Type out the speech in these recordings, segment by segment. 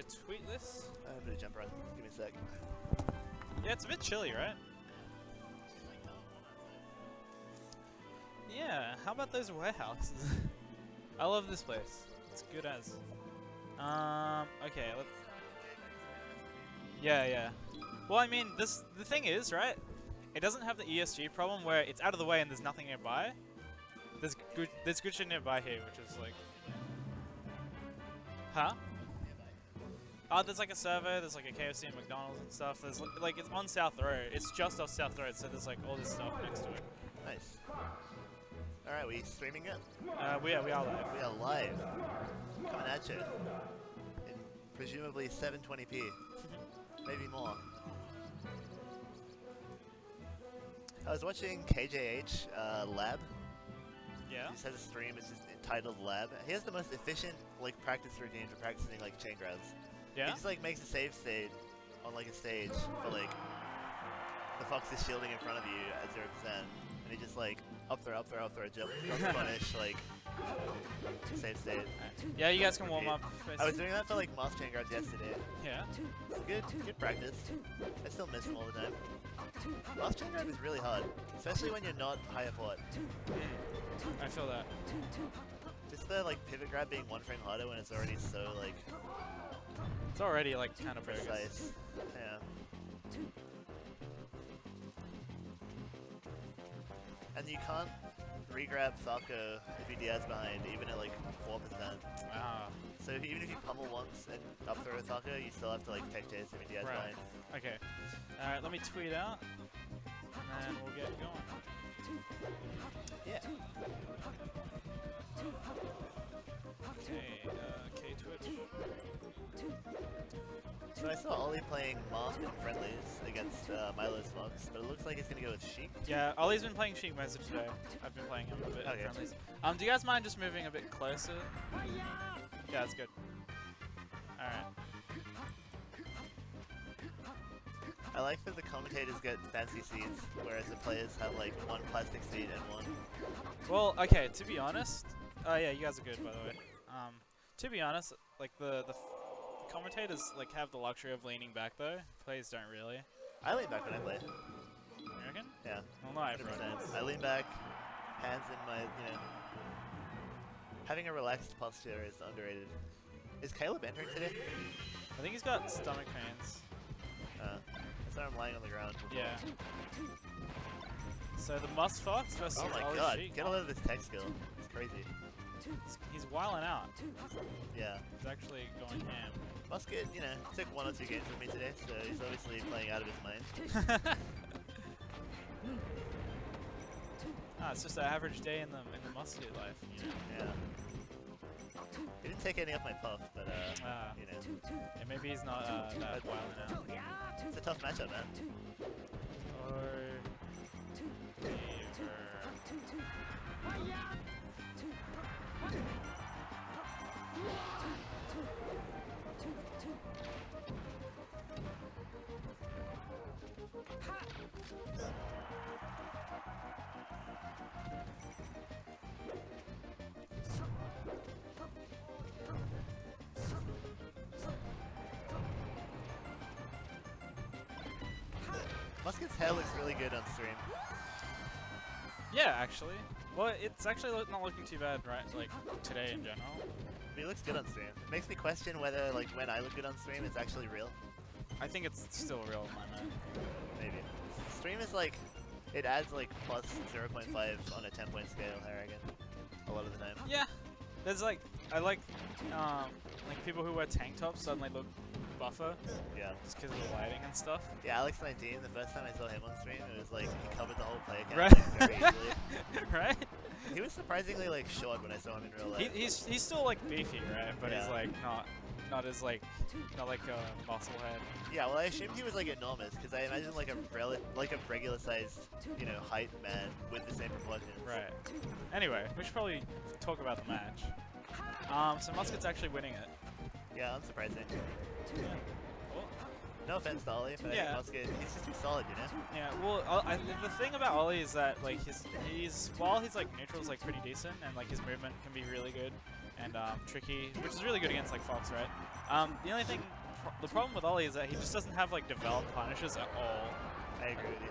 tweet this. I'm gonna jump run. Give me a sec. Yeah, it's a bit chilly, right? Yeah, how about those warehouses? I love this place. It's good as. Okay, let's... Yeah. Well, I mean, the thing is, right? It doesn't have the ESG problem where it's out of the way and there's nothing nearby. There's good shit nearby here, which is like... Huh? Oh, there's like a servo, there's like a KFC and McDonald's and stuff. There's like, it's on South Road. It's just off South Road, so there's like all this stuff next to it. Nice. Alright, we streaming it? We are live. We are live. Coming at you. In presumably 720p. Maybe more. I was watching KJH Lab. Yeah. He just has a stream, it's just entitled Lab. He has the most efficient like practice routine for practicing like chain grabs. Yeah? He just like makes a save state on like a stage for like the fox is shielding in front of you at 0%, and he just like up throw, jump, punish, like save state. Yeah, you guys can warm up. I was doing that for like mask chain grabs yesterday. Yeah. It's good practice. I still miss them all the time. Mask chain grab is really hard, especially when you're not higher port. I feel that. Just the like pivot grab being one frame harder when it's already so like it's already like kind of precise. Yeah. And you can't re-grab Falco if he DI's behind, even at like 4%. Ah. So even if you pummel once and up throw Falco, you still have to like tech chase if he DI's behind. Okay. Alright, let me tweet out, and then we'll get going. Yeah. Okay, K-Twitch. So I saw Ollie playing Mark and friendlies against Milo's Fox, but it looks like he's gonna go with Sheik. Yeah, Ollie's been playing Sheik most of today. I've been playing him a bit in friendlies. Do you guys mind just moving a bit closer? Yeah, that's good. Alright. I like that the commentators get fancy seats, whereas the players have like one plastic seat and one. Well, okay, to be honest, yeah, you guys are good by the way. To be honest, like the commentators like have the luxury of leaning back though. Players don't really. I lean back when I play. You reckon? Yeah. Well, no, 100%. I lean back, hands in my, having a relaxed posture is underrated. Is Caleb entering today? I think he's got stomach pains. That's why I'm lying on the ground. Yeah. So the Must Fox versus Oh my Ollie god, Sheik. get a load of this tech skill. It's crazy. He's wilding out. Yeah. He's actually going ham. Musket, took 1 or 2 games with me today, so he's obviously playing out of his mind. It's just an average day in the Musket life, Yeah. He didn't take any off my puff, but Yeah, maybe he's not that wilding out. It's a tough matchup, man. Musket's hair looks really good on stream. Yeah, actually. Well, it's actually not looking too bad, right? Like, today in general. But he looks good on stream. It makes me question whether, like, when I look good on stream, it's actually real. I think it's still real in my mind. Maybe. Stream is like, it adds like plus 0.5 on a 10-point scale, I reckon. A lot of the time. Yeah. There's like, I like people who wear tank tops suddenly look buffer. Yeah. Just because of the lighting and stuff. Yeah, Alex19, the first time I saw him on stream, it was like, he covered the whole play Right. very easily. Right? He was surprisingly like short when I saw him in real life. He's still like beefy, right? But Yeah. he's like not as like a muscle head. Yeah, well I assumed he was like enormous, because I imagine like a regular sized, height man with the same proportions. Right. Anyway, we should probably talk about the match. So Musket's actually winning it. Yeah, unsurprising. Yeah. Well, No offense to Ollie, but I think Musket, he's just too solid, Yeah, well, the thing about Ollie is that like while he's like neutral is like pretty decent, and like his movement can be really good and tricky, which is really good against like Fox, right? The only thing the problem with Ollie is that he just doesn't have like developed punishes at all. I agree with you.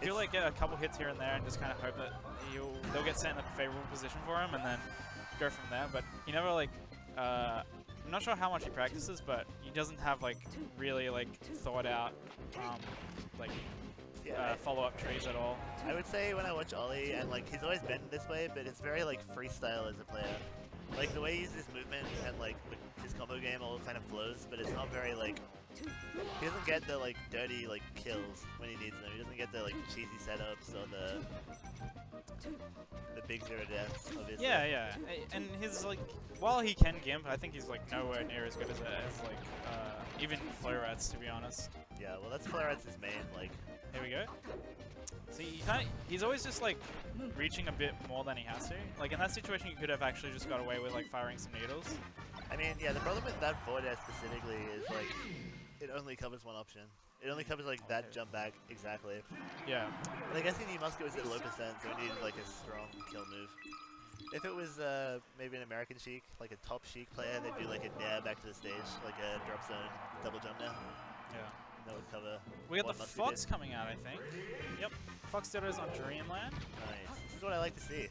He'll like get a couple hits here and there and just kind of hope that they'll get sent in a favorable position for him and then go from there. But he never like I'm not sure how much he practices, but he doesn't have like really like thought out like follow-up trees at all. I would say when I watch Ollie, and like he's always been this way, but it's very like freestyle as a player. Like the way he uses his movement and like his combo game all kind of flows, but it's not very like, he doesn't get the like dirty like kills when he needs them. He doesn't get the like cheesy setups or the big zero deaths, obviously. Yeah. And his like, while he can gimp, I think he's like nowhere near as good as like even Flow Rats, to be honest. Yeah, well that's Flow Rats' main like. Here we go. See, he's always just like reaching a bit more than he has to. Like in that situation, you could have actually just got away with like firing some needles. I mean, yeah, the problem with that forward air specifically is like it only covers one option. It only covers like that jump back exactly. Yeah. But I guess he musket was at low percent, so he needed like a strong kill move. If it was maybe an American Sheik, like a top Sheik player, they'd do like a nair back to the stage, like a drop zone double jump nair. Yeah. That would cover. We got the Fox coming out, I think. Yep. Fox Ditto's on Dreamland. Nice. This is what I like to see.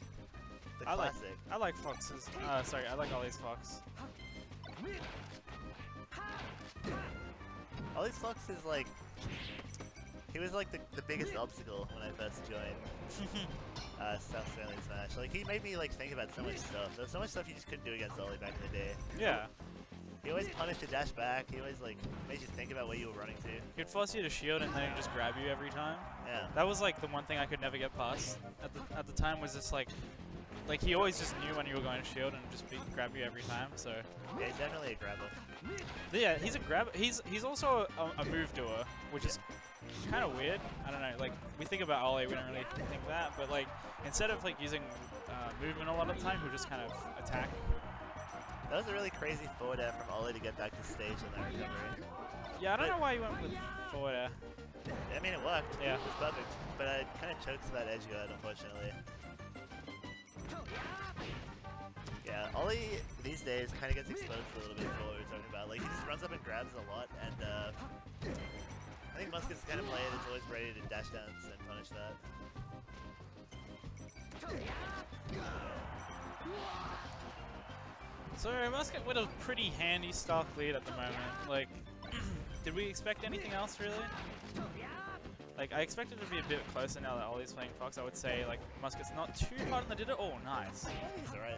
The classic. I like Fox's. Sorry, I like Ollie's Fox. Ollie's Fox is like, he was like the biggest obstacle when I first joined South Australian Smash. Like he made me like think about so much stuff. There was so much stuff you just couldn't do against Ollie back in the day. Yeah. He always punished a dash back. He always like made you think about where you were running to. He'd force you to shield and then he'd just grab you every time. Yeah. That was like the one thing I could never get past at the time, was just like he always just knew when you were going to shield and just grab you every time. So yeah, he's definitely a grabber. Yeah, he's a grabber. He's also a move doer, which is kind of weird. I don't know. Like we think about Ollie, we don't really think that, but like instead of like using movement a lot of the time, he'll just kind of attack. That was a really crazy forward air from Ollie to get back to stage on that recovery. Yeah, I don't know why he went with forward air. I mean, it worked. Yeah. It was perfect. But I kind of choked to that edge guard, unfortunately. Yeah, Ollie these days kind of gets exposed a little bit for what we were talking about. Like, he just runs up and grabs a lot, and I think Musket's the kind of player that's always ready to dash dance and punish that. So Musket with a pretty handy stock lead at the moment. Like, did we expect anything else really? Like, I expected it to be a bit closer now that Ollie's playing Fox. I would say like Musket's not too hard on the ditto. Oh, nice. He's alright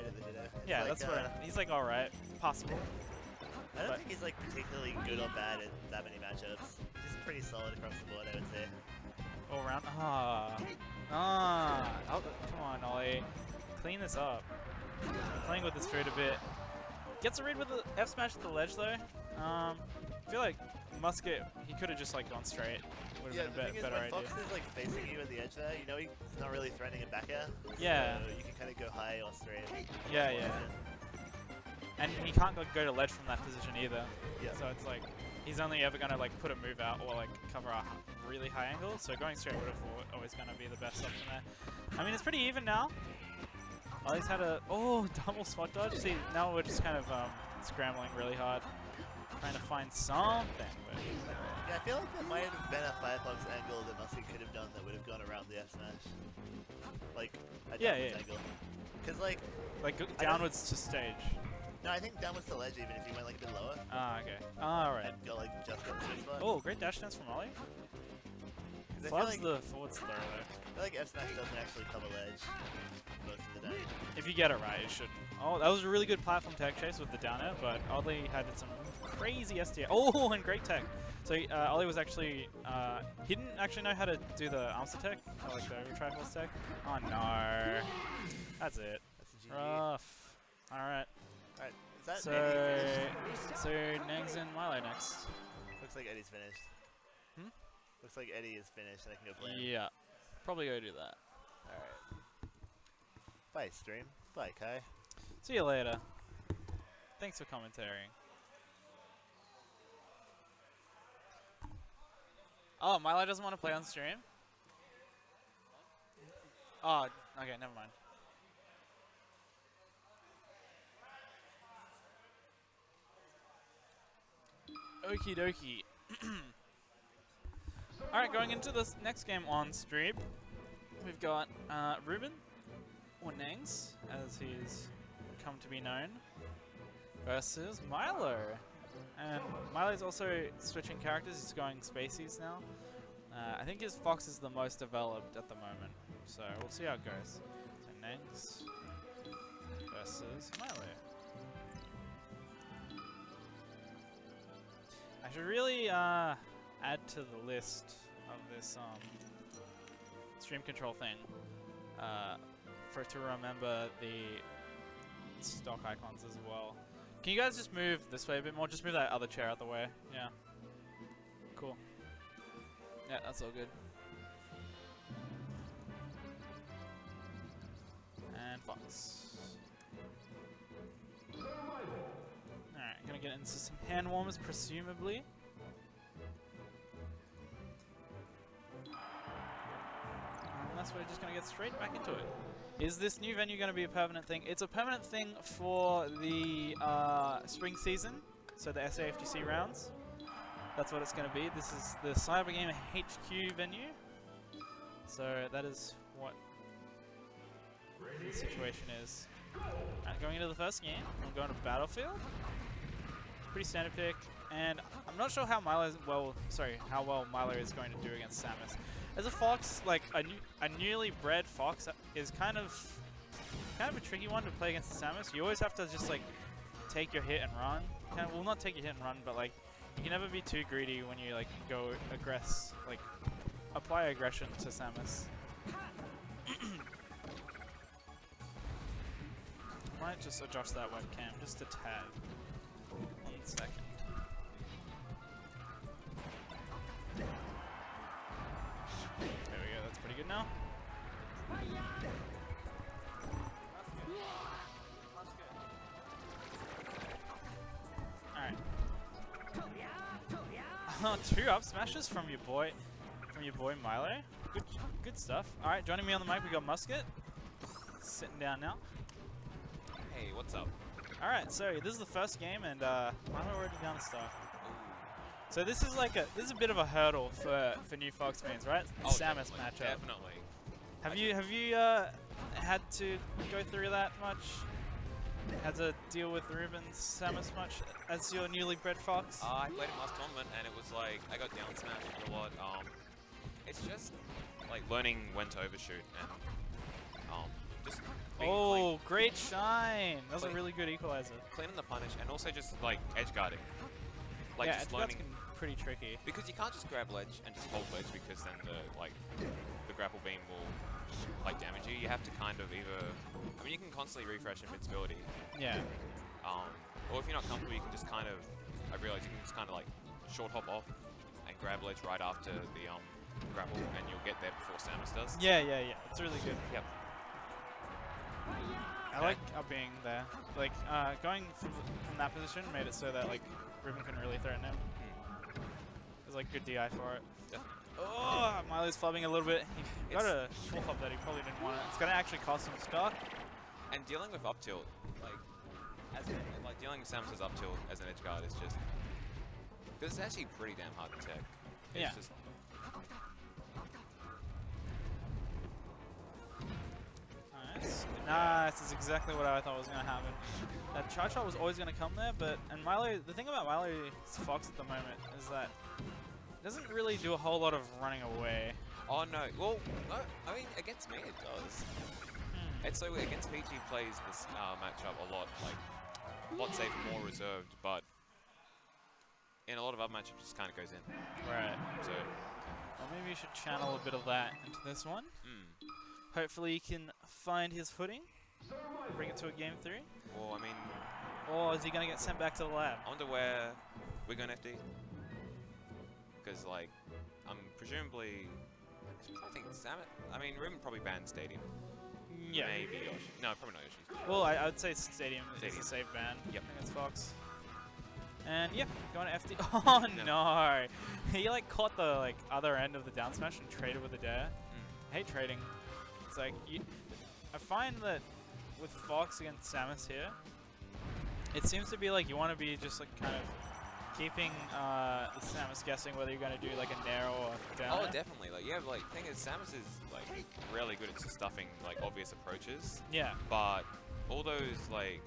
at the ditto. Yeah, like, that's what he's like. All right, possible. I don't think he's like particularly good or bad at that many matchups. He's pretty solid across the board, I would say. All around. Oh, come on, Ollie, clean this up. Playing with his food a bit. Gets a read with the F smash at the ledge though. I feel like Musket, he could have just like gone straight. Would have been a better idea. Fox is like facing you at the edge there, you know he's not really threatening a back air. Yeah. So you can kind of go high or straight. Yeah. And he can't go to ledge from that position either. Yeah. So it's like he's only ever gonna like put a move out or like cover a really high angle. So going straight would have always gonna be the best option there. I mean, it's pretty even now. Ollie's had a double spot dodge. See, now we're just kind of scrambling really hard, trying to find something. But yeah, I feel like there might have been a Firefox angle that Musket could have done that would have gone around the F smash, like a downwards angle. Because like downwards to stage. No, I think downwards to ledge even if you went like a bit lower. Ah, okay. Alright. And go like just got the sweet spot. Oh, great dash dance from Ollie. Loves the forward throw though. I feel like F smash doesn't actually cover ledge most of the day. If you get it right, it shouldn't. Oh, that was a really good platform tech chase with the down air, but Ollie had some crazy SDA. Oh, and great tech. So Ollie was actually, he didn't actually know how to do the arms tech, or like the over triforce tech. Oh no. That's it. That's a GG. Rough. Alright. Alright, is that So Negs and Milo next. Looks like Eddie's finished. Looks like Eddie is finished and I can go play him. Yeah. Probably go do that. Alright. Bye, stream. Bye, Kai. See you later. Thanks for commentating. Oh, Milo doesn't want to play on stream? Oh, okay, never mind. Okie dokie. Alright, going into this next game on stream, we've got Ruben, or Nangs, as he's come to be known, versus Milo. And Milo's also switching characters, he's going Spaceys now. I think his Fox is the most developed at the moment, so we'll see how it goes. So Nangs versus Milo. I should really add to the list of this stream control thing for it to remember the stock icons as well. Can you guys just move this way a bit more? Just move that other chair out the way. Yeah. Cool. Yeah, that's all good. And Fox. Alright, gonna get into some hand warmers, presumably. Unless we're just gonna get straight back into it. Is this new venue gonna be a permanent thing? It's a permanent thing for the spring season, so the SAFGC rounds. That's what it's gonna be. This is the CyberGame HQ venue. So that is what the situation is. Right, going into the first game, I'm going to Battlefield. Pretty standard pick, and I'm not sure how how well Milo is going to do against Samus. As a Fox, like a newly bred Fox is kind of a tricky one to play against the Samus. You always have to just like take your hit and run. Well, not take your hit and run, but like you can never be too greedy when you like go apply aggression to Samus. Might just adjust that webcam just a tad. 1 second. There we go, that's pretty good now. Alright. 2 up smashes from your boy Milo. Good stuff. Alright, joining me on the mic, we got Musket. Sitting down now. Hey, what's up? Alright, so this is the first game, and Milo already down a star. So this is a bit of a hurdle for new Fox fans, right? The Samus matchup. Definitely. Have you had to go through that much? Had to deal with Ruben's Samus much as your newly bred Fox? I played him last tournament, and it was like I got down smashed a lot. It's just like learning when to overshoot and just. Oh, great shine! That was a really good equalizer. Cleaning the punish, and also just like edge guarding. Like yeah, just learning. Pretty tricky. Because you can't just grab ledge and just hold ledge, because then the grapple beam will like damage you. You have to kind of either. I mean, you can constantly refresh invincibility. Yeah. Or if you're not comfortable, you can just kind of. I realize you can just kind of like short hop off and grab ledge right after the grapple, and you'll get there before Samus does. Yeah. It's really good. Yep. I like being there. Like going from that position made it so that like Ruben couldn't really threaten him. There's like good DI for it. Definitely. Oh, Milo's flubbing a little bit. He got a full hop that he probably didn't want it. It's gonna actually cost him stock. And dealing with up tilt, like dealing with Samus's up tilt as an edge guard is just. Because it's actually pretty damn hard to tech. It's just. Nice, this is exactly what I thought was going to happen. That charge shot was always going to come there, and Milo, the thing about Milo's Fox at the moment is that it doesn't really do a whole lot of running away. Oh no, well, no, I mean, against me it does. And so against PG plays this matchup a lot safer, more reserved, but in a lot of other matchups just kind of goes in. Right. So, well, maybe you should channel a bit of that into this one. Hopefully he can find his footing, bring it to a game 3. Well, I mean... Or is he going to get sent back to the lab? I wonder where we're going FD. Because, like, presumably... I think Samus... I mean, Ruben probably banned Stadium. Yeah. Maybe Yoshi. No, probably not Yoshi. Well, I would say Stadium is a safe ban against Fox. And yeah, going to FD. Oh no! He like caught the other end of the down smash and traded with a dare. I hate trading. It's like I find that with Fox against Samus here, it seems to be like you want to be just like kind of keeping the Samus guessing whether you're going to do like a nair or down. Oh, definitely. Like, yeah, like, thing is, Samus is, like, really good at stuffing, like, obvious approaches. Yeah. But all those, like,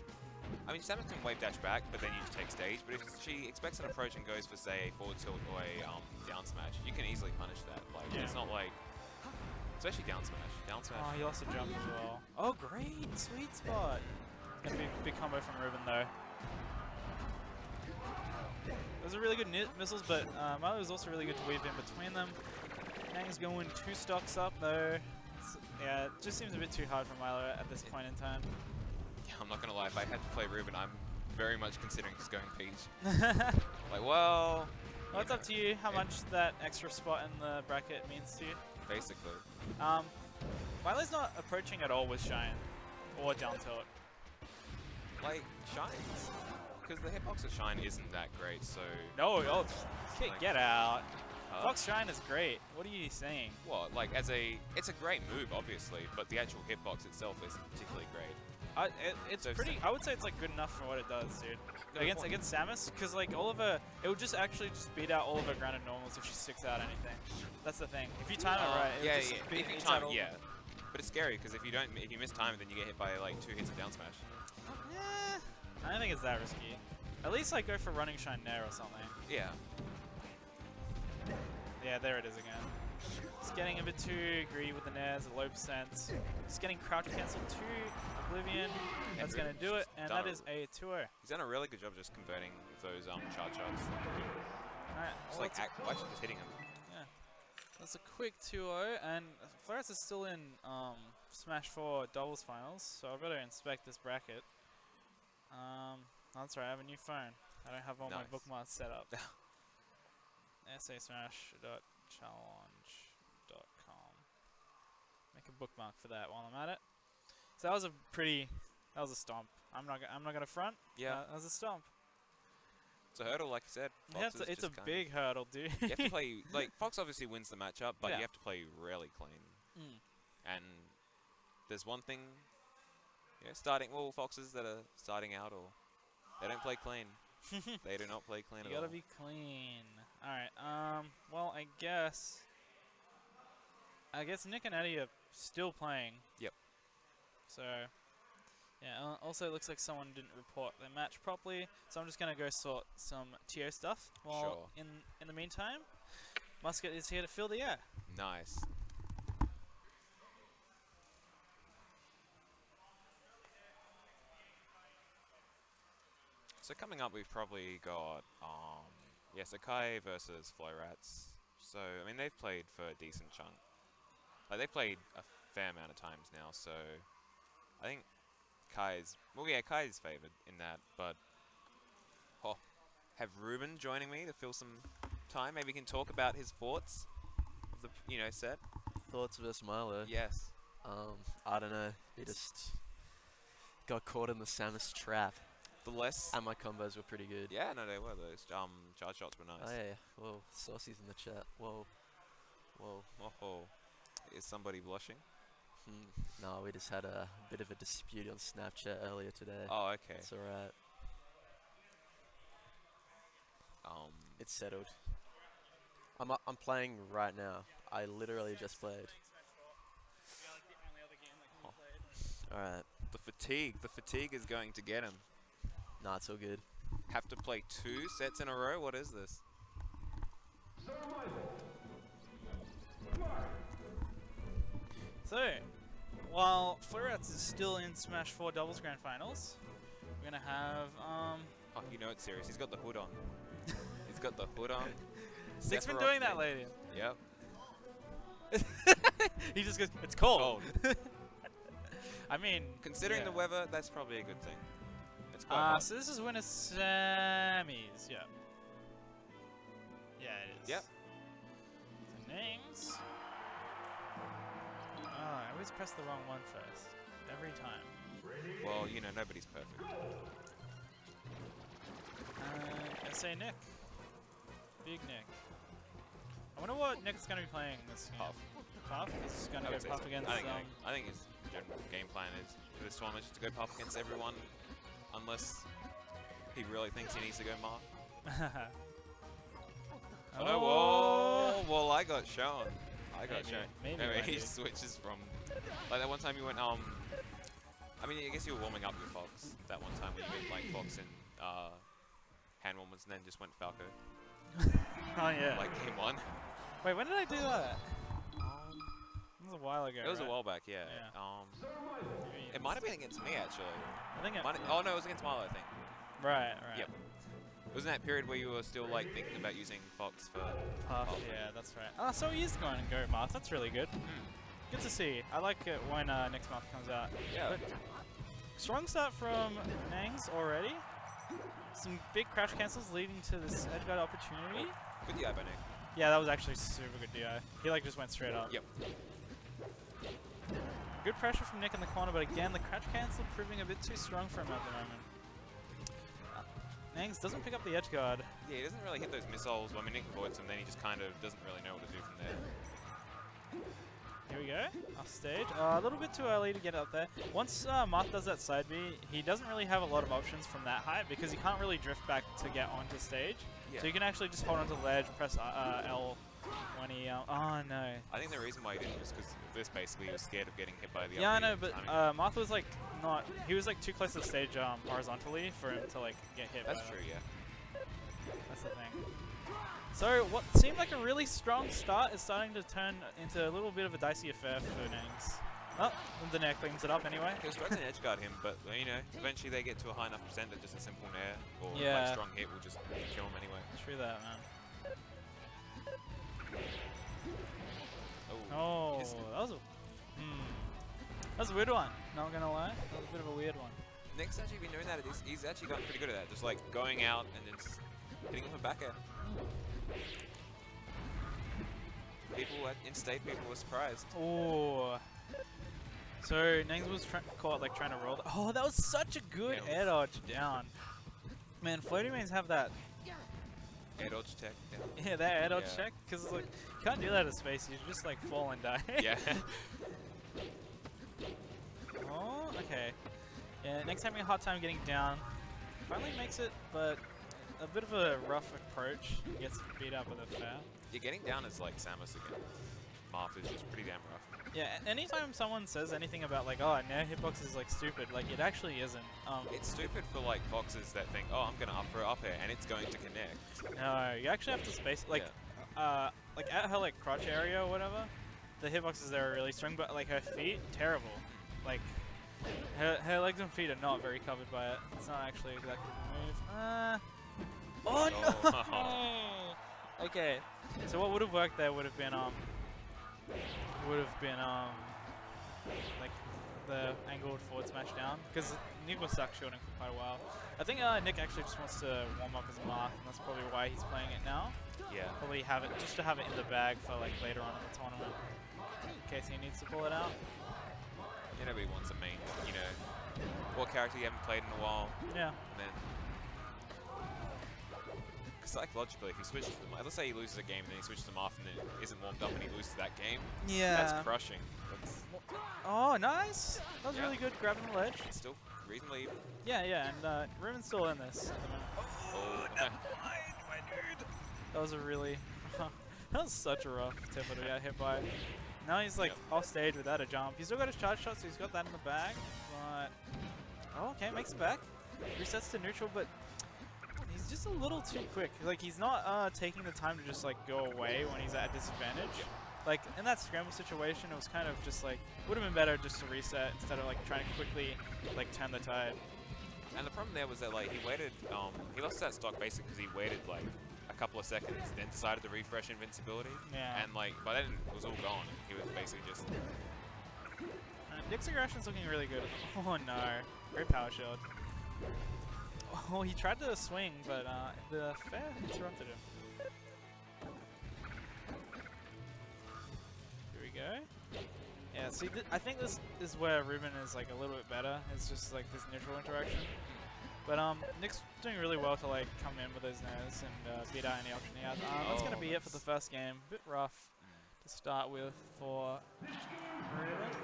I mean, Samus can wave dash back, but then you just take stage. But if she expects an approach and goes for, say, a forward tilt or a down smash, you can easily punish that. Like, Yeah. it's not like, especially down smash. Down smash. Oh, he lost a jump as well. Oh, great. Sweet spot. Gonna be a big combo from Ruben, though. Those are really good missiles, but Milo is also really good to weave in between them. Nang's going 2 stocks up, though. Yeah, it just seems a bit too hard for Milo at this point in time. Yeah, I'm not gonna lie. If I had to play Ruben, I'm very much considering just going Peach. Like, well, It's up to you how much that extra spot in the bracket means to you. basically. Milo's not approaching at all with Shine or down tilt. Like, Shine's, because the hitbox of Shine isn't that great, so... No, oh, like- get out. Huh? Fox Shine is great. What are you saying? Well, like, it's a great move, obviously, but the actual hitbox itself isn't particularly great. It's So pretty. I would say it's like good enough for what it does, dude. Against Samus, because like Oliver, it would just actually just beat out all of her grounded normals if she sticks out anything. That's the thing. If you time it right, it Yeah, would just yeah. beat If you beats time, out all yeah. But it's scary, because if you miss time, then you get hit by, like, 2 hits of down smash. I don't think it's that risky. At least like go for running Shine Nair or something. Yeah. Yeah, there it is again. Just getting a bit too greedy with the Nairs at low percent. Just getting crouch cancelled to Oblivion. That's going to do it, and that is a 2-0. He's done a really good job just converting those charge shots. Alright, Just well, like, actually just hitting him. yeah. That's a quick 2-0, and Flores is still in Smash 4 doubles finals, so I've got to inspect this bracket. That's right, I have a new phone. I don't have all my Nice. bookmarks set up. sasmash.challenge.com. Make a bookmark for that while I'm at it. So that was a stomp. I'm not gonna front. Yeah. That was a stomp. It's a hurdle, like you said. Yeah, Fox is it's a just big hurdle, dude. You have to play, like, Fox obviously wins the matchup, but Yeah. you have to play really clean. And there's one thing, foxes that are starting out, or they don't play clean. They do not play clean You at all. gotta be clean. Alright, well, I guess Nick and Eddie are still playing. Yep. So, yeah, also it looks like someone didn't report their match properly, so I'm just gonna go sort some TO stuff. While Sure. in the meantime, Musket is here to fill the air. Nice. So coming up, we've probably got Sakai versus Florats. So I mean, they've played for a decent chunk. Like, they've played a fair amount of times now. So I think Kai's favored in that. But have Ruben joining me to fill some time. Maybe we can talk about his thoughts of the set. Thoughts versus Milo. Yes. I don't know. He just got caught in the Samus trap. The less. And my combos were pretty good. Yeah, no, they were. Those charge shots were nice. Oh, yeah. Whoa, Saucy's in the chat. Whoa. Whoa. Oh, is somebody blushing? No, we just had a bit of a dispute on Snapchat earlier today. Oh, okay. It's alright. It's settled. I'm playing right now. I literally just played. Alright. The fatigue is going to get him. Nah, it's all good. Have to play 2 sets in a row? What is this? So, while Florats is still in Smash 4 doubles grand finals, we're gonna have Oh, you know it's serious. He's got the hood on. He's got the hood on. Nick's been Sephiroth doing that thing. lately. Yep. He just goes, it's cold. Cold. I mean, Considering yeah. the weather, that's probably a good thing. It's quite hot. So this is winner semis, yeah. Yeah, it is. Yep. So names. Oh, I always press the wrong one first. Every time. Well, nobody's perfect. I say Nick. Big Nick. I wonder what Nick's going to be playing this game. Puff. Puff? He's going to I go would say Puff so. against... I think his general game plan is for this tournament just to go Puff against everyone, unless he really thinks he needs to go Marth. Oh, no, whoa! Well, I got shown. I got shown. Maybe. Anyway, he switches from like that one time you went I mean, I guess you were warming up your Fox that one time when you went like Fox and hand warmers and then just went Falco. Oh yeah. Like game 1. Wait, when did I do that? It was a while ago. It was a right? while back, yeah. Maybe It might have been against me actually. I think it. Oh no, it was against Milo, I think. Right. Yep. It was in that period where you were still like thinking about using Fox for Puff, yeah, that's right. Oh, so he is going to go Marth. That's really good. Good to see. I like it when next month comes out. Yeah. But strong start from Nangs already. Some big crash cancels leading to this edge guard opportunity. Good DI by Nick. Yeah, that was actually super good DI. He like just went straight up. Yep. Good pressure from Nick in the corner, but again, the crash cancel proving a bit too strong for him at the moment. Nangs doesn't pick up the edge guard. Yeah, he doesn't really hit those missiles. Well, I mean, Nick avoids them, then he just kind of doesn't really know what to do from there. Here we go, off stage. A little bit too early to get up there. Once Marth does that side B, he doesn't really have a lot of options from that height because he can't really drift back to get onto stage. Yeah. So you can actually just hold onto the ledge, press L when he... oh no. I think the reason why he didn't was because this basically he was scared of getting hit by the Yeah, I other know, but timing. Marth was like not... He was like too close to the stage horizontally for him to like get hit That's by true, yeah. That's the thing. So what seemed like a really strong start is starting to turn into a little bit of a dicey affair for Nangs. Oh, the Nair cleans it up anyway. He was trying to edge guard him, but you know, eventually they get to a high enough percent that just a simple Nair or Yeah. like strong hit will just kill him anyway. True that, man. Oh, Oh, missed it. that was a weird one. Not gonna lie, that was a bit of a weird one. Nick's actually been doing that. He's actually gotten pretty good at that. Just like going out and then just hitting him a back air. People in-state people were surprised. Oh. So Nangs was caught like trying to roll. Oh, that was such a good Yeah, air dodge down. Man, floaty mains have that. Air dodge tech. Yeah. Yeah, that air dodge Yeah. check, because like you can't do that in space. You just like fall and die. Yeah. Oh, okay. Yeah, next having a hard time getting down. Finally makes it, but a bit of a rough approach. Gets beat up with a fair. Yeah, getting down is like Samus again. Marth is just pretty damn rough. Yeah, anytime someone says anything about like, oh, Nair hitbox is like stupid, like it actually isn't. It's stupid for like boxers that think, oh, I'm gonna up her up air and it's going to connect. No, you actually have to space like at her like crotch area or whatever. The hitboxes there are really strong, but like her feet, terrible. Like her legs and feet are not very covered by it. It's not actually exactly the move. Oh no! Okay, so what would have worked there would have been like the angled forward smash down, because Nick was stuck shooting for quite a while. I think Nick actually just wants to warm up his Marth, and that's probably why he's playing it now. Yeah. Probably have it just to have it in the bag for like later on in the tournament, in case he needs to pull it out. You know, nobody wants a main, you know, what character you haven't played in a while. Yeah. And then, psychologically, if he switches them, let's say he loses a game and then he switches them off and then isn't warmed up and he loses that game. Yeah. That's crushing. That's Oh, nice! That was Yeah. really good, grabbing the ledge. it's still reasonably even. Yeah, and Ruben's still in this at the moment. Oh, my dude! That was a really... that was such a rough tempo to get hit by. Now he's like off stage without a jump. He's still got his charge shot, so he's got that in the bag, but... Oh, okay, makes it back. Resets to neutral, but he's just a little too quick. Like, he's not taking the time to just like go away when he's at a disadvantage. Like, in that scramble situation, it was kind of just like, would have been better just to reset instead of like trying to quickly like turn the tide. and the problem there was that like he waited, he lost that stock basically because he waited like a couple of seconds, then decided to refresh invincibility. Yeah. And like by then it was all gone. He was basically just Nick's aggression's looking really good. Oh no, great power shield. Oh, he tried to swing, but the fair interrupted him. Here we go. Yeah, see, I think this is where Ruben is like a little bit better. It's just like this neutral interaction. But Nick's doing really well to like come in with those nairs and beat out any option he has. That's gonna be it for the first game. Bit rough to start with for Ruben.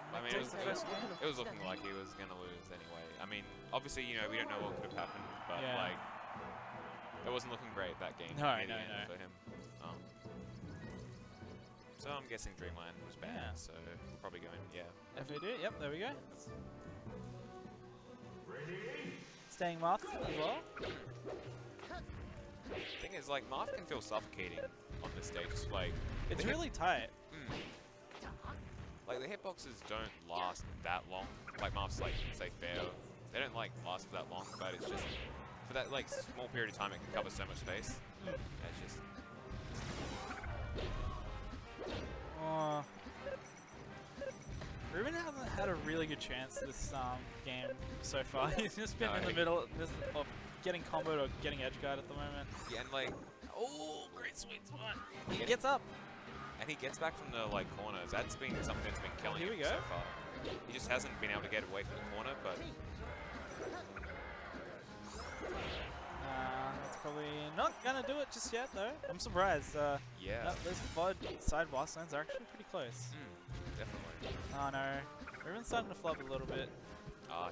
I mean, it was looking like he was going to lose anyway. I mean, obviously, you know, we don't know what could have happened, but Yeah. like, it wasn't looking great that game. No, near the no, end no. for him. So I'm guessing Dreamland was bad. Yeah. So we'll probably go in. Yeah. FAD, yep, there we go. Staying Marth as well. Thing is, like, Marth can feel suffocating on this stage. It's like It's the hit- really tight. like the hitboxes don't last that long. Like Marth's, like, say fair, they don't like last for that long. But it's just for that like small period of time, it can cover so much space. It's just Oh. Ruben hasn't had a really good chance this game so far. He's just been in the middle of getting comboed or getting edge guard at the moment. yeah, and like Oh, great sweet spot. He Yeah. gets up. and he gets back from the like corners. That's been something that's been killing Here we him go. so far. He just hasn't been able to get away from the corner, but That's probably not gonna do it just yet, though. I'm surprised. yeah, Those FUD side blast zones are actually pretty close. definitely. Oh no, Ruben's starting to flub a little bit.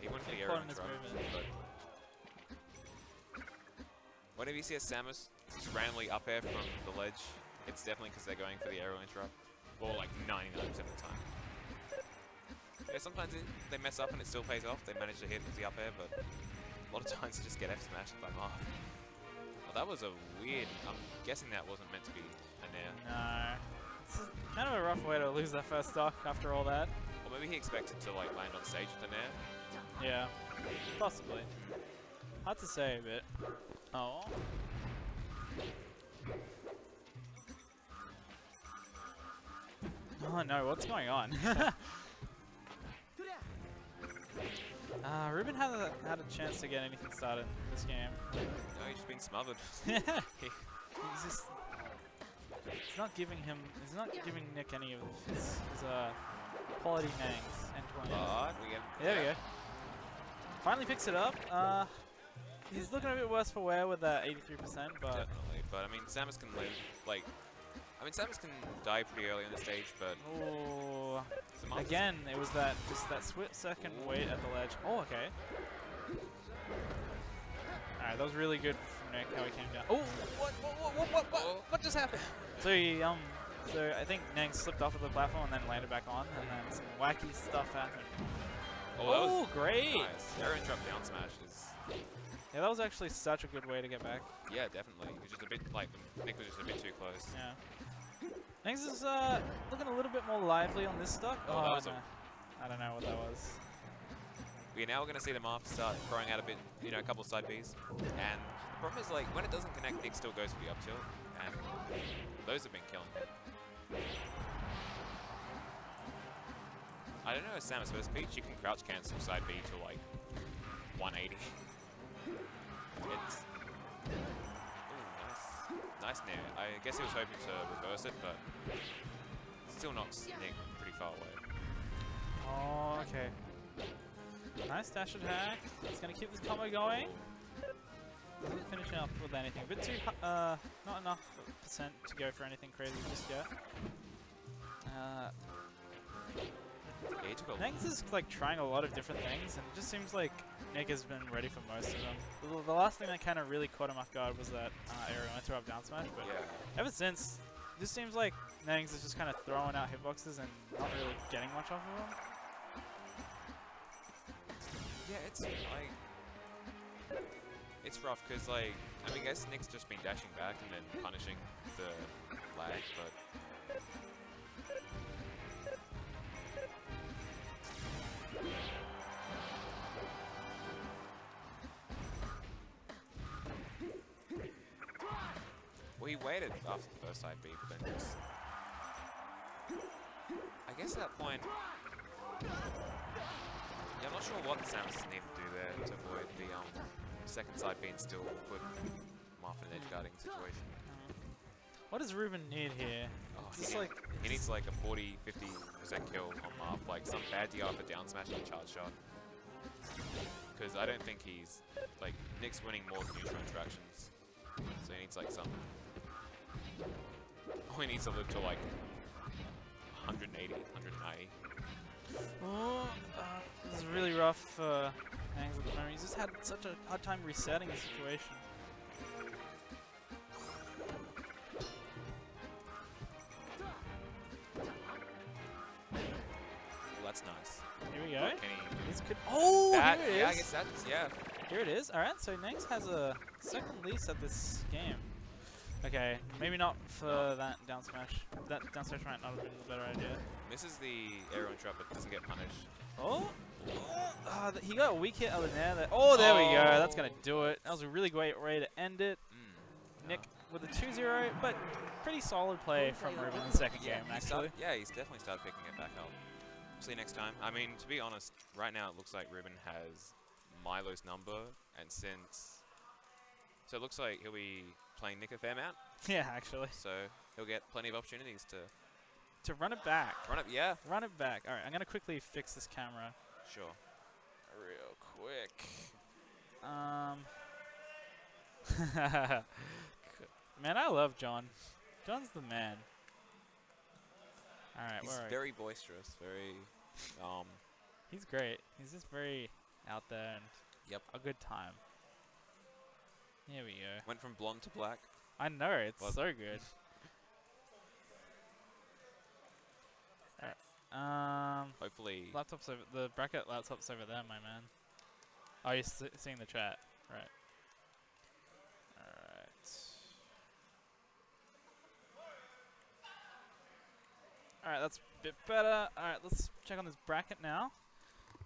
He went for the Caught arrow in his interrupt, movement. but whenever you see a Samus just randomly up air from the ledge, it's definitely because they're going for the arrow interrupt, or like 99% of the time. Yeah, sometimes they mess up and it still pays off. They manage to hit with the up air, but a lot of times they just get F smashed by Marth. Well, that was a weird. I'm guessing that wasn't meant to be an air. No. It's kind of a rough way to lose that first stock after all that. Or maybe he expected to like land on stage with an air. Yeah, possibly. Hard to say, but... Oh. Oh no, what's going on? Ruben hasn't had a chance to get anything started this game. No, he's just being smothered. He's just... It's not giving him... He's not giving Nick any of his quality nangs. But we get. There we go. Finally picks it up. He's looking a bit worse for wear with that 83%, but... Definitely, but I mean, Samus can live, like... I mean, Samus can die pretty early on the stage, but... Oh, the Marth is- again, it was just that split second wait at the ledge. Oh, okay. Alright, that was really good from Nick, how he came down. Oh, what just happened? So he, so I think Nang slipped off of the platform and then landed back on, and then some wacky stuff happened. Oh, that was great! nice. Arrow interrupt down smash is... Yeah, that was actually such a good way to get back. Yeah, definitely. It was just a bit, like, Nick was just a bit too close. Yeah. Nang's is looking a little bit more lively on this stock. Oh, that was no. I don't know what that was. Now we're going to see the Marth start throwing out a bit, you know, a couple of side Bs. And the problem is, like, when it doesn't connect, Nick still goes for the up tilt. And those have been killing him. I don't know if Samus versus Peach, you can crouch cancel side B to, like, 180. It's... Ooh, nice nair. I guess he was hoping to reverse it, but still knocks Nick pretty far away. Oh, okay. Nice dash attack. It's gonna keep this combo going. Doesn't finish up with anything. A bit too, not enough percent to go for anything crazy just yet. Yeah, he took a Nangs is like trying a lot of different things, and it just seems like Nick has been ready for most of them. The last thing that kind of really caught him off guard was that aerial interrupt down smash, but yeah. ever since, it just seems like Nangs is just kind of throwing out hitboxes and not really getting much off of them. Yeah, it's like... It's rough, because, like, I mean, I guess Nick's just been dashing back and then punishing the lag, but... Well, he waited after the first side beat, but then just... I guess at that point... Yeah, I'm not sure what the Samus need to do there to avoid the second side being still put Marth in an edge guarding situation. What does Ruben need here? Oh, Just he needs like a 40-50% kill on Marth, like some bad DR for down smash and charge shot. Because I don't think he's like Nick's winning more neutral interactions, so he needs like some. Oh, he needs to live to like 180, 190. Oh, this is really rough for Nangs at the moment. He's just had such a hard time resetting the situation. That's nice. Here we go. Can he? This could. Oh, That, here it is. yeah, I guess that's Here it is. All right, so Nex has a second lease at this game. Okay, maybe not for that down smash. That down smash might not have been the better idea. Misses the aerial interrupt, but doesn't get punished. Oh, he got a weak hit out of there. Oh, there we go. That's gonna do it. That was a really great way to end it. Nick with a 2-0, but pretty solid play from Ruben in the second game, actually. He's definitely started picking it back up. See you next time. I mean, to be honest, right now it looks like Ruben has Milo's number, and so it looks like he'll be playing Nick a fair amount. Yeah, actually. So he'll get plenty of opportunities to run it back. Run it, yeah. Run it back. All right, I'm gonna quickly fix this camera. Sure. Real quick. Man, I love John. John's the man. All right, he's very boisterous, very. He's great. He's just very out there and a good time. Here we go. Went from blonde to black. I know, it's so good. Alright. Hopefully. Laptop's over. The bracket laptop's over there, my man. Oh, you're seeing the chat, right? Alright, that's a bit better. Alright, let's check on this bracket now.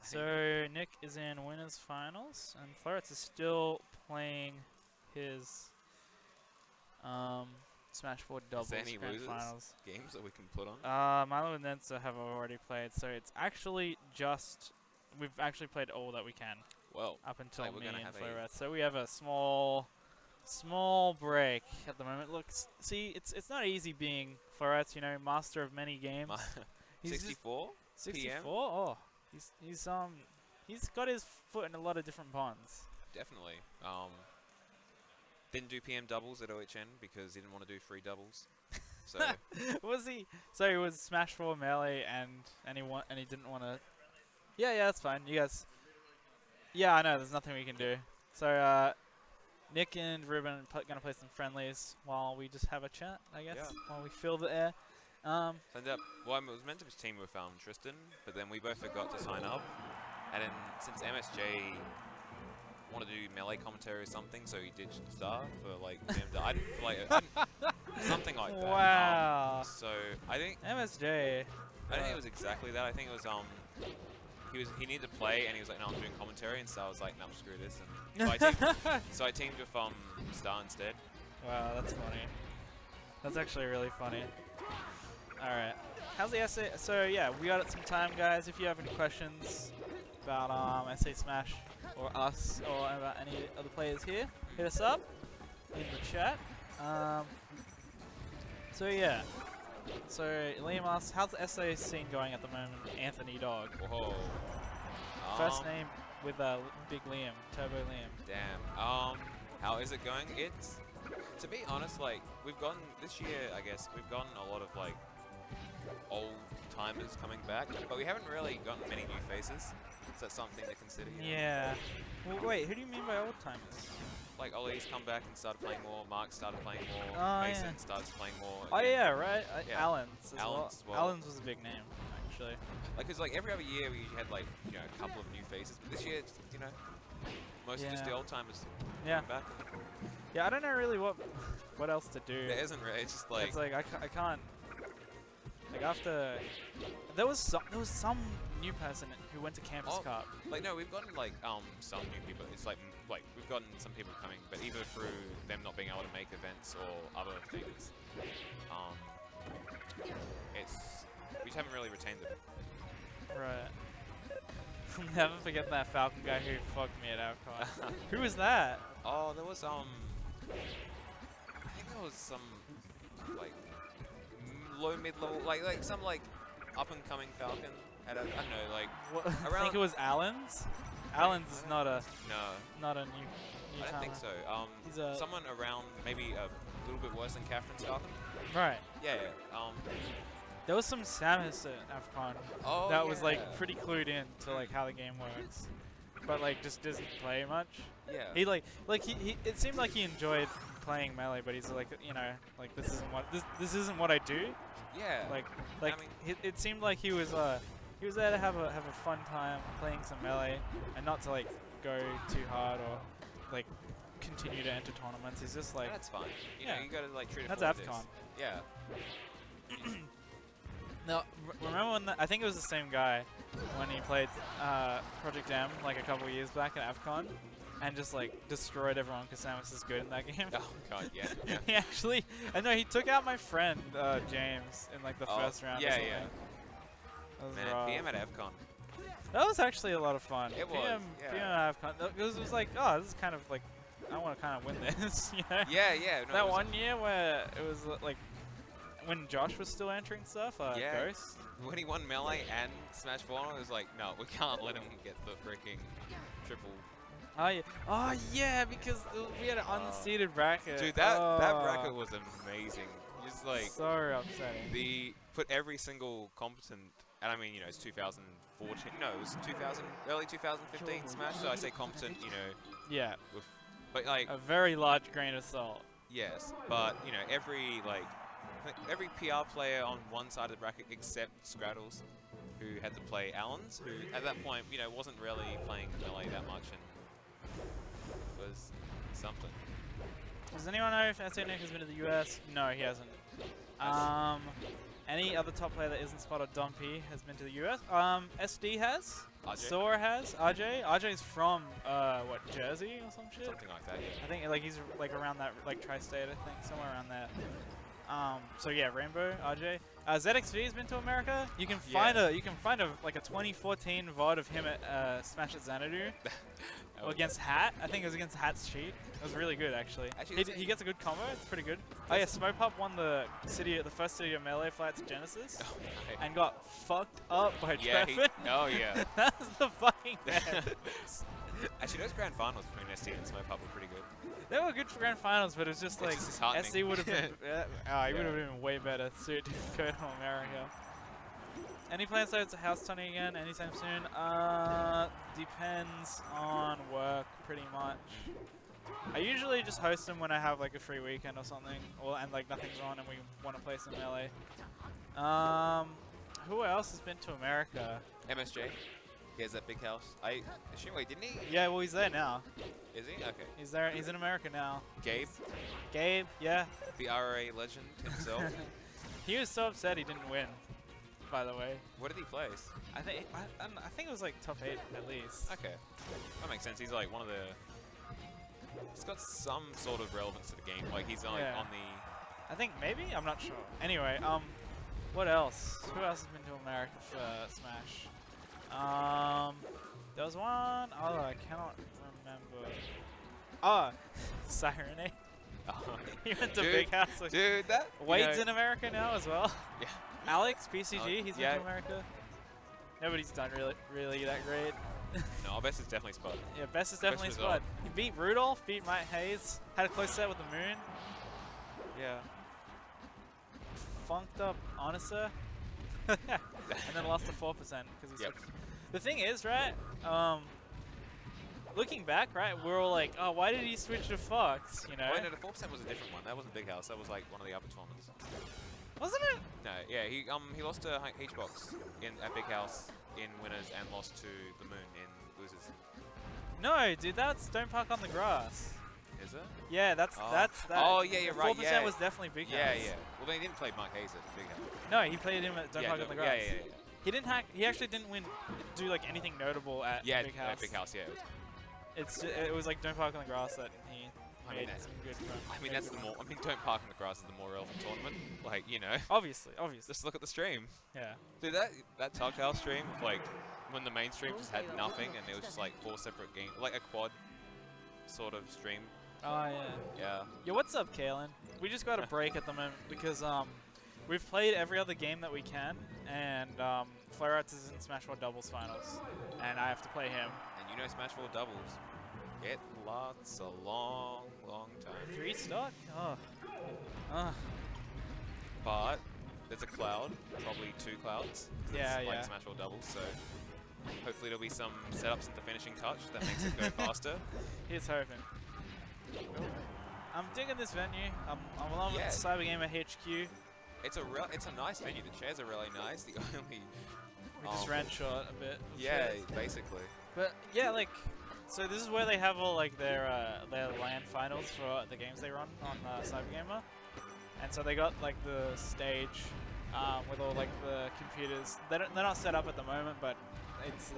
So Nick is in winners finals, and Florets is still playing his Smash 4 doubles Is there any grand losers finals. Games that we can put on? Milo and Nensa have already played, so it's actually just we've actually played all that we can. Well, up until we're me gonna and have Florets. So we have a small break at the moment. Look, see, it's not easy being Florets, you know, master of many games. 64? 64? PM? Oh, he's got his foot in a lot of different ponds. Definitely. Didn't do PM doubles at OHN because he didn't want to do free doubles. So was he? So he was Smash 4 melee and he didn't want to. Yeah, that's fine. You guys. Yeah, I know. There's nothing we can do. So Nick and Ruben gonna play some friendlies while we just have a chat, I guess, while we fill the air. Ended up, well, I was meant to be team with Tristan, but then we both forgot to sign up. And then since MSJ wanted to do melee commentary or something, so he ditched Star for like something like that. Wow. So I think MSJ. I don't think it was exactly that. I think it was he needed to play, and he was like, no, I'm doing commentary, and Star was like, no, screw this. And so I teamed with Star instead. Wow, that's funny. That's actually really funny. All right. How's the SA? So yeah, we got some time, guys. If you have any questions about SA Smash or us or about any other players here, hit us up in the chat. So yeah. So Liam asks, how's the SA scene going at the moment? Anthony Dog. Whoa. First name with Big Liam, Turbo Liam. Damn. How is it going? It's, to be honest, like we've gotten this year, I guess we've gotten a lot of like old timers coming back, but we haven't really gotten many new faces. So that's something to consider. Yeah. Well, wait, who do you mean by old timers? Like Ollie's come back and started playing more. Mark started playing more. Oh, Mason started playing more. Oh again. yeah, right. Yeah. Allen's as well. Allen's was a big name, actually. Like, cause like every other year we usually had like a couple of new faces, but this year it's, mostly just the old timers coming back. Yeah, I don't know really what else to do. There isn't really. It's just like it's like I can't. Like after there was some new person who went to Campus Cup. Like no, we've gotten like some new people. It's like we've gotten some people coming, but either through them not being able to make events or other things. We just haven't really retained them. Right. I'll never forget that Falcon guy who fucked me at Avcon. Who was that? Oh, there was I think there was some like low mid level like some like up and coming Falcon at I don't know like I think it was Allen's. Allen's is not a new I don't think so. He's a someone around maybe a little bit worse than Catherine's Falcon. Right. Yeah. There was some Samus at Avcon that was like pretty clued in to like how the game works, but like just doesn't play much. Yeah. He he it seemed like he enjoyed playing melee, but he's like like this isn't what I do. Yeah. Like I mean, it seemed like he was he was there to have a fun time playing some Melee and not to like go too hard or like continue to enter tournaments. He's just like That's fine. You know, yeah. you gotta like treat it That's for what it is. AFCON. Yeah. No, remember when I think it was the same guy when he played Project M like a couple years back at AFCON and just like destroyed everyone because Samus is good in that game. Oh god, yeah. yeah. He actually, I know he took out my friend James in like the first round. Or Yeah, something. yeah. That was Man, rough. PM at AFCON. That was actually a lot of fun. It was, yeah. PM at AFCON. It was like, oh, this is kind of like, I want to kind of win this, you know? Yeah, yeah. No, That it was- one year where it was like, when Josh was still entering stuff, Yeah. Ghost. When he won Melee and Smash 4, it was like, no, we can't let him get the freaking triple. Oh yeah, because we had an unseeded bracket. Dude, that Oh, bracket was amazing. Just like so upsetting. put every single competent, and I mean, you know, it's 2014. No, it was 2000, early 2015 Smash. So I say competent, you know, Yeah, but like a very large grain of salt. yes, but you know, every PR player on one side of the bracket except Scraddles, who had to play Allens, who at that point, you know, wasn't really playing Melee that much and was something. Does anyone know if SA Nick has been to the US? No, he hasn't. Any other top player that isn't Spot or Dumpy has been to the US? SD has. RJ? Sora has. RJ's from what, Jersey or some shit? Something like that, yeah. I think like he's like around that like tri-state. I think somewhere around there. So yeah, Rainbow, RJ. ZXV has been to America. You can find Yeah. a like a 2014 VOD of him at Smash at Xanadu against Hat. I think it was against Hat's cheat. It was really good actually. He gets a good combo. It's pretty good. Oh yeah, Smopop won the first city of Melee flight to Genesis Oh, right. and got fucked up by Yeah, Treffin. oh yeah. That was the fucking best. Actually, those grand finals between SD and Smoke Up were pretty good. They were good for grand finals, but it was just It's like just disheartening. SD would have been. He would have Yeah. been way better suited to go to America. Any plans to go to House Tony again anytime soon? Depends on work, pretty much. I usually just host them when I have like a free weekend or something, and like nothing's on and we want to play some Melee. Who else has been to America? MSJ. He has that big house. Wait, didn't he? Yeah, well he's there now. Is he? Okay. He's there. He's in America now. Gabe, Gabe, yeah. the RA legend himself. He was so upset he didn't win. By the way, What did he place? I think it was like top 8 at least. Okay. That makes sense. He's like one of the... He's got some sort of relevance to the game. Like he's like Yeah. on the... I think maybe? I'm not sure. Anyway, what else? Who else has been to America for Smash? There was one other, I cannot remember. Oh, Sirene. He went to Dude, Big House. Like, Dude, that... you Wade's know- in America now as well. Yeah. Alex, BCG, he's yeah. been to America. Nobody's done really that great. No, our best is definitely Spud. Yeah, Best is definitely Best Spud. result. He beat Rudolph, beat Mike Hayes, had a close set with the Moon. Yeah. Funked up Onisa. And then lost to 4% because he Yep. switched. The thing is, right? Looking back, right, we're all like, oh, why did he switch to Fox? You know? Wait, no, the 4% was a different one. That wasn't Big House. That was like one of the upper tournaments. Wasn't it? No, yeah, he lost to H-Box at Big House in winners and lost to the Moon in losers. No, dude, that's Don't Park on the Grass. Is it? Yeah, that's Oh. that. Oh, yeah, you're right, 4% yeah. was definitely Big Yeah, House. yeah. Well, then he didn't play Mark Hayes at Big House. No, he played him at Don't Park on the Grass. Yeah. He didn't he actually didn't do like anything notable at Yeah, Big House. at Big House, yeah. It was like Don't Park on the Grass that he I mean, made some good fun. I mean, that's the more. I mean, Don't Park in the Grass is the more relevant tournament. Like, you know, Obviously. just look at the stream. Yeah. Dude, that Telltale stream, like, when the main stream just had nothing and it was just like 4 separate games, like a quad sort of stream. Oh yeah. Yeah. Yo, what's up, Kalen? We just got a break at the moment because we've played every other game that we can, and Flare Arts is in Smash 4 Doubles Finals, and I have to play him. And you know, Smash 4 doubles. It lasts a long, long time. 3 stock? Oh. But there's a cloud, probably 2 clouds. 'Cause Yeah, it's like yeah. Smash 4 doubles, so hopefully there'll be some setups at the finishing touch that makes it go faster. Here's hoping. I'm digging this venue. I'm along with Yeah. Cybergamer HQ. It's a nice venue. The chairs are really nice. The only We just ran short a bit. Yeah, basically. But yeah, like, so this is where they have all like their LAN finals for the games they run on CyberGamer, and so they got like the stage with all like the computers. They're not set up at the moment, but it's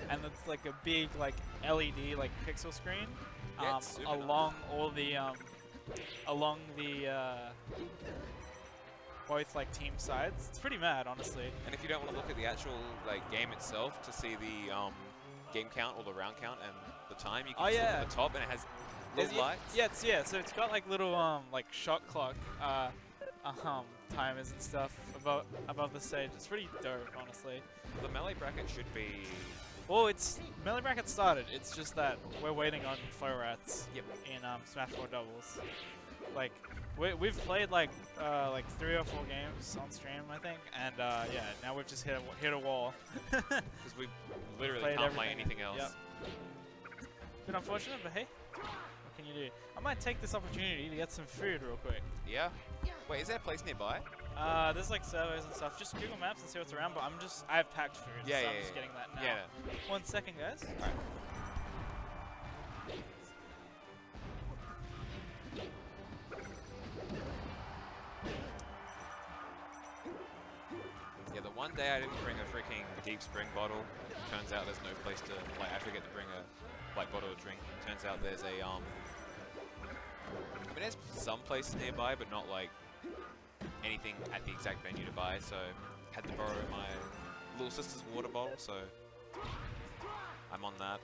and it's like a big like LED like pixel screen along all the both like team sides. It's pretty mad, honestly. And if you don't want to look at the actual like game itself to see the game count or the round count and the time, you can just look at the top and it has little lights. So it's got like little like shot clock timers and stuff above the stage. It's pretty dope, honestly. The melee bracket should be. Well, it's melee bracket started. It's just that we're waiting on Flow Rats in Smash 4 doubles. Like we've played like 3 or 4 games on stream, I think, and yeah, now we've just hit a wall. Because we literally can't play anything else. Yep. Bit unfortunate, but hey, what can you do? I might take this opportunity to get some food real quick. Yeah. Wait, is there a place nearby? There's like servos and stuff. Just Google Maps and see what's around. But I have packed food, so I'm just getting that now. Yeah. 1 second, guys. All right. Yeah, the one day I didn't bring a freaking deep spring bottle. Turns out there's no place to like. I forget to bring a bottle of drink. Turns out there's a I mean, there's some places nearby, but not like anything at the exact venue to buy. So had to borrow my little sister's water bottle. So I'm on that.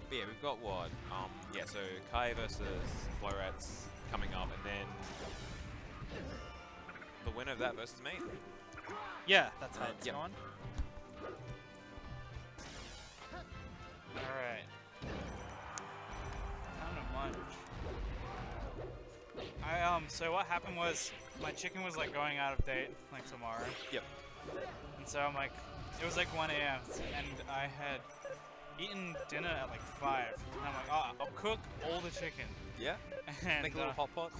But yeah, we've got what? Yeah, so Kai versus Florets coming up, and then the winner of that versus me. Yeah, that's how it's going. Alright. Time to munch. So what happened was my chicken was like going out of date like tomorrow. Yep. And so I'm like, it was like 1 a.m. and I had eaten dinner at like 5. And I'm like, oh, I'll cook all the chicken. Yeah? And make a little hot pot?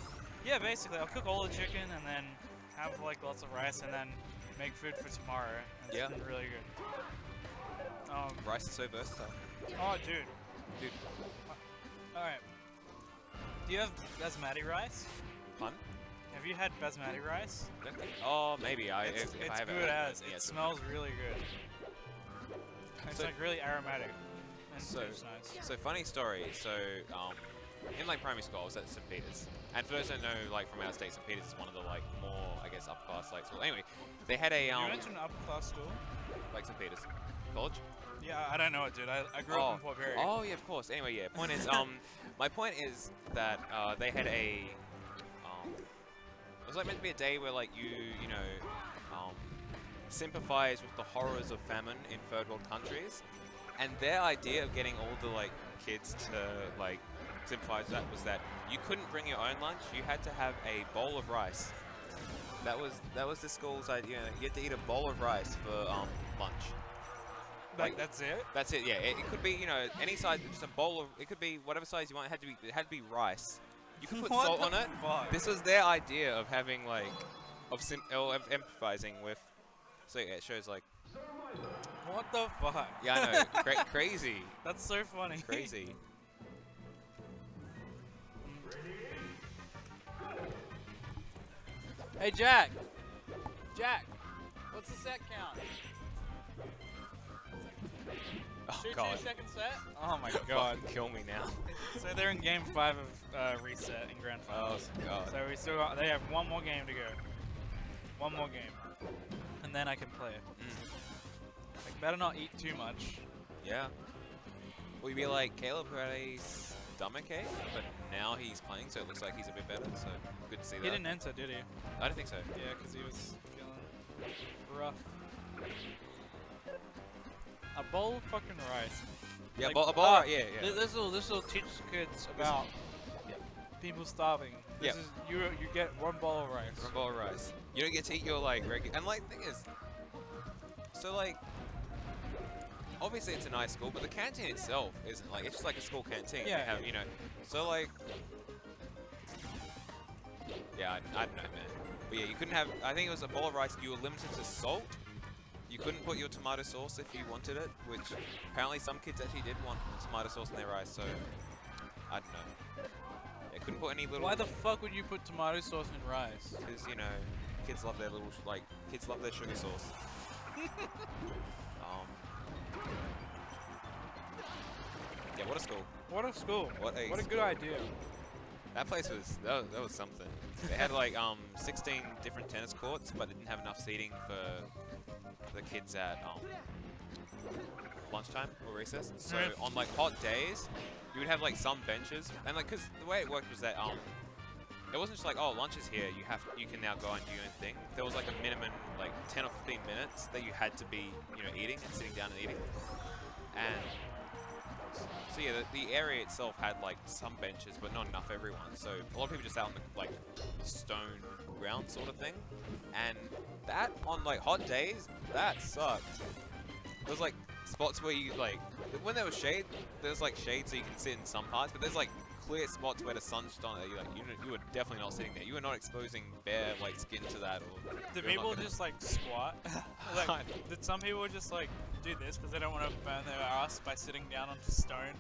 Yeah, basically. I'll cook all the chicken and then have like lots of rice and then make food for tomorrow. And it's been really good. Rice is so versatile. Oh, dude. Alright. Do you have basmati rice? Pun? Have you had basmati rice? Oh, maybe. It's good as. It smells really good. It's like really aromatic. And so it's nice. So funny story. So in like primary school, I was at St. Peter's, and for those who don't know, like from out of state, St. Peter's is one of the like more, I guess, upper class like school. Anyway, they had a You mentioned upper class school? Like St. Peter's College. Yeah, I don't know it, dude. I grew up in Port Perry. Oh yeah, of course. Anyway, yeah. Point is, my point is that they had a it was like meant to be a day where like you sympathize with the horrors of famine in third world countries, and their idea of getting all the like kids to like sympathize with that was that you couldn't bring your own lunch, you had to have a bowl of rice. That was the school's idea. You had to eat a bowl of rice for lunch. Like that's it? That's it. Yeah, it could be any size, just a bowl of. It could be whatever size you want. It had to be rice. You could put salt on it. Fuck? This was their idea of having like of empathizing with. So yeah, it shows like. What the fuck? Yeah, I know. Crazy. That's so funny. Crazy. Hey Jack. Jack, what's the set count? Oh Shoot god. 2 second set? Oh my god. Fucking kill me now. So they're in game 5 of reset in grand finals. Oh god. So they have 1 more game to go. 1 more game. And then I can play it. Like, better not eat too much. Yeah. Will you be like Caleb, who had a stomachache, but now he's playing, so it looks like he's a bit better. So good to see that. He didn't enter, did he? I don't think so. Yeah, because he was feeling rough. A bowl of fucking rice. Yeah, like, a bowl. Yeah. This will teach kids about people starving This is, you get one bowl of rice. One bowl of rice. You don't get to eat your like regular. And like, thing is, so like, obviously it's a nice school, but the canteen itself isn't like. It's just like a school canteen. Yeah. They have, you know. So like, yeah, I don't know, man. But yeah, you couldn't have. I think it was a bowl of rice. You were limited to salt. You couldn't put your tomato sauce if you wanted it, which apparently some kids actually did want tomato sauce in their rice. So I don't know. They couldn't put any little. Why the fuck would you put tomato sauce in rice? Because, you know, kids love their little, kids love their sugar sauce. Yeah, what a school. What a school. What a good idea. That place was, that was something. They had like 16 different tennis courts, but they didn't have enough seating for the kids at lunchtime or recess. So on like hot days, you would have like some benches, and like, cause the way it worked was that it wasn't just like, oh, lunch is here, you can now go and do your own thing. There was like a minimum like 10 or 15 minutes that you had to be, you know, eating and sitting down and eating. And so yeah, the area itself had like some benches, but not enough for everyone. So a lot of people just out on the like stone ground sort of thing. And that on like hot days, that sucked. There was like spots where you like, when there was shade, there's like shade so you can sit in some parts, but there's like clear spots where the sun's on it. You were definitely not sitting there. You were not exposing bare like skin to that. Or did people just like squat? Like, did some people just like do this because they don't want to burn their ass by sitting down onto stone?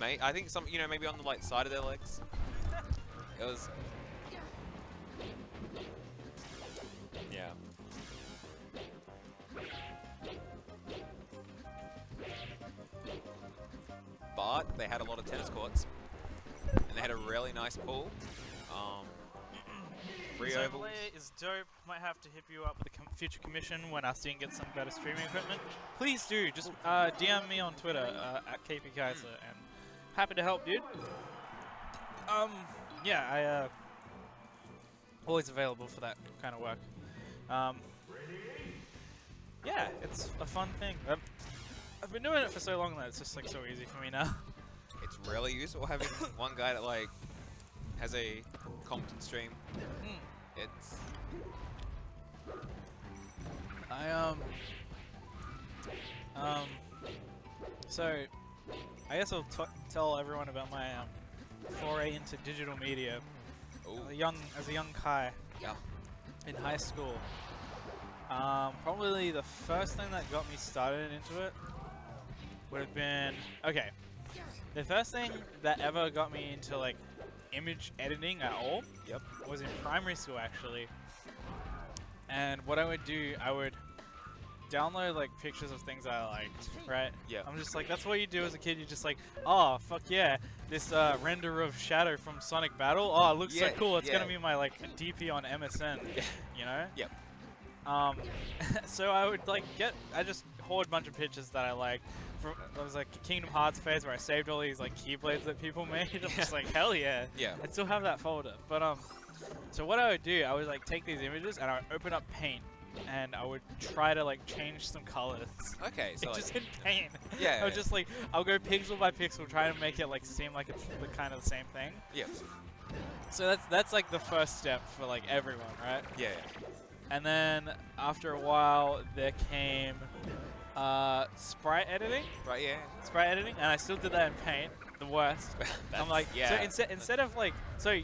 Mate, I think some, you know, maybe on the like side of their legs. It was. Yeah. But they had a lot of tennis courts, and they had a really nice pool. Free This ovals. overlay is dope. Might have to hit you up with a future commission when our student gets some better streaming equipment. Please do. Just DM me on Twitter at KP Kaiser, and happy to help, dude. Yeah, I always available for that kind of work. Yeah, it's a fun thing. I've been doing it for so long that it's just like so easy for me now. It's really useful having one guy that like has a competent stream. It's. So I guess I'll tell everyone about my foray into digital media. Ooh. As a young Kai. Yeah. In high school. Probably the first thing that got me started into it would have been, okay, the first thing that ever got me into like image editing at all was in primary school actually. And what I would do, I would download like pictures of things I liked, right? Yeah. I'm just like, that's what you do as a kid. You're just like, oh fuck yeah, this render of Shadow from Sonic Battle. Oh, it looks so cool. It's gonna be my like DP on MSN, you know? Yep. So I would like I just hoard a bunch of pictures that I liked. There was like a Kingdom Hearts phase where I saved all these like keyblades that people made. I'm just like, hell yeah. Yeah. I still have that folder. But so what I would do, I would like take these images and I would open up Paint and I would try to like change some colors. Okay, so like, just in Paint. Yeah. I would just like, I'll go pixel by pixel, try to make it like seem like it's the kind of the same thing. Yeah. So that's like the first step for like everyone, right? Yeah. And then after a while, there came sprite editing. Right. Yeah. Sprite editing, and I still did that in Paint. The worst. I'm like, so instead of like, so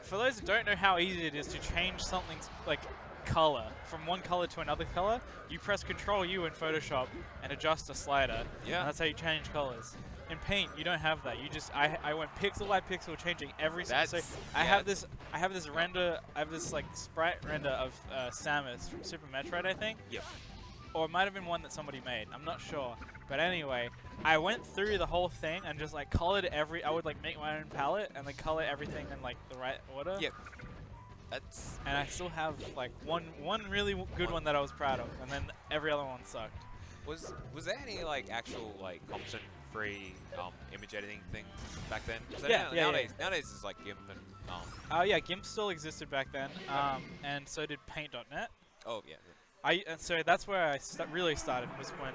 for those who don't know how easy it is to change something's like color from one color to another color, you press Control U in Photoshop and adjust a slider. Yeah. And that's how you change colors. In Paint, you don't have that. You just I went pixel by pixel, changing every single. So I have this render. I have this like sprite render of Samus from Super Metroid, I think. Yep. Or it might have been one that somebody made. I'm not sure. But anyway, I went through the whole thing and just like colored I would like make my own palette and like color everything in like the right order. Yep. And I still have like one really good one that I was proud of, and then every other one sucked. Was there any like actual like competent free image editing thing back then? Nowadays it's like GIMP and yeah, GIMP still existed back then, and so did Paint.net. Oh yeah. And so that's where I really started, was when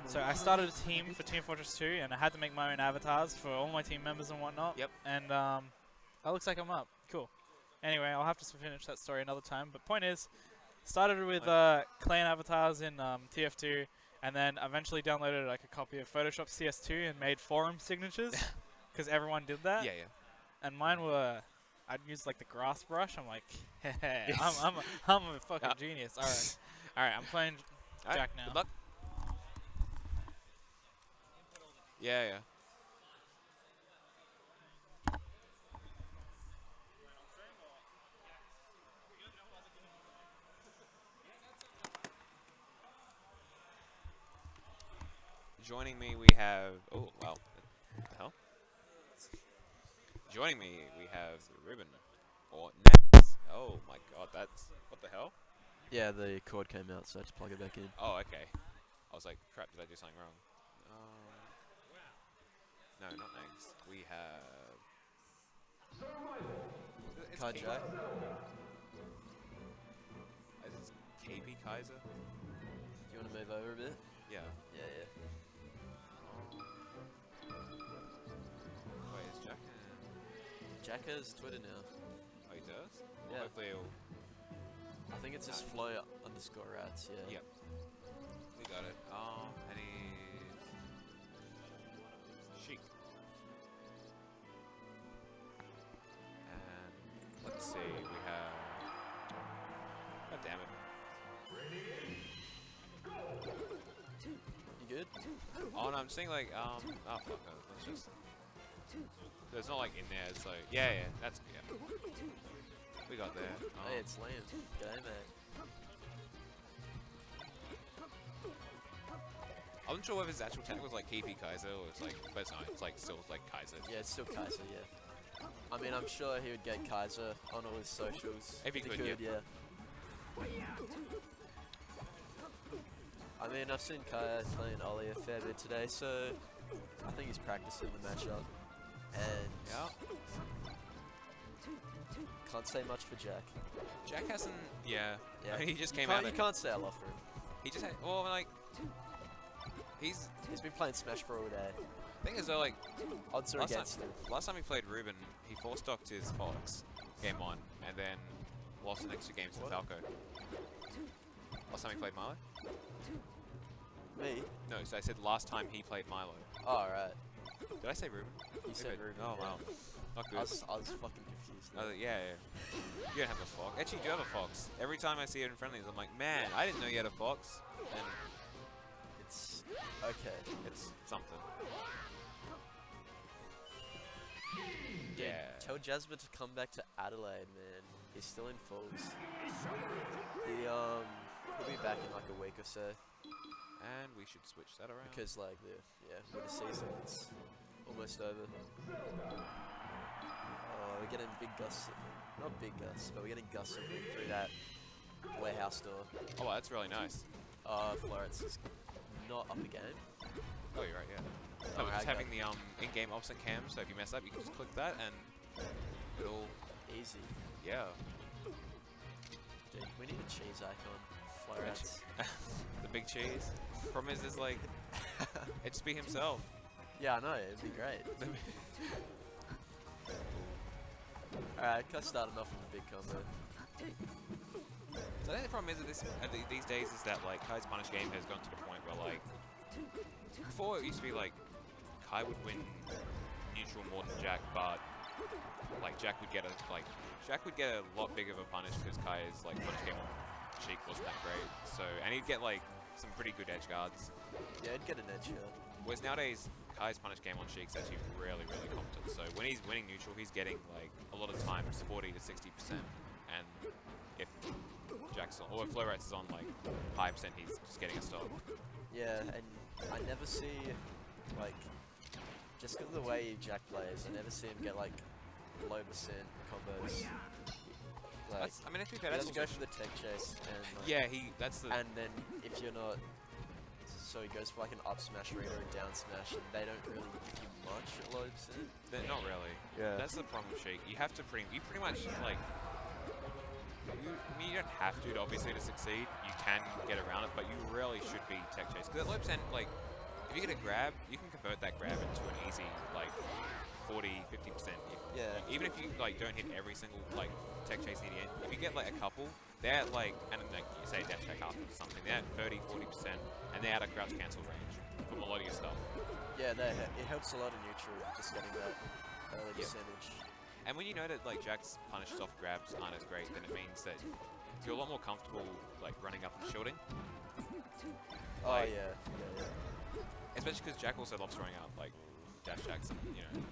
so I started a team for Team Fortress 2, and I had to make my own avatars for all my team members and whatnot. Yep. And That looks like I'm up. Cool. Anyway, I'll have to finish that story another time. But point is, started with clan avatars in TF2, and then eventually downloaded like a copy of Photoshop CS2 and made forum signatures, because everyone did that. Yeah, yeah. And mine were, I'd use like the grass brush. I'm like, hey, I'm a fucking genius. All right, I'm playing Jack now. Good luck. Yeah, yeah. Joining me, we have. Oh, wow. What the hell? Joining me, we have Ruben. Or Nets. Oh my god, that's. What the hell? Yeah, the cord came out, so I had to plug it back in. Oh, okay. I was like, crap, did I do something wrong? No, not names. We have. Kai Jack. Is this KB Kaiser? Do you want to move over a bit? Yeah. Yeah, yeah. Wait, is Jack? Jack has Twitter now. Oh, he does? Yeah. Hopefully he'll. I think it's just Flo_rats, yeah. Yep. We got it. And he's. Chic. And let's see, we have. God damn it. You good? Oh no, I'm saying like, oh fuck, no, let's just. There's not like in there, it's like, yeah, that's, yeah. We got there. Hey, it's Liam. G'day, mate. I wasn't sure whether his actual tag was like KP Kaiser or it's like, but it's not, it's like still like Kaiser. Yeah, it's still Kaiser, yeah. I mean, I'm sure he would get Kaiser on all his socials. If he could, yeah. I mean, I've seen Kai playing Ollie a fair bit today, so I think he's practicing the matchup. And can't say much for Jack. Jack hasn't, yeah. Yeah. I mean, he just You came out. You can't say a lot for him. He just had, well, like, he's been playing Smash for all day. thing is though, like, Odds are against him. last time he played Ruben, he four-stocked his Fox game 1 and then lost the next 2 games to Falco. Last time he played Milo? Me? No, so I said last time he played Milo. Oh, right. Did I say Ruben? You said Ruben. Oh, yeah. wow. Not good. I was fucking confused. Yeah. You don't have a Fox. Actually, you do have a Fox. Every time I see it in friendlies, I'm like, man, I didn't know you had a Fox. And It's okay. it's something. Dude, Yeah. tell Jasmine to come back to Adelaide, man. He's still in Falls. He'll be back in like a week or so. And we should switch that around. Because like the winter season is almost over. Oh, we're getting big gusts. Not big gusts, but we're getting gusts of wind through that warehouse door. Oh, wow, that's really nice. Florence is not up the game. Oh, you're right, yeah. No, we're just having the in-game opposite cam, so if you mess up, you can just click that and it'll... Easy. Yeah. Dude, we need a cheese icon. Florence. The big cheese. Problem is, like, it'd just be himself. Yeah, I know, it'd be great. Alright, Kai started off with a big combo. So I think the problem is that these days is that like Kai's punish game has gone to the point where like before it used to be like Kai would win neutral more than Jack, but like Jack would get a lot bigger of a punish because Kai's like punish game on Sheik wasn't that great. So and he'd get like some pretty good edge guards. Yeah, he'd get an edge here. Whereas nowadays Kai's punish game on Sheik's actually really competent. So when he's winning neutral, he's getting like a lot of times 40 to 60%, and if Jack's on, or if Flowrats is on like high percent, he's just getting a stop. Yeah, and I never see like just because of the way Jack plays, I never see him get like low percent combos. Like, I mean, if he doesn't go for the tech chase, and like, and then if you're not, so he goes for like an up smash read or a down smash, and they don't really give you much at low percent. They're not really. Yeah. That's the problem with Sheik. You have to pretty much like. I mean, you don't have to obviously to succeed. You can get around it, but you really should be tech chase because at low percent, like, if you get a grab, you can convert that grab into an easy like 40-50%. Yeah. Even if you like don't hit every single like tech chase near the end, if you get like a couple, they're at like, and like you say dash attack after or something, they're at 30-40%, and they're out of crouch cancel range from a lot of your stuff. Yeah, it helps a lot in neutral, just getting that early percentage. And when you know that like Jack's punish soft grabs aren't as great, then it means that you're a lot more comfortable like running up and shielding. Oh Like, yeah. especially because Jack also loves throwing out like dash attacks, and you know.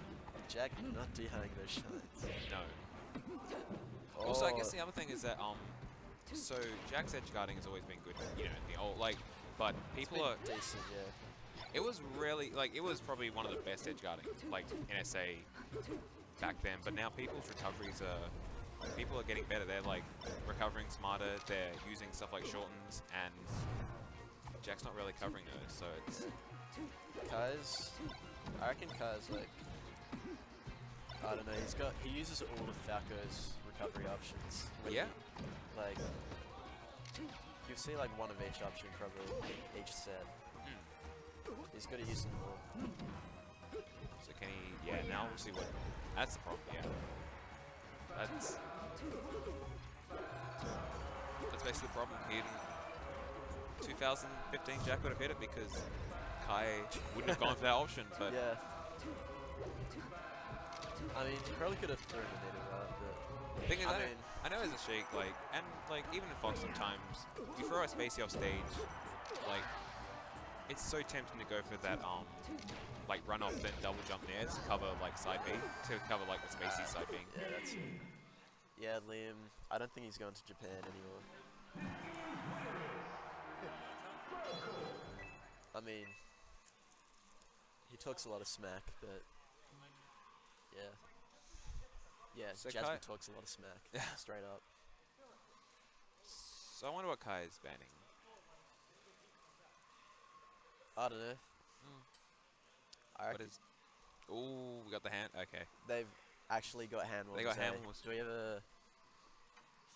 Jack not DIing those shots. No. Also, I guess the other thing is that so Jack's edge guarding has always been good, you know, in the old like, but people are decent, yeah. It was really like it was probably one of the best edge guarding like in SA back then. But now people's recoveries are getting better. They're like recovering smarter. They're using stuff like shortens, and Jack's not really covering those. So it's I reckon Kai's like, I don't know. He uses all of Falco's recovery options. yeah. Like you'll see like one of each option probably each set. He's got to use them more. So can he? Yeah. Now we'll see what. That's the problem. Yeah. That's basically the problem. In 2015, Jack would have hit it because Kai wouldn't have gone for that option. But Yeah. I mean, he probably could have thrown a needle out, but thing is, I mean, I know as a Sheik, like, and like even in Fox sometimes, you throw a spacey off stage, like, it's so tempting to go for that like run off then double jump nair to cover like side B, to cover like the spacey side B. yeah, that's it. Yeah, Liam, I don't think he's going to Japan anymore. I mean, he talks a lot of smack, but yeah. Yeah, So Jasmine Kai- talks a lot of smack, Yeah. straight up. So I wonder what Kai is banning. I don't know. I What reckon is? Ooh, we got the hand. Okay. they've actually got hand wars. They got hand eh? wars. Do we ever...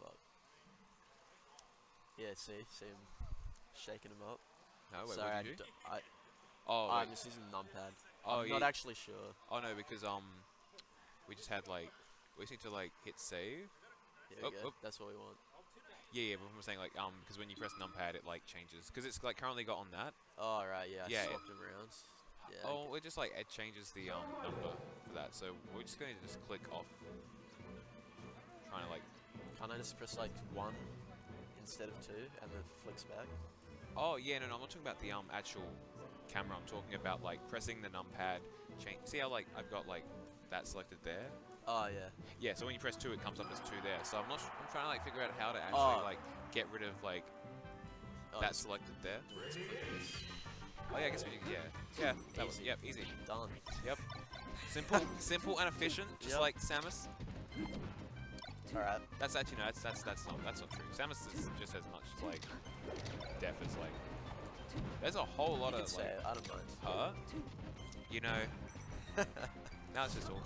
Fuck. Yeah, see him shaking him up. No, wait, Sorry, what did you do? I'm Oh, wait. just using numpad. Oh, I'm yeah. not actually sure. Oh no, because we just had like we just need to like hit save. Here we Oop, go. oop. That's what we want. Yeah, but I'm saying like because when you press numpad, it like changes because it's like currently got on that. Oh, right, yeah. Yeah, I swapped him around. Yeah. Oh, it just like it changes the number for that. So we're just going to just click off. Trying to like. Can't I just press like 1 instead of 2 and then it flicks back? Oh yeah, no, I'm not talking about the actual camera. I'm talking about like pressing the numpad. See how like I've got like that selected there. Oh, yeah. Yeah, so when you press 2, it comes up as 2 there. So I'm trying to like figure out how to actually like get rid of like that just selected there. let's click this. Oh yeah, I guess we did. Yeah, that was Easy. yep, easy. Done. Yep, simple and efficient, just Yep. like Samus. Alright. That's actually no, that's not true. Samus is just as much like def as like. There's a whole lot You of can say like. it, I don't mind. You know. Now it's just all.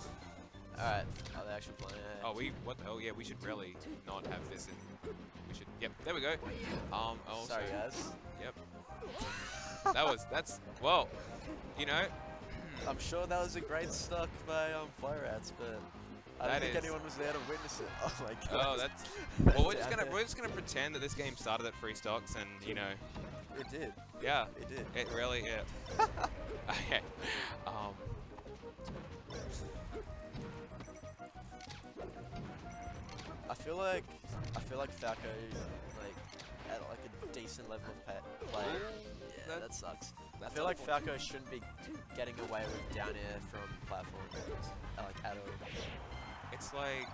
Alright. Are they actually playing it? Oh, what? Oh, yeah. We should really not have this in. We should. Yep. There we go. Also, Sorry, guys. Yep. That's. Well, you know. I'm sure that was a great stock by Fire Rats, but I don't That think is- anyone was there to witness it. Oh my god. Oh, that's. Well, we're just gonna pretend that this game started at free stocks, and you know. It did. Yeah. It did. It really. Yeah. Okay. I feel like Falco like at like a decent level of play. Yeah, that- that sucks. I that's feel like unfortunate. Falco shouldn't be getting away with down air from platform like at all. It's like.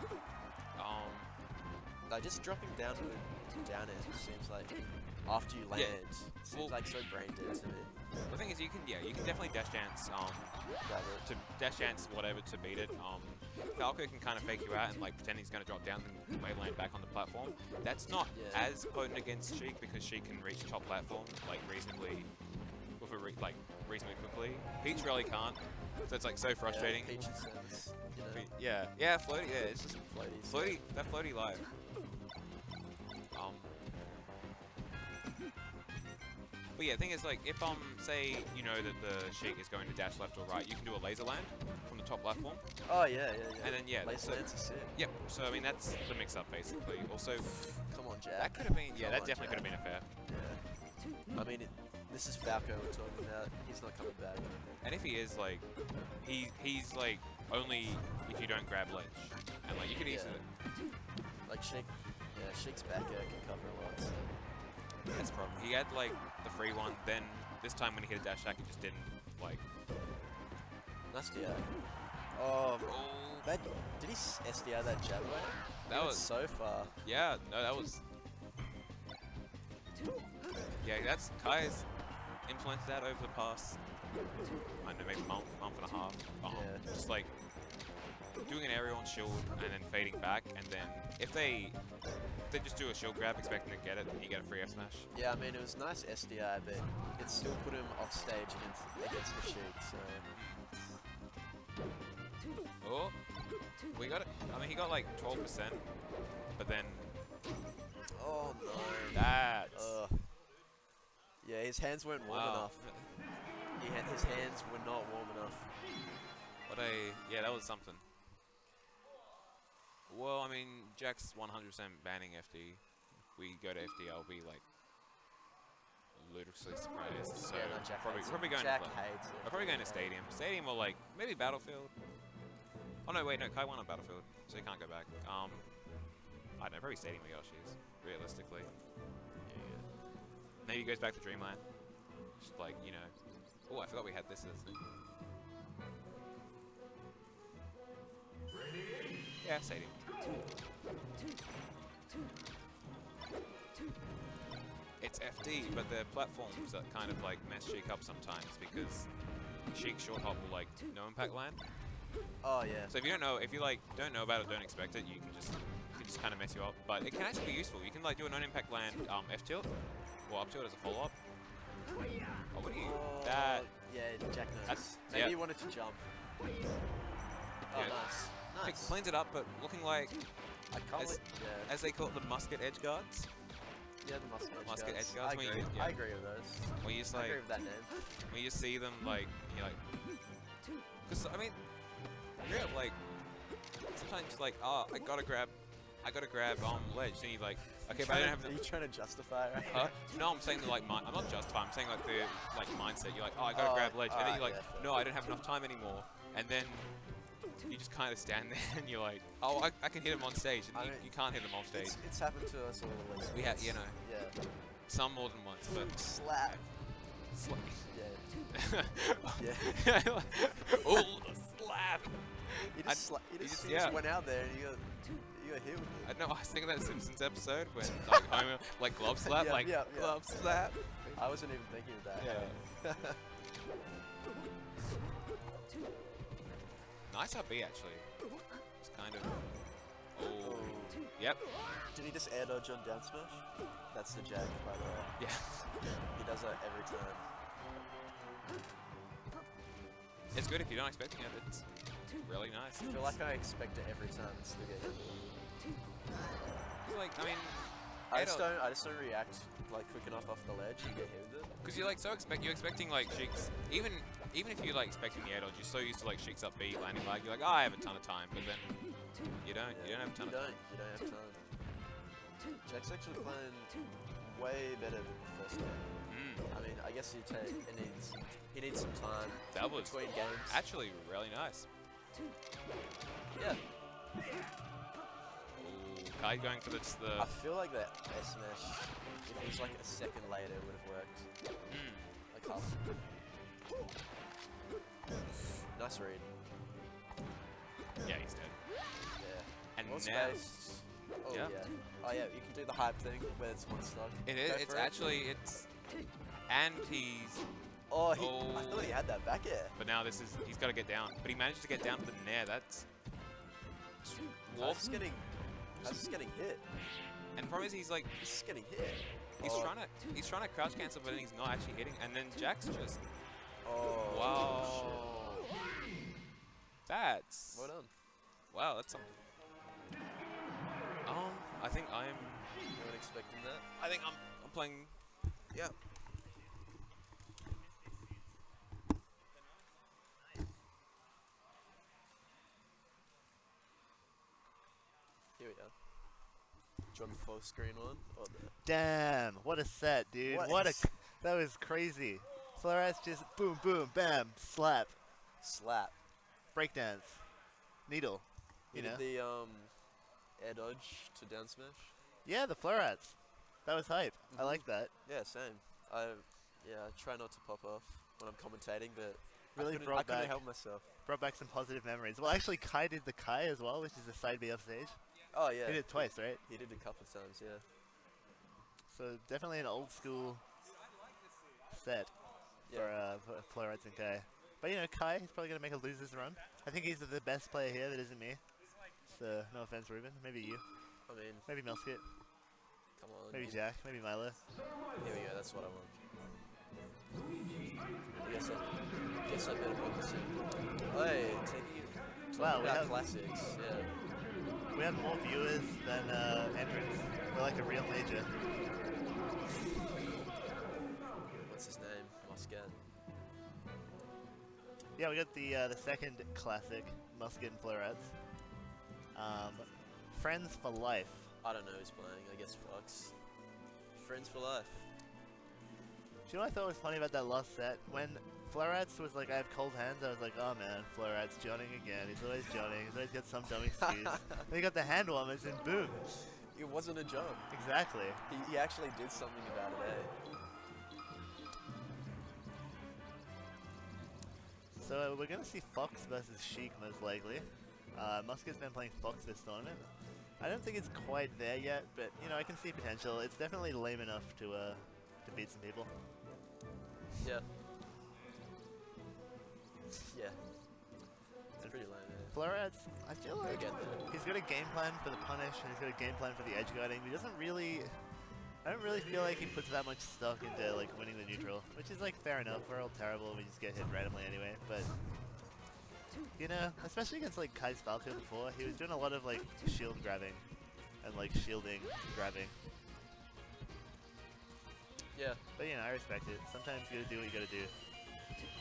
Like just dropping down air seems like after you land seems well- like so brain dead to me. The thing is, you can definitely dash dance Grab it. to dash dance whatever to beat it. Falco can kind of fake you out and like pretend he's going to drop down and land back on the platform. That's not Yeah. as potent against Sheik because Sheik can reach the top platform like reasonably reasonably quickly. Peach really can't, so it's like so frustrating. Yeah, Peach and Samus, you know, Yeah, floaty. Yeah, it's just floaties. floaty. That floaty live. But yeah, the thing is, like, if say you know that the Sheik is going to dash left or right, you can do a laser land from the top platform. Oh yeah. And then yeah, Laser lands are sick. Yep. So I mean that's the mix-up basically. Also, Come on, Jack. that could have been Come that on, definitely could have Jack. been a fair. Yeah. I mean, this is Falco we're talking about. He's not coming back. And if he is like, he's like only if you don't grab ledge, and like you could easily. Like Sheik, Sheik's back air can cover a lot. So. That's the problem. He had like the free one, then this time when he hit a dash attack, it just didn't like. Nice DI. Oh, that did he SDI that jab away? That He went was so far. Yeah, no, that was. Yeah, that's Kai's implemented that over the past. I don't know, maybe month and a half. Yeah. Just like doing an aerial on shield and then fading back, and then if they just do a shield grab expecting to get it, then you get a free F smash. Yeah, I mean it was nice SDI, but it still put him off stage against the Sheik. So Oh, we got it. I mean, he got like 12%, but then oh no. that's Yeah, his hands weren't warm enough. His hands were not warm enough. Yeah, that was something. Well, I mean, Jack's 100% banning FD. We go to FD, I'll be like ludicrously surprised. So Yeah, no, Jack hates probably it. going Jack to hates it. I'm probably going to Stadium. Stadium or like maybe Battlefield. Oh no, wait, no, Kai won on Battlefield, so he can't go back. I don't know, probably Stadium with Yoshi's, realistically. Yeah. Maybe he goes back to Dreamland. Just like, you know. Oh, I forgot we had this as thing. Yeah, Stadium. It's FD, but the platforms that kind of like mess Sheik up sometimes because Sheik short hop will like no impact land. Oh yeah. So if you don't know about it, don't expect it. You can just kind of mess you up. But it can actually be useful. You can like do a non-impact land F tilt or up tilt as a follow-up. Oh, what are you? That. Yeah, Jack knows. That's- Maybe yeah. he wanted to jump. Oh, Yeah. nice. It Nice. cleans it up, but looking like I can't as- wait. Yeah. as they call it, the musket edge guards. Yeah, the musket edge Musket guards. edge guards, I when agree. you- yeah. I agree with those. Where you just I like agree with that name. when you see them like you're like, because I mean, yeah, like sometimes it's like, oh, I gotta grab ledge. Then you like, okay, but I don't have Are the. you trying to justify right? No, I'm saying that like I'm not justifying. I'm saying like the mindset. You're like, oh, I gotta grab ledge, and then alright, you're like, yeah, fair. no, I don't have enough time anymore. And then you just kind of stand there and you're like, oh, I can hit him on stage, and I you, mean, you can't hit him on stage. It's happened to us all at least. We had, once. you know, Yeah. some more than once, but Slap. it's like, Yeah. oh, the slap. You I- just, you you just- just yeah. went out there and you got hit with I it. know. I was thinking of that Simpsons episode when like Homer like glove slap, Yeah, like yeah, yeah. glove slap. I wasn't even thinking of that. Yeah. Nice RB actually. It's kind of. Oh. Yep. Did he just air dodge on down smash? That's the jack, by the way. Yeah. He does that every time. It's good if you're not expecting it. It's really nice. I feel like I expect it every time and still get hit. Like, I mean, I just don't react like quick enough off the ledge and get hit with it. because you're like you're expecting like Sheik's even if you're like expecting the air dodge, you're so used to like Sheik's up B landing lag. You're like, oh, I have a ton of time, but then you don't have a ton of time. You don't have time. Jack's actually playing way better than the first game. I mean, I guess he needs some time That was between games. actually really nice. Yeah. Ooh, Kai going for the I feel like that S smash, if it was like a second later, would have worked. Like half. Nice read. yeah, he's dead. Yeah. And More now space. Oh Yeah. yeah. Oh yeah, you can do the hype thing where it's one stock. it is. Go It's for it. actually and he's. Oh, I Oh. thought he had that back air. But now he's got to get down. But he managed to get down to the nair. That's. I was just getting hit. And the problem is he's like He's just getting hit. he's Oh. trying to crouch cancel, but then he's not actually hitting. And then Jack's just Oh. wow. That's Well done. wow. That's something. I think I'm You weren't expecting that. I'm playing. Yeah. Here we are. Do you want the full screen one? Or the Damn, what a set, dude. That was crazy. Florets just boom, boom, bam, slap, slap. breakdance, needle. You You know? did the air dodge to down smash? Yeah, the Florets. That was hype. I Mhm. like that. Yeah, same. I try not to pop off when I'm commentating, but Really I brought couldn't back help myself. some positive memories. Well, actually, Kai did the Kai as well, which is the side B off stage. Oh yeah. He did it twice, right? He did it a couple of times, yeah. So definitely an old school set Yeah. for Florets and Kai. But you know, Kai, he's probably gonna make a losers run. I think he's the best player here that isn't me. So no offense, Ruben. Maybe you. I mean, Maybe Melskit. come on. Maybe Jack. Maybe Milo. Here we go, that's what I want. I guess I better put this in. Hey, talking Wow, we about have- classics, yeah. We have more viewers than entrants. We're like a real major. What's his name? Muscat. Yeah, we got the second classic, Musket and Florets. Friends for life. I don't know who's playing, I guess Fox. Friends for life. Do you know what I thought was funny about that last set? When Florets was like, I have cold hands, I was like, oh man, Florets Johnning again. He's always Johnning. He's always got some dumb excuse. Then he got the hand warmers and boom. It wasn't a joke. Exactly. He actually did something about it, eh? So we're gonna see Fox versus Sheik most likely. Musket's been playing Fox this tournament. I don't think it's quite there yet, but you know I can see potential. It's definitely lame enough to beat some people. Yeah. Yeah. It's pretty lame, eh? Florets, I feel like get that. he's got a game plan for the punish and he's got a game plan for the edge guarding, but he doesn't really. I don't really feel like he puts that much stock into like winning the neutral, which is like fair enough. We're all terrible. We just get hit randomly anyway. But you know, especially against like Kai's Falco before, he was doing a lot of like shield grabbing and like shielding grabbing. Yeah. But you know, I respect it. Sometimes you gotta do what you gotta do.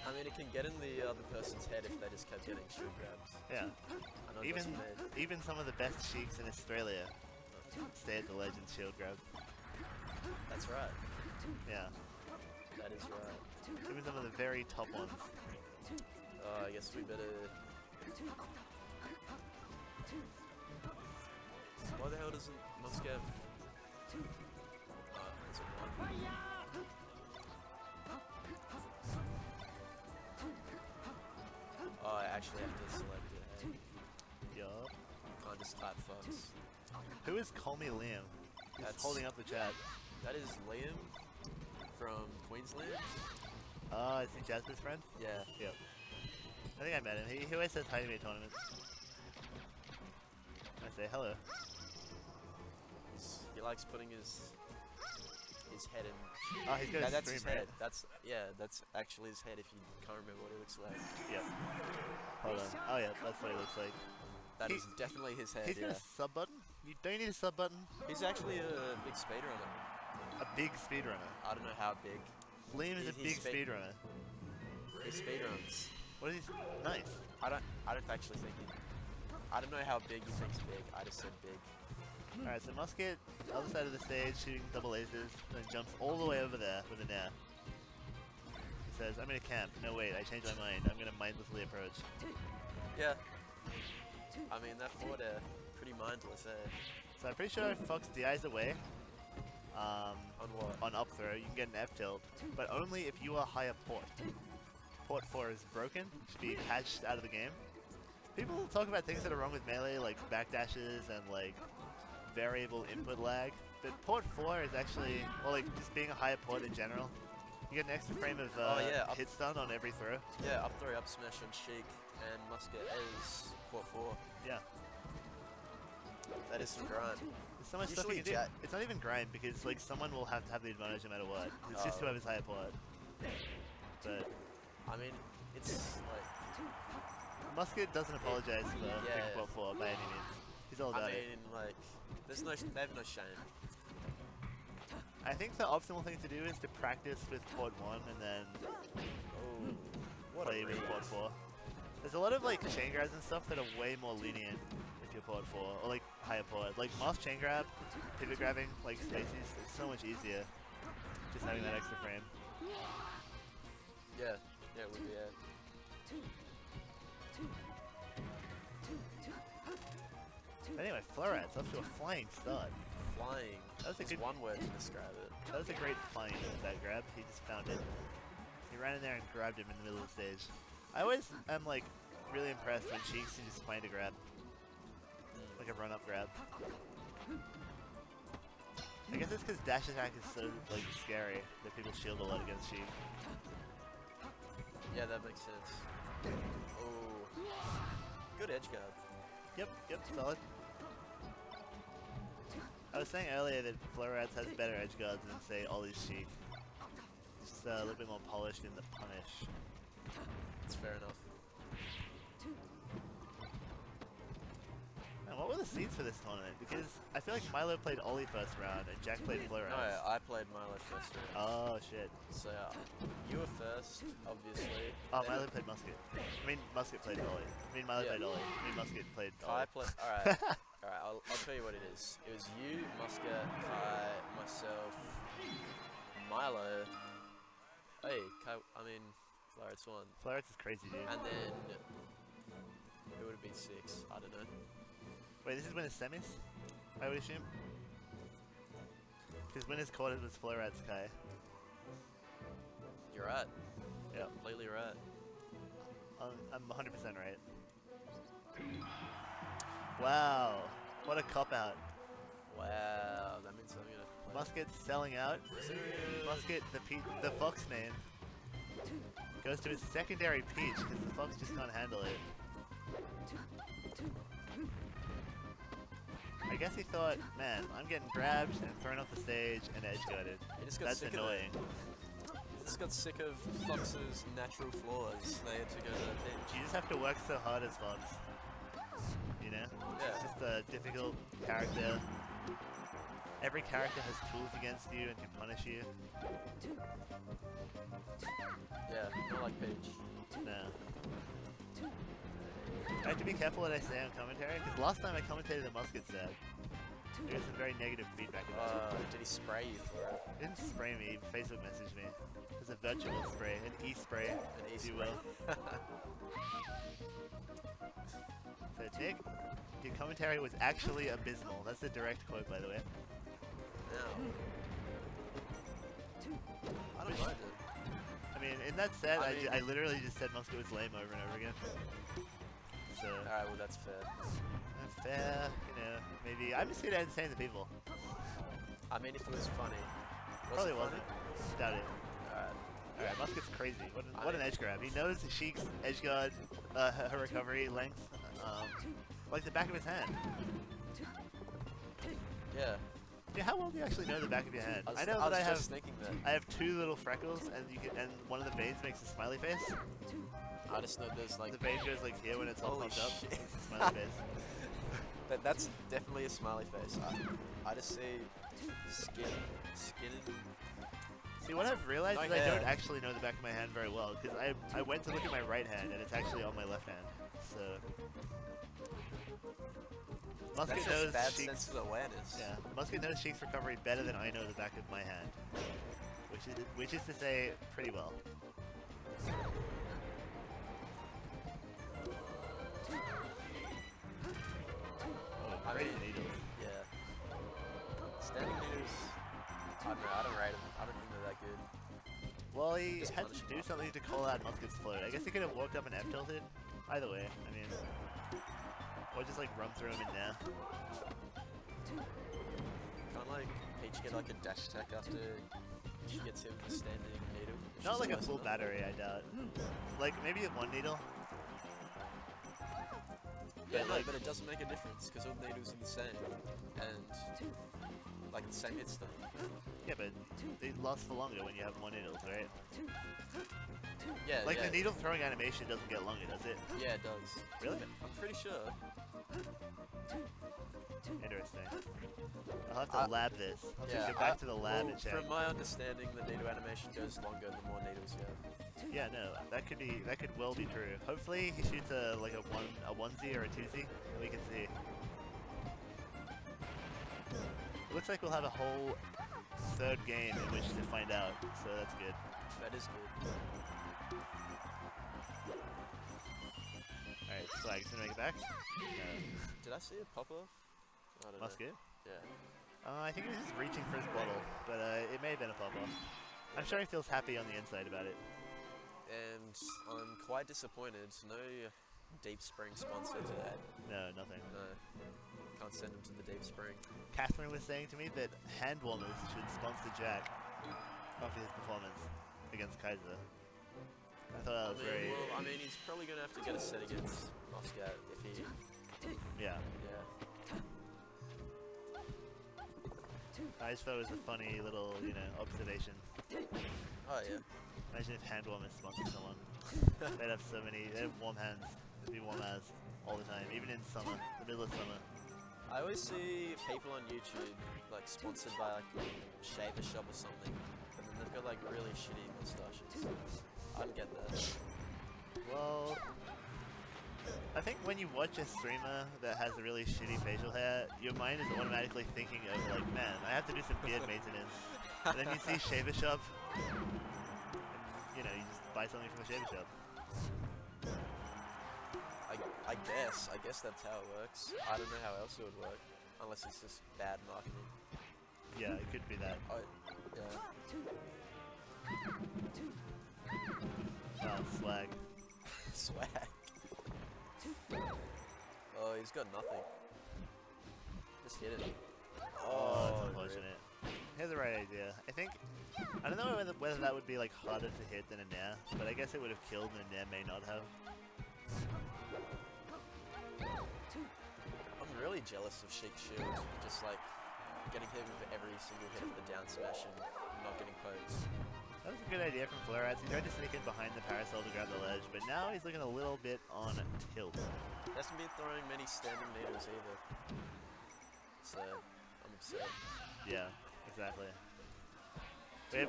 I mean, it can get in the other person's head if they just kept getting shield grabs. Yeah. I know Even that's mad. even some of the best Sheiks in Australia stay at the Legends shield grab. That's right. Yeah. That is right. Even some of the very top ones. I guess we better... Why the hell doesn't Muscat... It's a one. Oh, I actually have to select it. Hey? Yup. Can't just type Fox. Who is Call Me Liam? He's That's- holding up the chat. That is Liam from Queensland. Oh, I think Jasper's friend? Yeah. Yep. I think I met him. He always says hi to me at tournaments. I say hello. He likes putting his head in. Oh, he's got Yeah, a that's stream, his right? head. That's actually his head. If you can't remember what he looks like, Yep. Hold on. Oh yeah, that's what he looks like. that He- is definitely his head. He's got Yeah. a sub button? Don't you need a sub button? He's actually a big speedrunner. A big speedrunner. I don't know how big. Liam is a He's big speed- speedrunner. He speedruns. What is he? Nice. I don't actually think he. I don't know how big he thinks big. I just said big. Alright, so Musket, other side of the stage, shooting double lasers, then jumps all the way over there with a nair. He says, I'm in a camp. No, wait, I changed my mind. I'm going to mindlessly approach. Yeah. I mean that forward air, pretty mindless, eh? So I'm pretty sure if Fox DIs away, On what? on up throw, you can get an F tilt, but only if you are higher port. Port 4 is broken, should be patched out of the game. People talk about things that are wrong with Melee, like backdashes and like variable input lag, but port 4 is actually, well, like just being a higher port in general. You get an extra frame of up- hit stun on every throw. Yeah, up throw, up smash on Sheik and Muscat is port 4. Yeah. That is some grind. There's so much stuff you Usually can do. Jack- It's not even grind because like someone will have to have the advantage no matter what. It's just Oh. whoever's higher port. But I mean, it's like, Musket doesn't apologize for Yeah. picking port 4 by any means. He's all about I it. mean, like, they have no shame. I think the optimal thing to do is to practice with port 1 and then Oh, what play a with read. port 4. There's a lot of like chain grabs and stuff that are way more lenient if your forward 4, or like higher forward. Like Moss chain grab, pivot grabbing, like spaces, it's so much easier. Just having that extra frame. Yeah, yeah, it would be, yeah. Anyway, Florat's up to a flying start. Flying. That was a There's good one word to describe it. That was a great find with that grab. He just found it. He ran in there and grabbed him in the middle of the stage. I always am like really impressed when Cheeks can just find a grab. Like a run-up grab. I guess it's because dash attack is so like scary that people shield a lot against Cheek. Yeah, that makes sense. Oh. Good edge guard. Yep, solid. I was saying earlier that Florats has better edge guards than say Ollie's Cheek. Just a little bit more polished in the punish. That's fair enough. Man, what were the seeds for this tournament? Because I feel like Milo played Ollie first round and Jack played Florats. No, I played Milo first round. Oh shit. So you were first, obviously. Oh, Then Milo played Musket. I mean, Musket played Ollie. I mean, Milo Yeah. played Ollie. I mean, Musket played Kai Ollie. played. Alright. Alright, I'll tell you what it is. It was you, Muscat, Kai, myself, Milo. Hey, Kai, I mean, Florets won. Florats is crazy, dude. And then it would have been 6. I don't know. Wait, this is winners semis? I would assume? Because winners quarters was Florats Kai. You're right. Yep. Completely right. I'm 100% right. Wow. What a cop-out. Wow, that means I'm gonna play. Musket's selling out. Musket, the Fox main, goes to his secondary peach because the Fox just can't handle it. I guess he thought, man, I'm getting grabbed and thrown off the stage and edge guarded. He just got That's sick annoying. of it. He just got sick of Fox's natural flaws. They had to go to the pitch. You just have to work so hard as Fox. You know? Yeah. It's just a difficult character. Every character has tools against you and can punish you. Yeah, not like Peach. No. I have to be careful what I say on commentary, because last time I commentated the Musket set, there was some very negative feedback about it. Did he spray you for it? He didn't spray me, Facebook messaged me. It was a virtual spray, an e-spray, if you will. So Nick, your commentary was actually abysmal. That's the direct quote, by the way. No. I don't mind it. I mean, in that set, I mean- I literally just said Musket was lame over and over again. So, Alright, well that's fair. fair, you know, maybe. I'm just here to entertain the people. I mean, if it was funny. Probably it wasn't. funny? Doubt it. Alright. Alright, Musket's crazy. What I an mean- edge grab. He knows Sheik's edge guard, her recovery length, like the back of his hand. Yeah. Yeah, how well do you actually know the back of your hand? I know I that was I have just thinking that. I have 2 little freckles, and one of the veins makes a smiley face. I just know there's like. The vein goes like here when it's all Holy pumped up. shit. It's a smiley face. That's definitely a smiley face. I just see skin and. See, what I've realized No is I hair. don't actually know the back of my hand very well, because I went to look at my right hand, and it's actually on my left hand. So Musket That's knows just bad Sheik's, sense of awareness. yeah, Musket knows Sheik's recovery better than I know the back of my hand, which is to say, pretty well. Oh, I great mean- needles. Yeah. Standing news. I don't know. I don't rate them. I don't think they're that good. Well, he Just had punish to him. do something to call out Musket's float. I guess he could have walked up and F-tilted. Either way, I mean, or just like run through him in there. Can't like Peach get like a dash attack after she gets hit with a standing needle? If Not she's like a close full enough? battery, I doubt. Like maybe one needle. Yeah, But, no, like- but it doesn't make a difference because all the needles are the same, and like the same hit stun. Yeah, but they last for longer when you have more needles, right? Yeah, Like yeah. the needle throwing animation doesn't get longer, does it? Yeah, it does. Really? I'm pretty sure. Interesting. I'll have to lab this. I'll have to go back to the lab and check. From my understanding, the needle animation goes longer the more needles you have. Yeah, no, that could well be true. Hopefully he shoots a onesie or a twosie, and we can see. It looks like we'll have a whole third game in which to find out, so that's good. That is good. Alright, Swag's gonna make it back. No. Did I see it pop off? I don't Musket? know. Yeah. I think he was just reaching for his bottle, but it may have been a pop-off. I'm sure he feels happy on the inside about it. And I'm quite disappointed. No Deep Spring sponsor today. No, nothing. No. Can't send him to the Deep Spring. Catherine was saying to me that hand warmers should sponsor Jack after his performance against Kaiser. I thought that was very... Well, I mean, he's probably going to have to get a set against Muscat if he... Yeah. Yeah. I just thought it was a funny little, observation. Oh, yeah. Imagine if hand warmers sponsored someone. They'd have they'd have warm hands. They'd be warm as all the time, even in summer, the middle of summer. I always see people on YouTube, like, sponsored by, like, Shaver Shop or something, and then they've got, like, really shitty mustaches. I don't get that. Well, I think when you watch a streamer that has a really shitty facial hair, your mind is automatically thinking of, like, man, I have to do some beard maintenance. And then you see Shaver Shop, and, you just buy something from the Shaver Shop. I guess that's how it works. I don't know how else it would work, unless it's just bad marketing. Yeah, it could be that. Yeah. Oh, swag. Swag. Oh, he's got nothing. Just hit it. Oh, that's unfortunate. He has the right idea. I don't know whether that would be like harder to hit than a Nair, but I guess it would have killed and a Nair may not have. I'm really jealous of Sheik's shield. Just like getting hit with every single hit of the down smash and not getting poked. That was a good idea from Florats. He tried to sneak in behind the parasol to grab the ledge, but now he's looking a little bit on tilt. He hasn't been throwing many standing needles either. So, I'm upset. Yeah, exactly.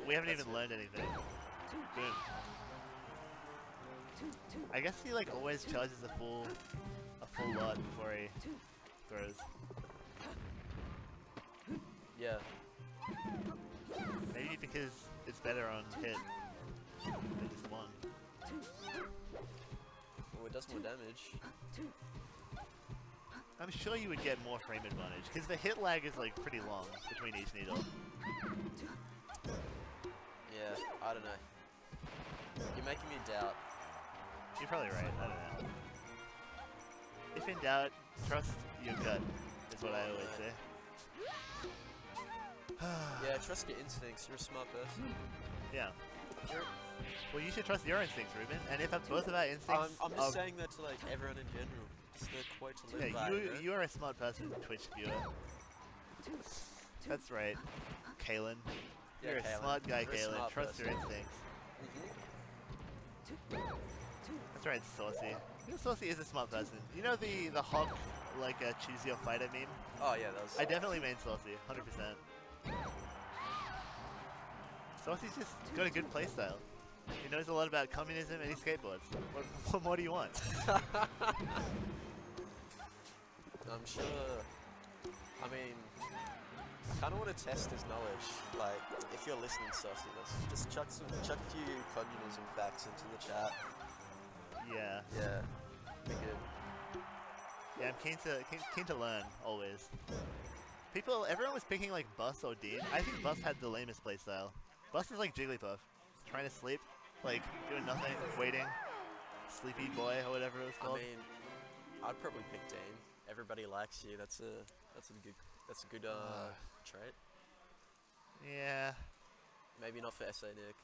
We haven't even learned anything. Boom. I guess he like always charges a full lot before he throws. Yeah. Maybe because it's better on hit than just one. Well, it does more damage. I'm sure you would get more frame advantage, because the hit lag is like pretty long between each needle. Yeah, I don't know. You're making me doubt. You're probably right, I don't know. If in doubt, trust your gut, is what I always say. Yeah, trust your instincts. You're a smart person. Yeah. Well, you should trust your instincts, Ruben. And if both of our instincts... I'm just saying that to like everyone in general. Just a quote to live by. Yeah, you are a smart person, Twitch viewer. That's right, Kalen. Yeah, You're Kalen. a smart guy, You're a Kalen. smart Trust your person. instincts. Mm-hmm. That's right, Saucy. You know, Saucy is a smart person. You know the Hawk, like, choose your fighter meme? Oh yeah, that was. I definitely main Saucy, 100%. Saucy's just got a good playstyle. He knows a lot about communism and he skateboards. What more do you want? I'm sure. I mean, I kind of want to test his knowledge. Like, if you're listening, Saucy, let's just chuck a few communism facts into the chat. Yeah. Yeah, be good. Yeah, I'm keen to learn, always. Everyone was picking like Bus or Dean. I think Bus had the lamest playstyle. Bus is like Jigglypuff, trying to sleep, like doing nothing, waiting. Sleepy boy or whatever it was called. I mean, I'd probably pick Dean. Everybody likes you. That's a good trait. Yeah. Maybe not for SA Nick.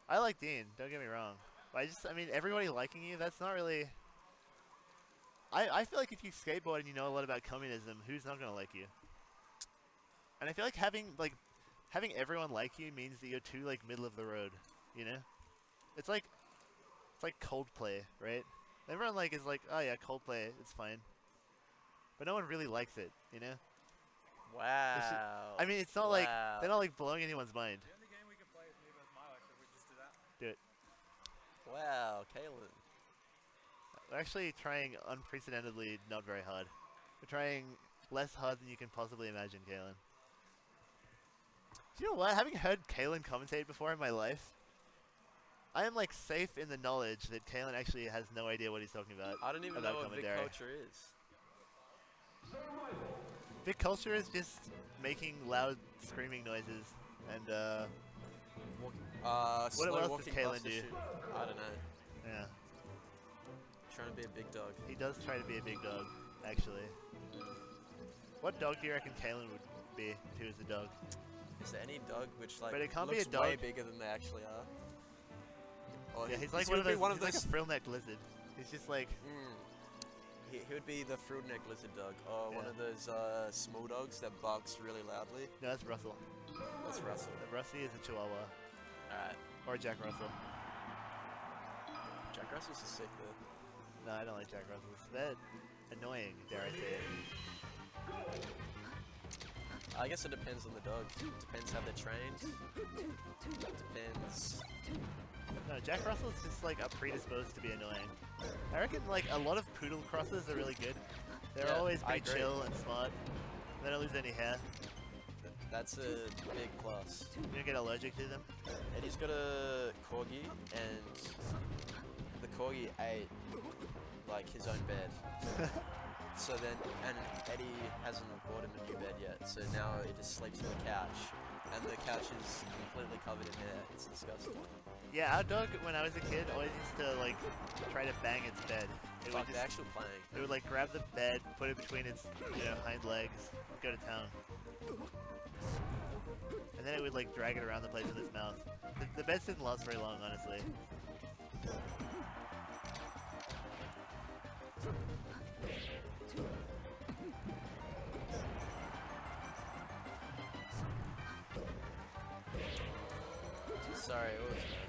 I like Dean, don't get me wrong. But I mean, everybody liking you, that's not really... I feel like if you skateboard and you know a lot about communism, who's not going to like you? And I feel like having everyone like you means that you're too, like, middle of the road, you know? It's like It's like Coldplay, right? Everyone like is like, oh yeah, Coldplay, it's fine. But no one really likes it, you know? Wow. I mean, it's not like they're not like blowing anyone's mind. The only game we can play is me versus Milo, so we just do that. Do it. Wow, Kalen. We're actually trying unprecedentedly not very hard. We're trying less hard than you can possibly imagine, Kalen. Do you know what? Having heard Kalen commentate before in my life, I am like safe in the knowledge that Kalen actually has no idea what he's talking about. I don't even know what Vic culture is. Vic culture is just making loud screaming noises and what else does Kalen do? I don't know. Yeah. Trying to be a big dog. He does try to be a big dog, actually. What dog do you reckon Kalen would be if he was a dog? Is there any dog which like But it can't looks be a dog. way bigger than they actually are? Or Yeah, he's like one of those. He's like a frill-necked lizard. He's just like. He would be the fruit-neck lizard dog, or one of those small dogs that barks really loudly. No, that's Russell. That's Russell. Rusty is a Chihuahua. Alright. Or a Jack Russell. Jack Russell's a sick though. No, I don't like Jack Russells. They're annoying, dare I say it. I guess it depends on the dog. Depends how they're trained. Depends. No, Jack Russell's just like are predisposed to be annoying. I reckon like a lot of poodle crosses are really good. They're always pretty chill and smart. They don't lose any hair. That's a big plus. You don't get allergic to them. Eddie's got a corgi, and the corgi ate like his own bed. So then, and Eddie hasn't bought him a new bed yet. So now he just sleeps on the couch, and the couch is completely covered in hair. It's disgusting. Yeah, our dog, when I was a kid, always used to like try to bang its bed. It Fuck, would they're actually playing. It would like grab the bed, put it between its hind legs, go to town. And then it would like drag it around the place with its mouth. The beds didn't last very long, honestly. Sorry, what was that?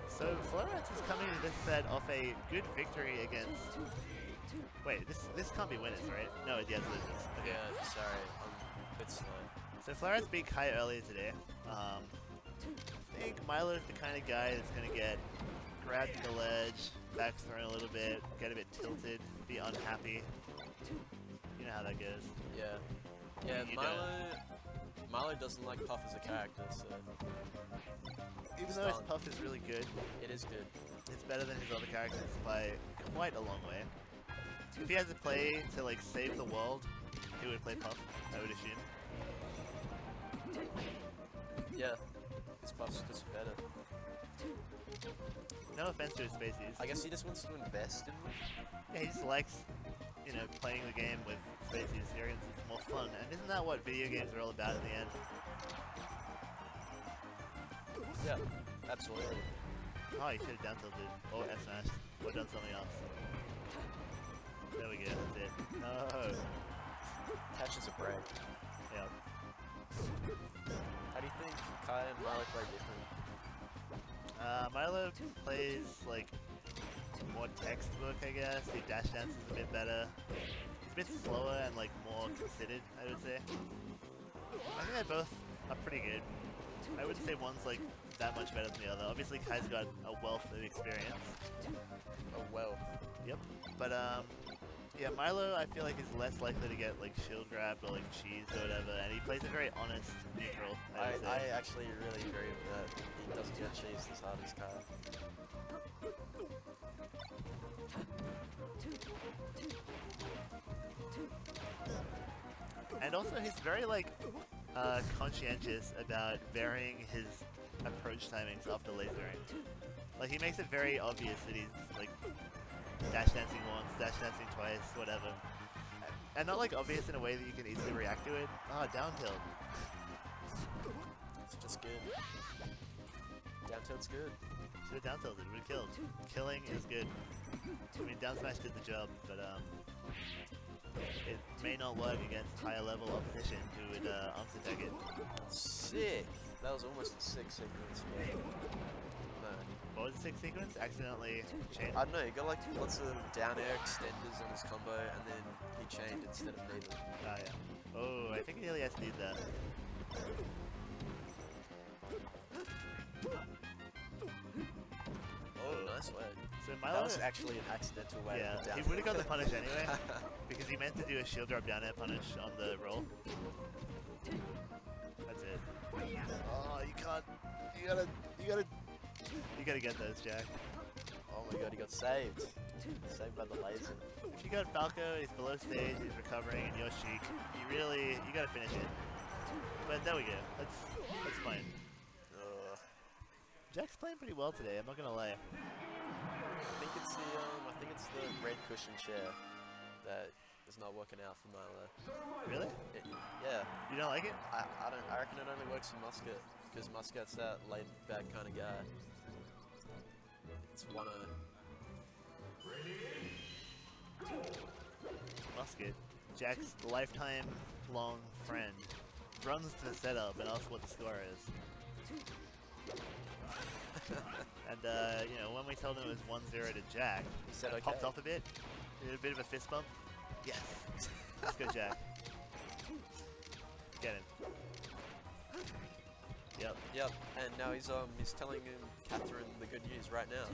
So Florence is coming to this set off a good victory against. Wait, this can't be winners, right? No, it has losers. Okay. Yeah, sorry, I'm a bit slow. So Florence beat Kai earlier today. I think Milo's the kind of guy that's gonna get grabbed to the ledge, back thrown a little bit, get a bit tilted, be unhappy. You know how that goes. Yeah. Yeah, Milo doesn't like Puff as a character, so... Even though his Puff is really good, it is good. It's better than his other characters by quite a long way. If he had to play to like save the world, he would play Puff, I would assume. Yeah, his Puff's just better. No offense to his species. I guess he just wants to invest in them. Yeah, he just likes, playing the game with species. He reckons it's more fun. And isn't that what video games are all about in the end? Yeah, absolutely. Oh, you could have down tilted, or F smashed, or done something else. There we go, that's it. No! Catches a break. Yep. How do you think Kai and Milo play different? Milo plays, like, more textbook, I guess. He dash dances a bit better. He's a bit slower and, like, more considered, I would say. I think they both are pretty good. I wouldn't say one's, like, that much better than the other. Obviously, Kai's got a wealth of experience. A wealth. Yep. But, yeah, Milo, I feel like, is less likely to get, like, shield grabbed or, like, cheesed or whatever, and he plays a very honest neutral, I would say. I actually really agree with that. He doesn't get cheesed as hard as Kai. And also, he's very, like, conscientious about varying his approach timings after lasering. Like, he makes it very obvious that he's, like, dash dancing once, dash dancing twice, whatever. And not, like, obvious in a way that you can easily react to it. Ah, down tilt. It's just good. Down tilt's good. Should have down tilted, would have killed. Killing is good. I mean, down smash did the job, but, it may not work against higher level opposition who would arms attack it. Sick! That was almost a sick sequence, but... No. what was the 6 sequence? Accidentally chained? I don't know, he got like lots of down air extenders on his combo, and then he chained instead of needle. Ah, yeah. Oh, I think he really has to need that. Oh, nice way. So That Milo, was actually an accidental way yeah, of down he would have got the punish anyway, because he meant to do a shield drop down air punish on the roll. That's it. Oh, you can't. You gotta get those, Jack. Oh my god, he got saved. Saved by the laser. If you got Falco, he's below stage, he's recovering, and you're Sheik, you gotta finish it. But there we go. That's fine. Jack's playing pretty well today. I'm not gonna lie. I think it's the red cushion chair that is not working out for Milo. Really? Yeah. You don't like it? I reckon it only works for Muscat, because Muscat's that laid back kind of guy. It's 1-0. Muscat, Jack's lifetime long friend, runs to the setup and asks what the score is. And you know, when we told him it was 1-0 to Jack, He said it okay. popped off a bit. Did a bit of a fist bump. Yes. Let's go, Jack. Get him. Yep. Yep. And now he's telling Catherine the good news right now.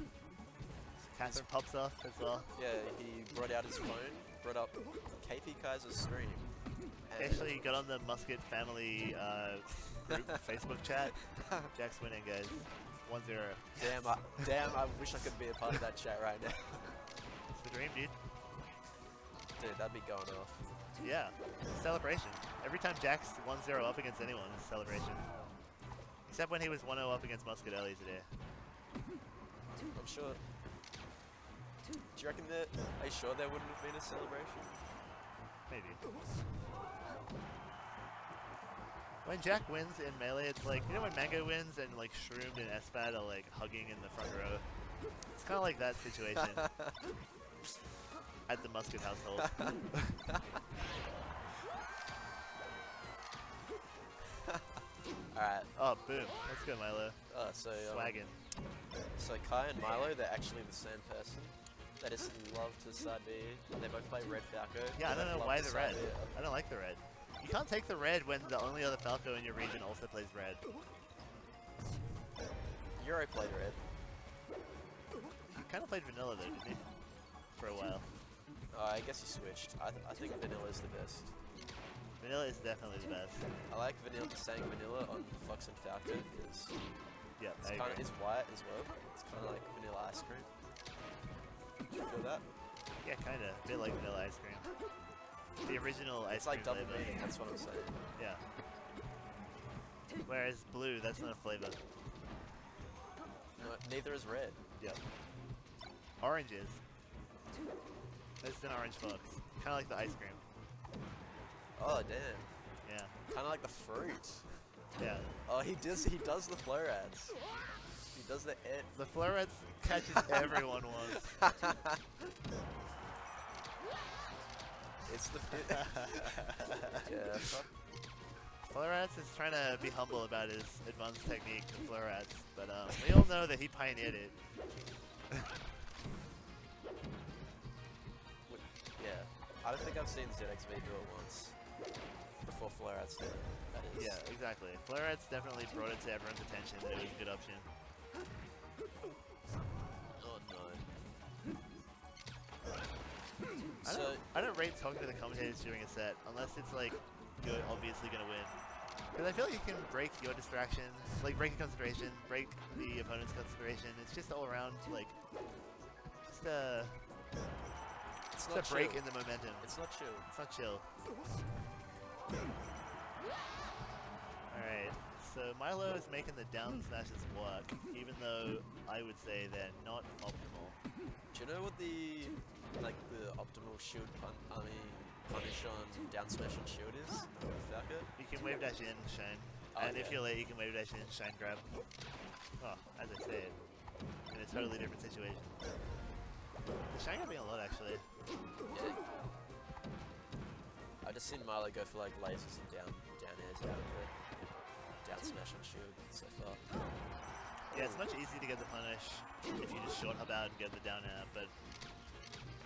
Catherine pops off as well. Yeah, he brought out his phone, brought up KP Kaiser's stream. He actually got on the Muscat family group Facebook chat. Jack's winning, guys. 1-0. Damn, I wish I could be a part of that chat right now. It's the dream, dude. Dude, that'd be going off. Yeah. Celebration. Every time Jack's 1-0 up against anyone, it's a celebration. Except when he was 1-0 up against Muscat earlier today. I'm sure. Do you reckon are you sure there wouldn't have been a celebration? Maybe. When Jack wins in Melee, it's like, you know when Mango wins and like Shroomed and SFAT are like hugging in the front row? It's kind of like that situation at the Muscat household. Alright. Oh, boom. Let's go, Milo. Swaggin'. So Kai and Milo, they're actually the same person. They just love to side B. They both play red Falco. Yeah, I They don't know both why love to the side red. B. I don't like the red. You can't take the red when the only other Falco in your region also plays red. Euro played red. You kind of played vanilla though, didn't you? For a while. I guess he switched. I think vanilla is the best. Vanilla is definitely the best. I like saying vanilla on Fox and Falco because Yeah, I agree. it's white as well. It's kind of like vanilla ice cream. Do you feel that? Yeah, kind of. A bit like vanilla ice cream. The original ice It's like cream double flavor. meaning, that's what I'm saying. Yeah. Whereas blue, that's not a flavor. No, neither is red. Yep. Orange is. It's an orange fox. Kind of like the ice cream. Oh damn. Yeah. Kind of like the fruit. Yeah. Oh, he does the flow rats. He does the it. The Florets catches everyone once. It's the fit. Yeah. Fuck. Florets is trying to be humble about his advanced technique to Florets, but we all know that he pioneered it. Yeah. I don't think I've seen ZXV do it once. Before flow rats did it. That is. Yeah, exactly. Florets definitely brought it to everyone's attention that it was a good option. Oh no. I don't rate talking to the commentators during a set unless it's like you're obviously gonna win. Because I feel like you can break your distraction, like break your concentration, break the opponent's concentration. It's just all around like just a break chill. in the momentum. It's not chill. It's not chill. Alright, so Milo is making the down smashes work, even though I would say they're not optimal. Do you know what the optimal shield punish on down smash and shield is? Falco? You can wave dash in, shine. Oh, And if yeah. you're late, you can wave dash in, shine grab. Oh, as I said, in a totally different situation. The shine grabbing a lot, actually. Yeah. I've just seen Milo go for like lasers and down airs out of the down smash on shield so far. Yeah, it's much easier to get the punish if you just short hop out and get the down air, but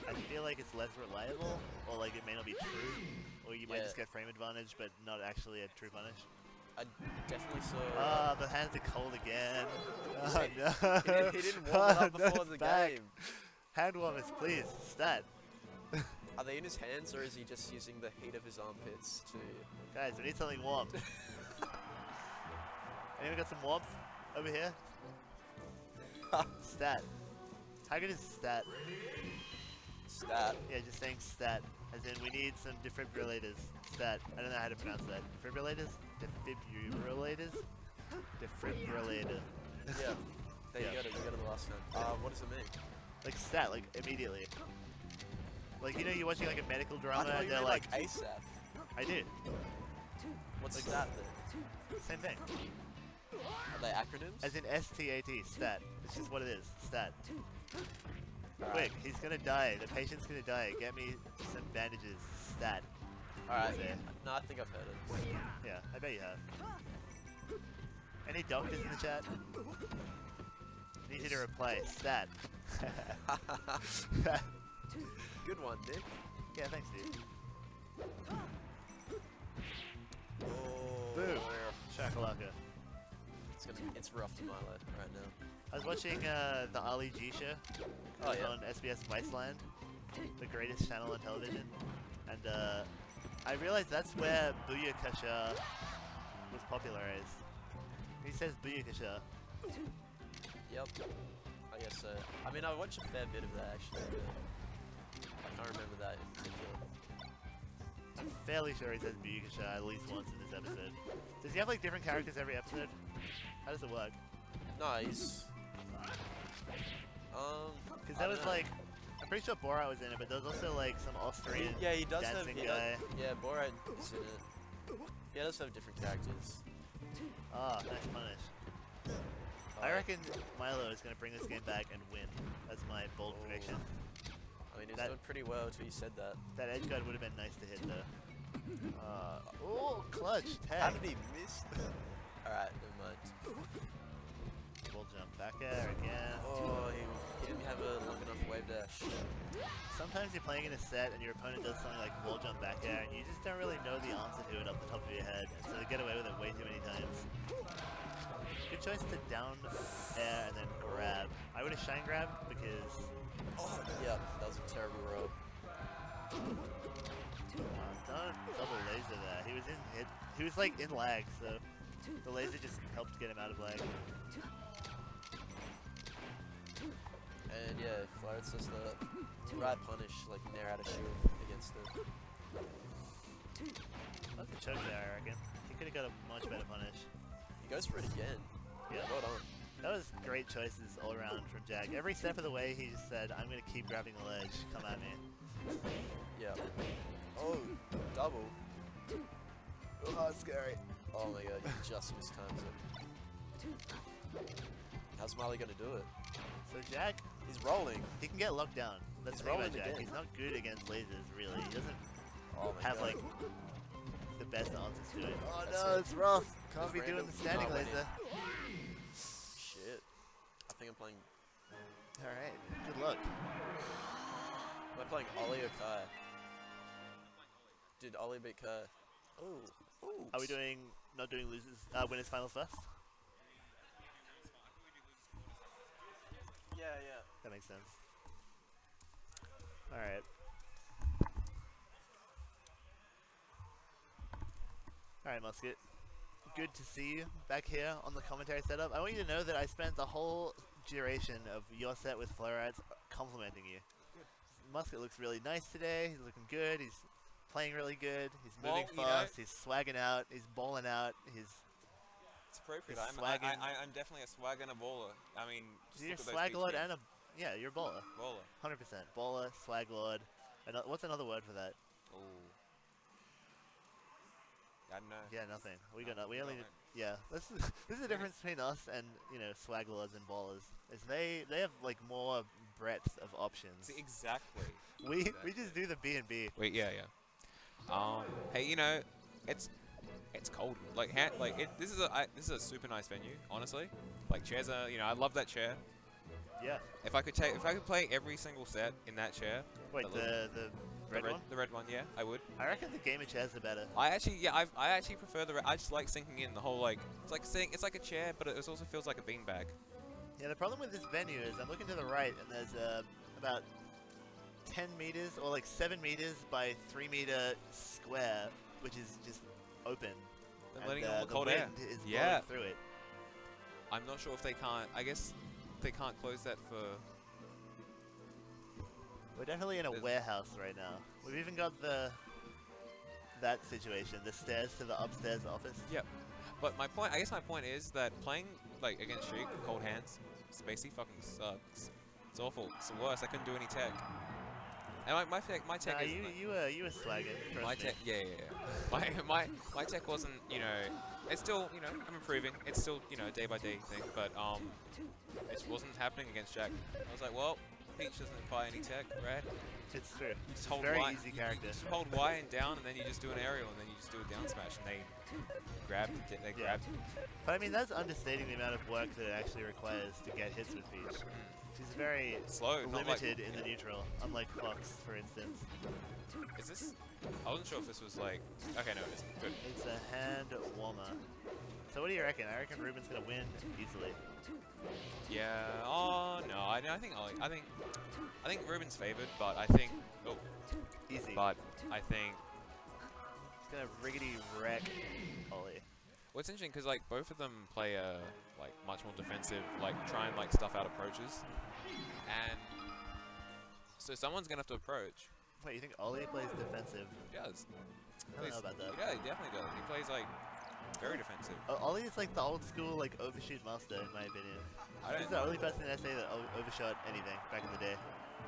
I feel like it's less reliable, or like it may not be true, or you might just get frame advantage, but not actually a true punish. I definitely saw... Ah, the hands are cold again. Oh no. He didn't warm it up before the back. game. Hand warmers, please. Stat. Are they in his hands, or is he just using the heat of his armpits to... Guys, we need something warm. Anyone got some warmth over here? Stat. How good is stat? Stat. Yeah, just saying stat. As in, we need some defibrillators. Stat. I don't know how to pronounce that. Defibrillators? Defibrillators? Defibrillator. Yeah. There you got it. You got it the last time. What does it mean? Like stat, like immediately. Like, you know, you're watching like a medical I drama thought and you they're meant like, like ASAP. I did. What's like stat then? Same thing. Are they acronyms? As in STAT, stat. It's just what it is. Stat. Alright. Quick, he's gonna die. The patient's gonna die. Get me some bandages. Stat. Alright. There. No, I think I've heard it. Yeah, I bet you have. Any doctors in the chat? Need you to reply. Stat. Good one, Nick. Yeah, thanks, dude. Oh. Boom. Shakalaka. It's rough to Milo right now. I was watching the Ali G show. Oh, It was yeah. on SBS Viceland, the greatest channel on television, and I realized that's where Booyakasha was popularized. He says Booyakasha. Yep. I guess so. I mean, I watched a fair bit of that actually, but I can't remember that in particular. I'm fairly sure he says Booyakasha at least once in this episode. Does he have like different characters every episode? How does it work? No, he's... Because I that don't was know. like, I'm pretty sure Borat was in it, but there was also like some Austrian Yeah, he does have... dancing He guy. yeah, Borat is in it. He does have different characters. Ah, nice punish. I reckon Milo is going to bring this game back and win. That's my bold prediction. I mean, he's That- doing pretty well until you said that. That edge guard would have been nice to hit though. Oh, clutch, How tag. did he miss? Alright, never mind. Full jump back air again. Oh, he didn't have a long enough wave dash. Sometimes you're playing in a set and your opponent does something like wall jump back air and you just don't really know the answer to it off the top of your head. And so they get away with it way too many times. Good choice to down air and then grab. I would have shine grabbed because... Oh, yeah, that was a terrible roll. Don't double laser there. He was in hit. He was like in lag, so the laser just helped get him out of lag. And yeah, Florence does the right punish, like nair out of shield against it. That's a choke there, I reckon. He could have got a much better punish. He goes for it again. Yeah. Well done. That was great choices all around from Jack. Every step of the way he just said, I'm going to keep grabbing the ledge. Come at me. Yeah. Oh, double. Oh, scary. Oh my god, he just mistimes it. How's Marley gonna do it? So Jack, He's rolling. he can get locked down. That's the He's thing about rolling Jack. again. He's not good against lasers, really. He doesn't Oh my have, god. like, the best answers to it. Oh That's no, it. it's rough. Can't Just be doing random- the standing Oh, went laser. Shit. I think I'm playing... Alright, good luck. Am I playing Ollie or Kai? Did Ollie beat Kai? Oh. Ooh. Are we not doing winners finals first? Yeah, yeah. That makes sense. Alright. Alright, Musket. Good to see you back here on the commentary setup. I want you to know that I spent the whole duration of your set with Florats complimenting you. Musket looks really nice today. He's looking good. He's playing really good. He's moving Well, you know- fast. He's swagging out. He's balling out. He's It's appropriate. He's I'm swagging. I'm definitely a swag and a baller. I mean, just you're look at those swag two lord teams. and a you're a baller. Baller. 100%. Baller, swag lord. What's another word for that? Ooh. I don't know. Yeah, nothing. We got No, no, we we only don't. yeah. This is the difference between us and swag lords and ballers. Is they have like more breadth of options. See, exactly. We just do the B and B. Wait, yeah. Hey, it's it's cold. Like this is a super nice venue, honestly. Like chairs are, you know, I love that chair. Yeah. If I could play every single set in that chair. Wait, the red one? The red one, yeah, I would. I reckon the gamer chairs are better. I actually prefer the. I just like sinking in the whole like. It's like a chair, but it also feels like a beanbag. Yeah, the problem with this venue is I'm looking to the right and there's about 10 meters or like 7 meters by 3 meter square, which is just open. They're and, letting all the cold wind air. is Yeah. blowing through it. I'm not sure if they can't. I guess they can't close that for. We're definitely in a warehouse right now. We've even got that situation, the stairs to the upstairs office. Yep. But my point is that playing like against Sheik, cold hands, Spacey fucking sucks. It's awful. It's the worst. I couldn't do any tech. And my tech Nah, is you were swagging. my tech. Yeah. My tech wasn't. You know, it's still. You know, I'm improving. It's still. You know, day by day thing. But it wasn't happening against Jack. I was like, well, Peach doesn't apply any tech, right? It's true. You just It's hold very Y, easy character. You just hold Y and down, and then you just do an aerial, and then you just do a down smash, and they grab. They Yeah. grab. But I mean, that's understating the amount of work that it actually requires to get hits with Peach. She's very Slow, not like- limited in the neutral, unlike Fox, for instance. Is this? I wasn't sure if this was like. Okay, no, it isn't. Good. It's a hand warmer. So what do you reckon? I reckon Ruben's gonna win easily. Yeah. Oh no. I think Ruben's favored, but I think. Oh. Easy. But I think. He's gonna riggedy wreck Ollie. Well, it's interesting because like both of them play like much more defensive, like try and like stuff out approaches, and so someone's gonna have to approach. Wait, you think Ollie plays defensive? He does. I don't know about that. Yeah, he definitely does. He plays like very defensive. Ollie is like the old school like overshoot master in my opinion. I He's don't. the only person in SA that overshot anything back in the day.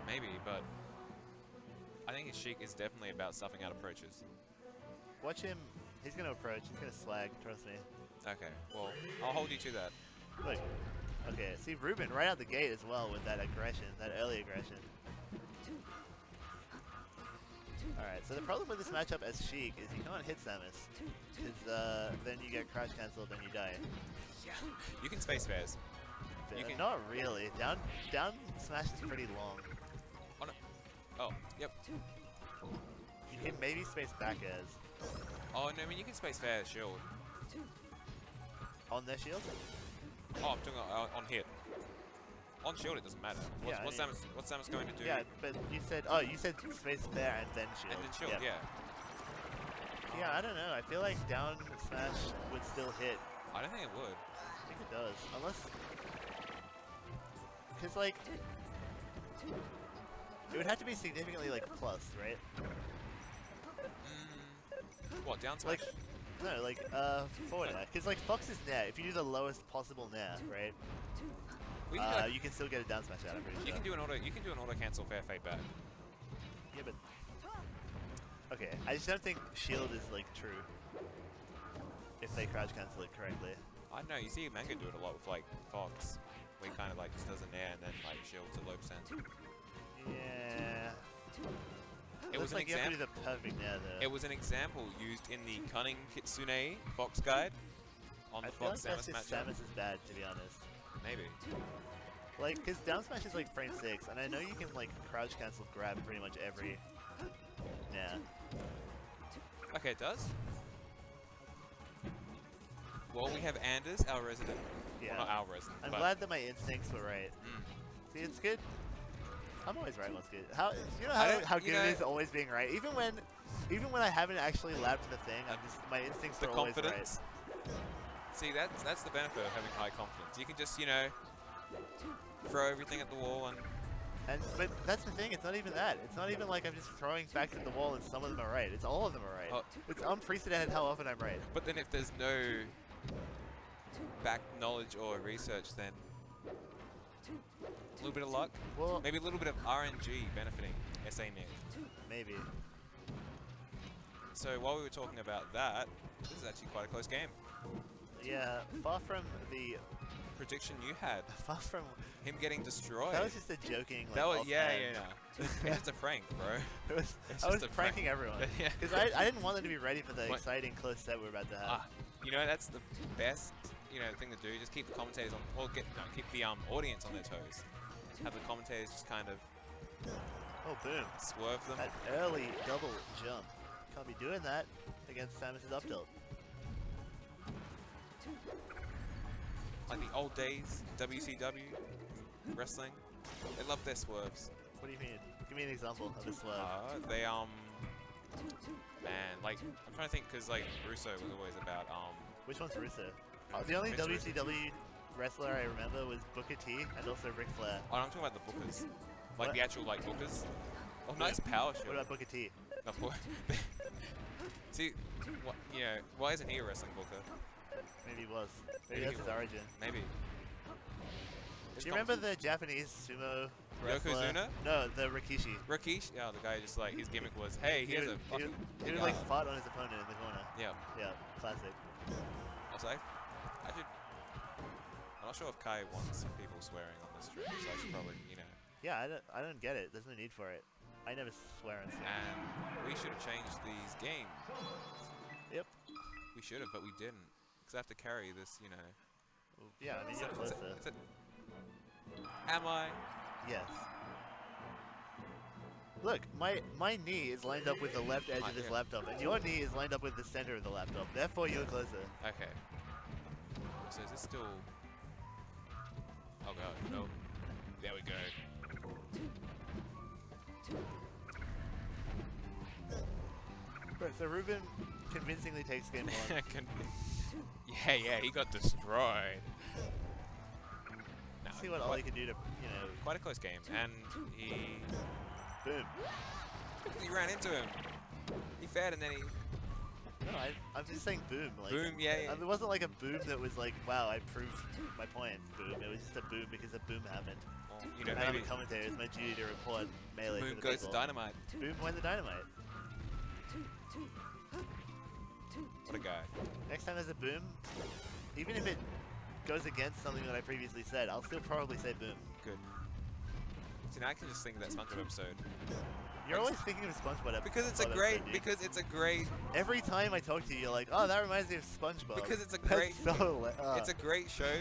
Maybe, but I think his Sheik is definitely about stuffing out approaches. Watch him. He's gonna approach. He's gonna slag. Trust me. Okay. Well, I'll hold you to that. Look. Okay. See Ruben right out the gate as well with that aggression, that early aggression. Alright, so the problem with this matchup as Sheik is you can't hit Samus. Because then you get crouch cancelled and you die. You can space fairs. You can. Not really. Down smash is pretty long. Oh no. Oh. Yep. You can maybe space back airs. Oh no. I mean you can space fair shield. On their shield? Oh, I'm doing on hit. On shield, it doesn't matter. Yeah, What's Samus going to do? Yeah, but you said space there and then shield. And then shield, Yep. yeah. Yeah, I don't know. I feel like down smash would still hit. I don't think it would. I think it does, unless because like it would have to be significantly like plus, right? What, down smash? Like no, like forward air. Because like Fox is nair. If you do the lowest possible nair, right? Well, you, can You can still get a down smash out. I'm pretty sure. you can do an auto cancel fair fade back. Yeah, but okay. I just don't think shield is like true. If they crouch cancel it correctly. I don't know, you see Manga do it a lot with like Fox. Where he kind of like just does a nair and then like shields at low percent. Yeah. It was like an you have to example. do the perfect nair though. It was an example used in the Cunning Kitsune Fox guide on I the feel Fox like that's Samus just matchup. Samus is bad, to be honest. Maybe. Like, because down smash is like frame 6, and I know you can like crouch cancel grab pretty much every. Yeah. Okay, it does. Well, we have Anders, our resident. Yeah. Well, not our resident. I'm but glad that my instincts were right. Mm. See, it's good. I'm always right once good. You know I don't- how you good know- it is always being right, even when I haven't actually labbed the thing. I'm just my instincts The are always right. confidence. See, that's the benefit of having high confidence. You can just, you know, throw everything at the wall and But that's the thing. It's not even that. It's not even like I'm just throwing facts at the wall and some of them are right. It's all of them are right. Oh. It's unprecedented how often I'm right. but then if there's no back knowledge or research, then a little bit of luck, Well, maybe a little bit of RNG benefiting SA Nick. maybe. So while we were talking about that, this is actually quite a close game. Yeah, far from the prediction you had. Far from. Him getting destroyed. That was just a joking. Like, That was, yeah. offhand. It's just a prank, bro. I was pranking everyone. Yeah. Because I didn't want them to be ready for the exciting close set we're about to have. You know, that's the best, thing to do. Just keep the commentators on, or keep the audience on their toes. Have the commentators just kind of Oh, boom. swerve them. That early double jump. Can't be doing that against Samus's up tilt. Like the old days, WCW, wrestling. They love their swerves. What do you mean? Give me an example of a swerve. They, man, like, I'm trying to think, because, like, Russo was always about, Which one's Russo? The only Vince Russo. WCW wrestler I remember was Booker T and also Ric Flair. Oh, I'm talking about the bookers. Like, What? the actual, like, bookers. Oh, nice power shield. What about Booker T? No, see, why isn't he a wrestling booker? Maybe he was. Maybe Maybe that's he his was. origin. Maybe. Do you remember the Japanese sumo wrestler? Yokozuna? No, the Rikishi. Rikishi? Yeah, the guy just, like, his gimmick was, hey, he has a fucking... He would like fart on his opponent in the corner. Yeah. Yeah, classic. Also, I should... I'm not sure if Kai wants people swearing on the stream, so I should probably, Yeah, I don't get it. There's no need for it. I never swear on stream. And we should have changed these games. Yep. We should have, but we didn't. Because I have to carry this, Yeah, I mean, you're closer. Am I? Yes. Look, my knee is lined up with the left edge of this yeah. laptop, and your knee is lined up with the center of the laptop. Therefore, you're closer. Okay. So is this still... Oh god, no. There we go. Right, so Ruben convincingly takes game one. Yeah, he got destroyed. No, See what Ollie can do to, quite a close game, and he boom. ran into him. He fed and then he... No, I'm just saying boom. Like, Boom, yeah. It wasn't like a boom that was like, wow, I proved my point. Boom. It was just a boom because a boom happened. Well, And I'm maybe a commentator. It's my duty to report melee Boom to the goes people. to Dynamite. Boom went the dynamite. What a guy. Next time there's a boom, even if it goes against something that I previously said, I'll still probably say boom. Good. See, now I can just think of that SpongeBob episode. You're always thinking of SpongeBob episode. Because it's a great... Every time I talk to you, you're like, oh, that reminds me of SpongeBob. Because it's a That's great... so It's a great show,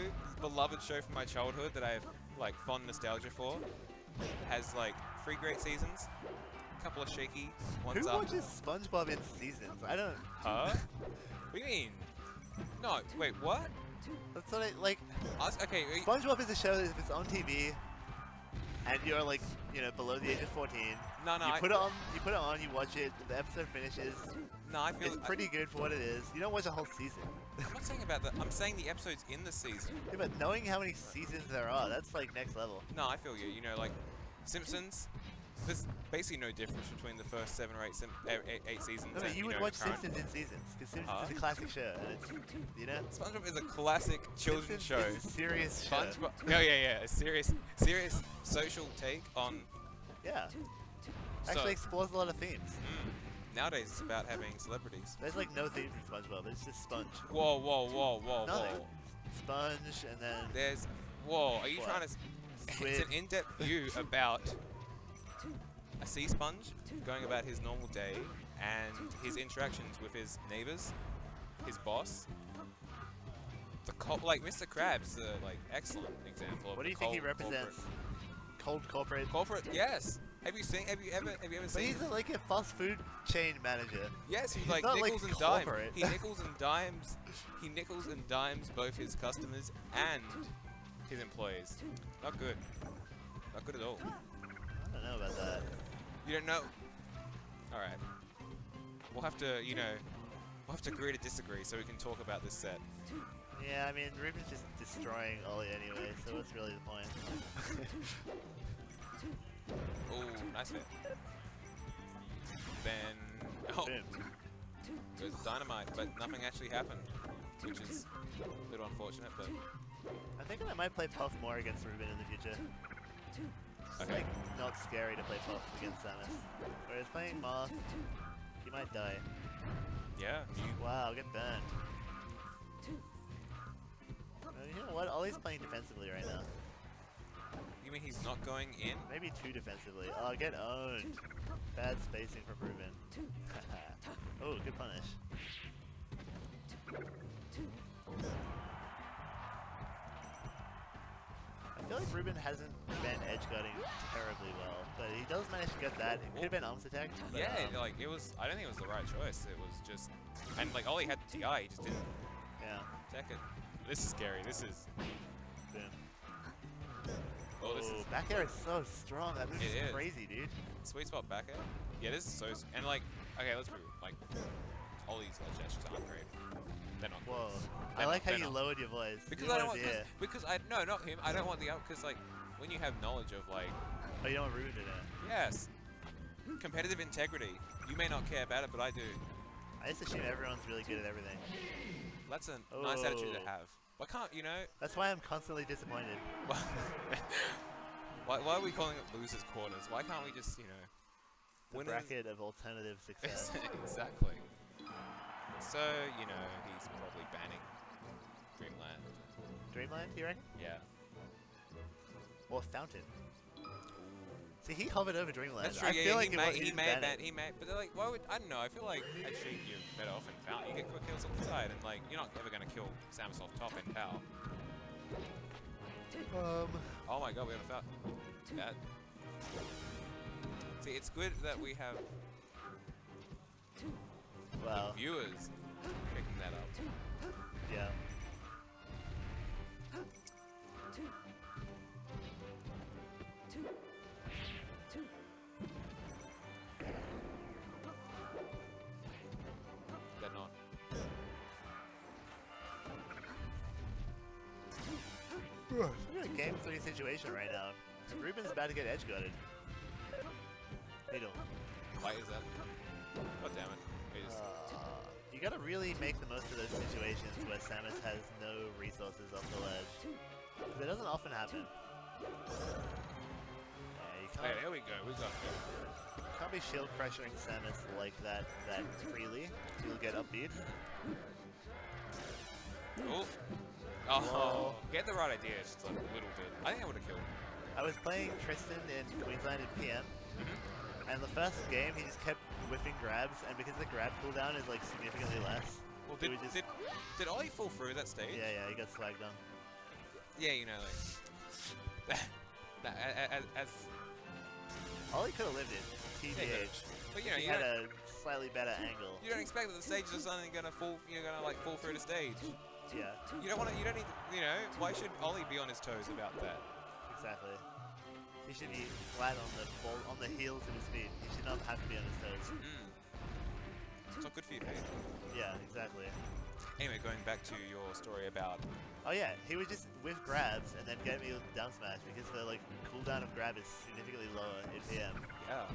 beloved show from my childhood that I have, like, fond nostalgia for. Has, like, 3 great seasons. A couple of shaky ones Who up. watches SpongeBob in seasons? I don't... Huh? What do you mean? No, wait, what? That's what I, like... Okay, SpongeBob is a show that if it's on TV, and you're like, below the age of 14, no, you put it on, you watch it, the episode finishes, no, I feel... it's pretty good for what it is. You don't watch a whole season. I'm not saying about that. I'm saying the episodes in the season. Yeah, but knowing how many seasons there are, that's like next level. No, I feel you. Like Simpsons. There's basically no difference between the first 7 or 8 seasons. No, but and, you would watch Simpsons in seasons, because Simpsons is a classic show, and it's, SpongeBob is a classic children's show. Simpsons is a serious show. SpongeBob. No, yeah, a serious social take on. Yeah. So- Actually explores a lot of themes. Nowadays, it's about having celebrities. There's like no theme from SpongeBob, it's just Sponge. Whoa. Nothing. Sponge, and then... There's. Whoa, are you What? trying to? Squid. It's an in-depth view about a sea sponge going about his normal day and his interactions with his neighbors, his boss. Like Mr. Krabs, like excellent example of What do the you think he cold represents? Cold corporate? Corporate, yes. Have you ever But seen? he's like a fast food chain manager. Yes, he he's like not, like, nickels and dimes. corporate. He nickels and dimes. He nickels and dimes both his customers and his employees. Not good. Not good at all. I don't know about that. You don't know? Alright. We'll have to, we'll have to agree to disagree so we can talk about this set. Yeah, I mean, Ruben's just destroying Ollie anyway, so what's really the point? Oh, nice hit. Then, Boom. goes dynamite, but nothing actually happened, which is a little unfortunate, but I'm thinking I might play Puff more against Ruben in the future. It's like not scary to play Puff against Samus. Whereas playing Moth, he might die. yeah. Wow, get burned. No, You know what? Ollie's playing defensively right now. You mean he's not going in? Maybe too defensively. Oh, get owned. Bad spacing from Ruben. Oh, good punish. I feel like Ruben hasn't been edge guarding terribly well, but he does manage to get that. It could have been arms attack. But, Yeah, like it was. I don't think it was the right choice. It was just, and like Ollie had the TI, he just didn't yeah. attack it. This is scary. This is. Boom. Oh, this is back air is so strong. That move It is is. crazy, dude. sweet spot back air. Yeah, this is so. And like, okay, let's be real. Like, Ollie's edge gestures aren't great. They're not. Whoa. They're I like not- how they're you not. lowered your voice. Because You I don't wanted want. to hear. Because I no, not him. I don't want the out. Because like, when you have knowledge of like, Oh, you don't want Ruben to know. yes, competitive integrity. You may not care about it, but I do. I just assume everyone's really good at everything. That's a nice attitude to Oh. have. Why can't you know? That's why I'm constantly disappointed. why are we calling it losers' quarters? Why can't we just, you know, The winners? bracket of alternative success. Exactly. So, you know, he's probably banning Dreamland. Dreamland, you reckon? Yeah. Or Fountain? See, he hovered over Dreamland. That's true. I Yeah, feel like he may ban. But they're like, why would I don't know? I feel like actually you're better off in Fountain. You get quick kills on the side, and like you're not ever gonna kill Samus off top in Power. Oh my God, we have a Fountain. That. See, it's good that we have Wow. viewers picking that up. Yeah. They're not. Look at a game 3 situation right now. And Ruben's about to get edge guarded. Needle. Why is that? God damn it. He just- You gotta really make the most of those situations where Samus has no resources off the ledge. 'Cause it doesn't often happen. Yeah, you Okay, there we go. We've got it. can't be shield pressuring Samus like that freely. You'll get upbeat. Oh. Whoa. Get the right idea. It's just like a little bit. I think I would have killed him. I was playing Tristan in Queensland in PM, and the first game he just kept whiffing grabs, and because the grab cooldown is like significantly less. Well, it would just, did Ollie fall through that stage? yeah, he got swagged on. Yeah, you know, like as Ollie could have lived it, TBH. but you know, He you had don't, a slightly better angle. you don't expect that the stage is suddenly gonna fall. You're gonna like fall through the stage. Yeah, You don't want to. You don't need. You know, why should Ollie be on his toes about that? exactly. He should be flat on the ball, on the heels of his feet. He should not have to be on his toes. It's not good for your face. Yeah, exactly. Anyway, going back to your story about Oh yeah, he would just whiff grabs and then get me with down smash because the like cooldown of grab is significantly lower in PM. yeah.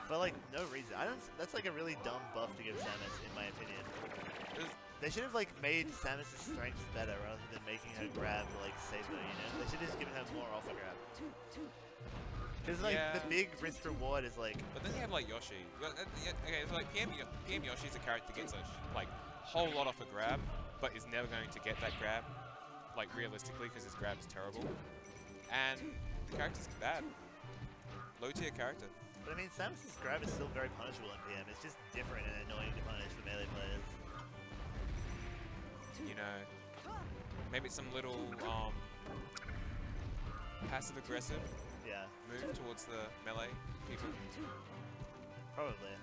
For like no reason. I don't. That's like a really dumb buff to give Samus, in my opinion. They should have like made Samus' strengths better rather than making her grab like safer. You know, they should have just given her more off the grab. Because like Yeah. the big risk reward is like But then you have like Yoshi. Okay, so like PM Yoshi's a character that gets a like whole lot off a grab, but is never going to get that grab, like realistically, because his grab is terrible. And the character's bad. Low tier character. But I mean, Samus' grab is still very punishable in PM. It's just different and annoying to punish for melee players. You know, maybe some little passive aggressive Yeah, move towards the melee people. probably.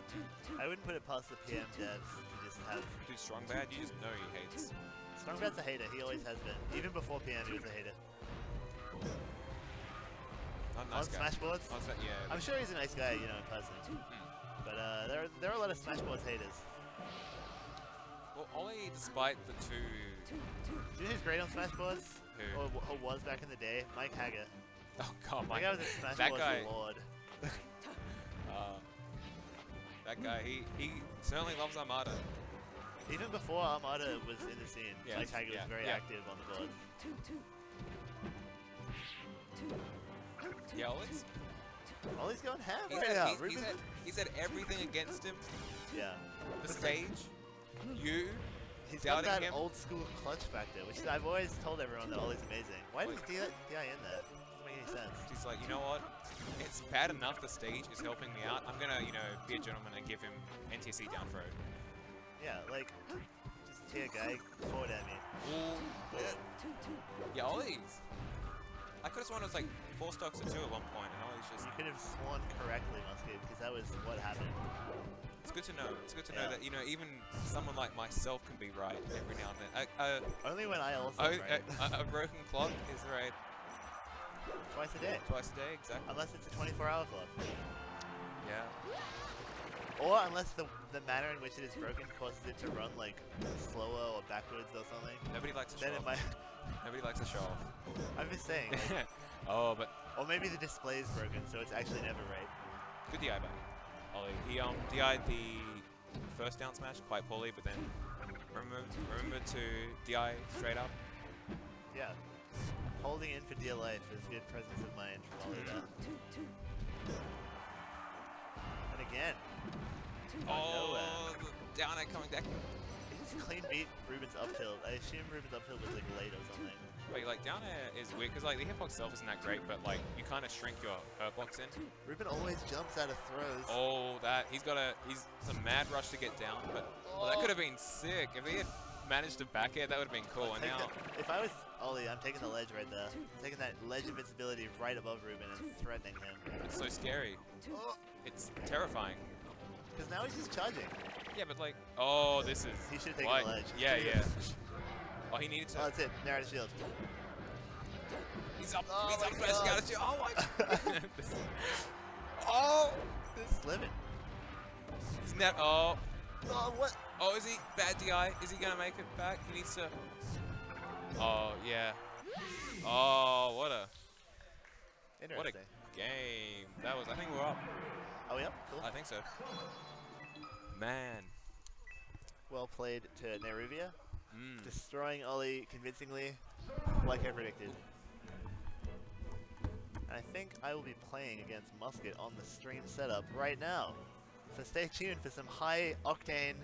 I wouldn't put it past the PM devs to just have... Dude, strong bad, you just know he hates. Strongbad's a hater. He always has been. Even before PM, he was a hater. Not a On nice guy. Smashboards? Yeah. I'm sure he's a nice guy, you know, in person. But there are a lot of Smashboards haters. Well, Ollie, despite the two, Do you know who's great on Smashboards? Who? Or was back in the day? Mike Hager. oh god, That guy was a that Smashboards guy, lord. that guy, he certainly loves Armada. Even before Armada was in the scene, Yes, Mike Hager yeah, was very yeah. active on the board. Yeah, Ollie's. Ollie's going ham He's right had, now. he's, Ruben. he's had everything against him. Yeah. The But stage, you, He's got doubting that him. old school clutch factor, which I've always told everyone that Ollie's amazing. Why did he DI in there? Doesn't make any sense. He's like, you know what? It's bad enough the stage is helping me out. I'm gonna, you know, be a gentleman and give him NTSC down throw. Yeah, like, just tier guy, forward at me. Ooh. Yeah, Ollie's. I could have sworn it was like 4 stocks to 2 at one point, and Ollie's just. You could have sworn correctly, Muskie, because that was what happened. It's good to know. It's good to Yeah. know that, you know, even someone like myself can be right every now and then. Only when I also Oh, right. a broken clock is right Twice a day. twice a day, exactly. Unless it's a 24-hour clock. Yeah. Or unless the manner in which it is broken causes it to run like slower or backwards or something. Nobody likes a show Then it off. might. Nobody likes a show off. I'm just saying. Like, Oh, but or maybe the display is broken, so it's actually never right. good DI back. Ollie. He DI'd the first down smash quite poorly, but then remember to DI straight up. Yeah. Holding in for dear life is good presence of mind from Ollie there. And again. Oh, down air coming back. He just clean beat Ruben's up tilt. I assume Ruben's up tilt was like late or something. Wait, like down air is weird because like the hitbox itself isn't that great, but like you kind of shrink your hurtbox in. Ruben always jumps out of throws. Oh, he's a mad rush to get down, but that could have been sick if he had managed to back air. That would have been cool. And now, If I was Ollie, I'm taking the ledge right there. I'm taking that ledge invincibility right above Ruben and threatening him. it's so scary. It's terrifying. Because now he's just charging. Yeah, but like, oh, this is. He should have taken like, the ledge. Yeah, yeah. Oh, he needed to. Oh, that's it. Narrow shield. He's up. Oh He's my up. Pressing God. out of shield. Oh my. Oh, This Slimming. he's never. Oh, Oh, what? oh, is he bad DI? Is he gonna make it back? He needs to. Oh yeah. Oh, what a Interesting. game. That was. I think we're up. Oh, yep. Cool. I think so. Man. Well played to Neruvia. Mm. Destroying Ollie convincingly, like I predicted. And I think I will be playing against Musket on the stream setup right now. So stay tuned for some high octane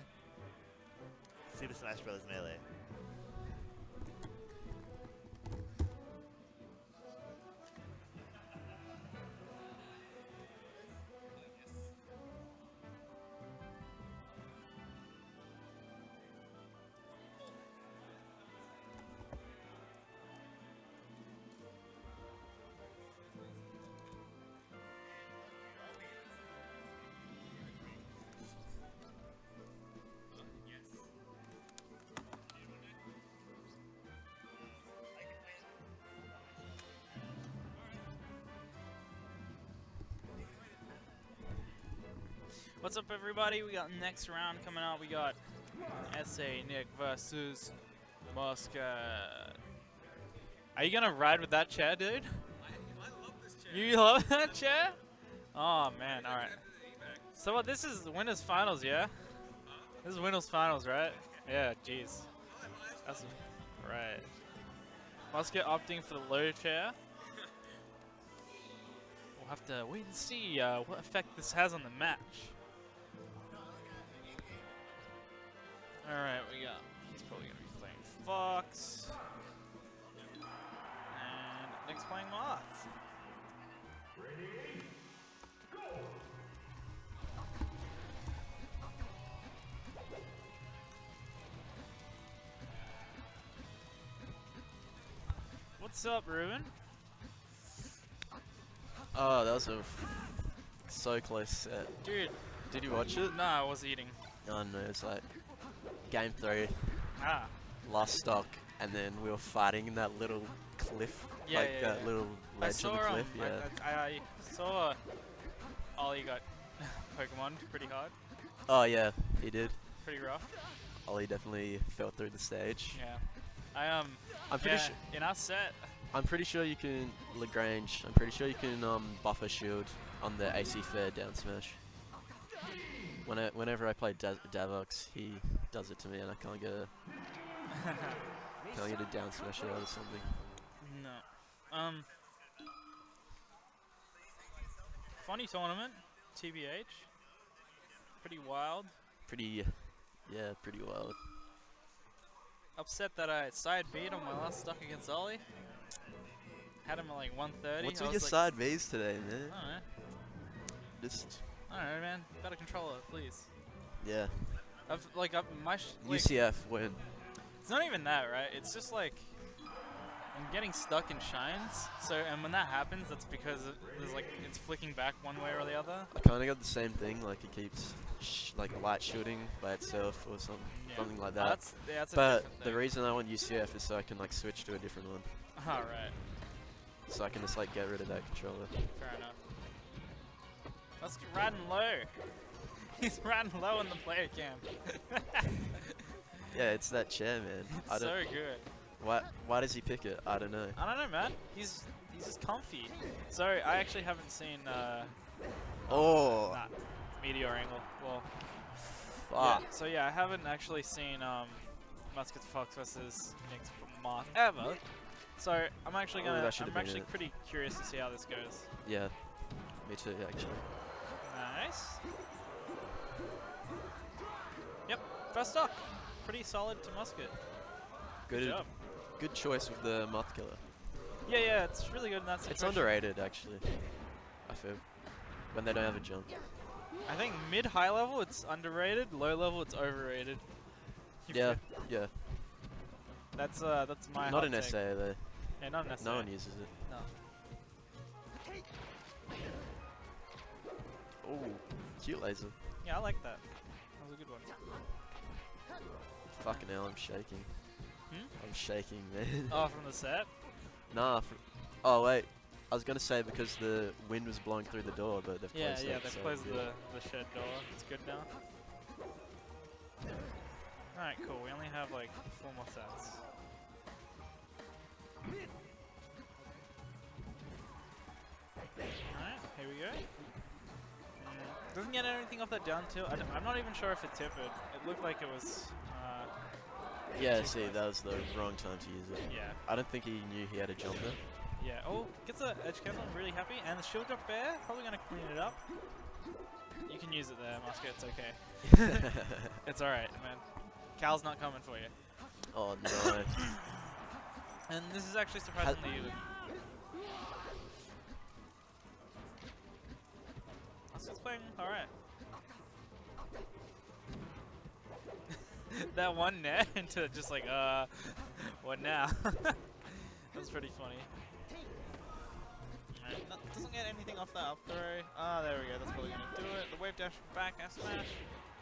Super Smash Bros. Melee. What's up, everybody? We got next round coming out. We got SA Nick versus Muscat. Are you gonna ride with that chair, dude? I love this chair. You love that chair? Oh man, all right. So what? This is winners finals, yeah? This is winners finals, right? Yeah. Jeez. That's right. Muscat opting for the low chair. We'll have to wait and see what effect this has on the match. Alright, he's probably going to be playing Fox. And Nick's playing Moth. What's up, Ruben? Oh, that was a so close set. Dude, Did you watch it? nah, I was eating. Oh no, it's like game 3, Ah, last stock, and then we were fighting in that little cliff, Yeah, like yeah, that yeah. little I ledge saw on the cliff. I saw Ollie got Pokemon pretty hard, Oh yeah, he did. pretty rough. Ollie definitely fell through the stage. Yeah, I'm pretty yeah, sure. in our set. I'm pretty sure you can Lagrange. I'm pretty sure you can buffer shield on the AC fair down smash. Whenever I play Davox, he does it to me, and I can't get a down smash out or something. No. Funny tournament, TBH. Pretty wild. Pretty, yeah, pretty wild. upset that I side beat on my last stock against Ollie. Had him at like 130. What's I with was your like, side Bs today, man? I don't know. Just I don't know, man. Better controller, please. yeah. Like, UCF win. it's not even that, right? It's just like I'm getting stuck in shines. So, and when that happens, that's because there's like it's flicking back one way or the other. I kind of got the same thing. Like it keeps like light shooting by itself or something, Yeah. something like Oh, that. that's a But different the thing. reason I want UCF is so I can like switch to a different one. All right, So I can just like get rid of that controller. fair enough. Let's get riding low. He's riding low in the player cam. Yeah, it's that chair, man. It's so good. Why does he pick it? I don't know. I don't know, man. He's just comfy. So I actually haven't seen Oh, nah, Meteor Angle. Well, fuck. yeah, so yeah, I haven't actually seen Musket Fox versus Nick's Moth ever. So I'm actually Oh, that gonna. should've I'm been actually it. pretty curious to see how this goes. Yeah, me too, actually. Nice. Yep, first stock. Pretty solid to Musket. Good job. Good choice with the Moth Killer. Yeah, yeah, it's really good in that situation. It's underrated, actually. I feel when they don't have a jump. I think mid-high level it's underrated, low level it's overrated. Yeah, yeah. That's my Not hot an take. SA though. Yeah, not an SA. No one uses it. No. Oh, cute laser. Yeah, I like that. That was a good one. Fucking hell, I'm shaking. Hmm? I'm shaking, man. Oh, from the set? Nah. Oh wait, I was gonna say because the wind was blowing through the door, but they've Yeah, closed yeah, it, they so closed yeah. the shed door. It's good now. Alright, cool. We only have like 4 more sets. Alright, here we go. Doesn't get anything off that down tilt. I'm not even sure if it tipped. It looked like it was. Yeah, see, that was the wrong time to use it. Yeah. I don't think he knew he had a jumper. Yeah. Oh, gets a edge cancel. I'm really happy. And the shield drop bear. Probably gonna clean it up. You can use it there, Musket. It's okay. It's alright, man. Cal's not coming for you. Oh no. And this is actually surprisingly even. Musket's playing alright. That one net into just like, what now? That's pretty funny. Alright, doesn't get anything off that up throw. Ah, there we go, that's probably gonna do it. The wave dash back, F smash.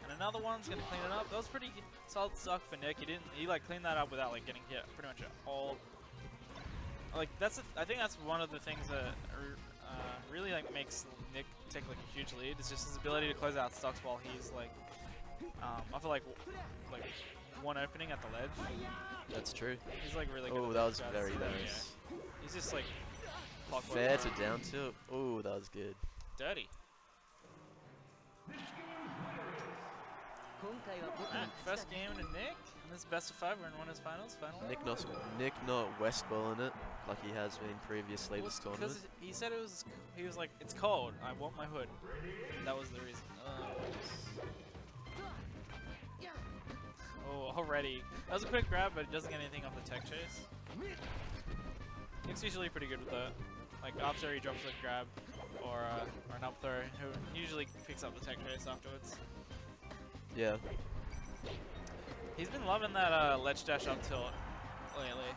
And another one's gonna clean it up. That was pretty solid suck for Nick. He like cleaned that up without like getting hit pretty much at all. Like I think that's one of the things that really like makes Nick take like a huge lead. Is just his ability to close out stocks while he's like I feel like one opening at the ledge. That's true. He's like really good. Oh, at that was guys, very so, nice. yeah. He's just like clockwork. Fair to down tilt. Oh, that was good. Dirty. Alright, first game to Nick. And this is best of 5. We're in one of his finals. Nick not West balling it like he has been previously this tournament. Because he said he was like, it's cold. I want my hood. That was the reason. Oh, already. That was a quick grab, but it doesn't get anything off the tech chase. Nick's usually pretty good with that. Like after he drops a grab or an up throw, he usually picks up the tech chase afterwards. Yeah. He's been loving that ledge dash up tilt lately.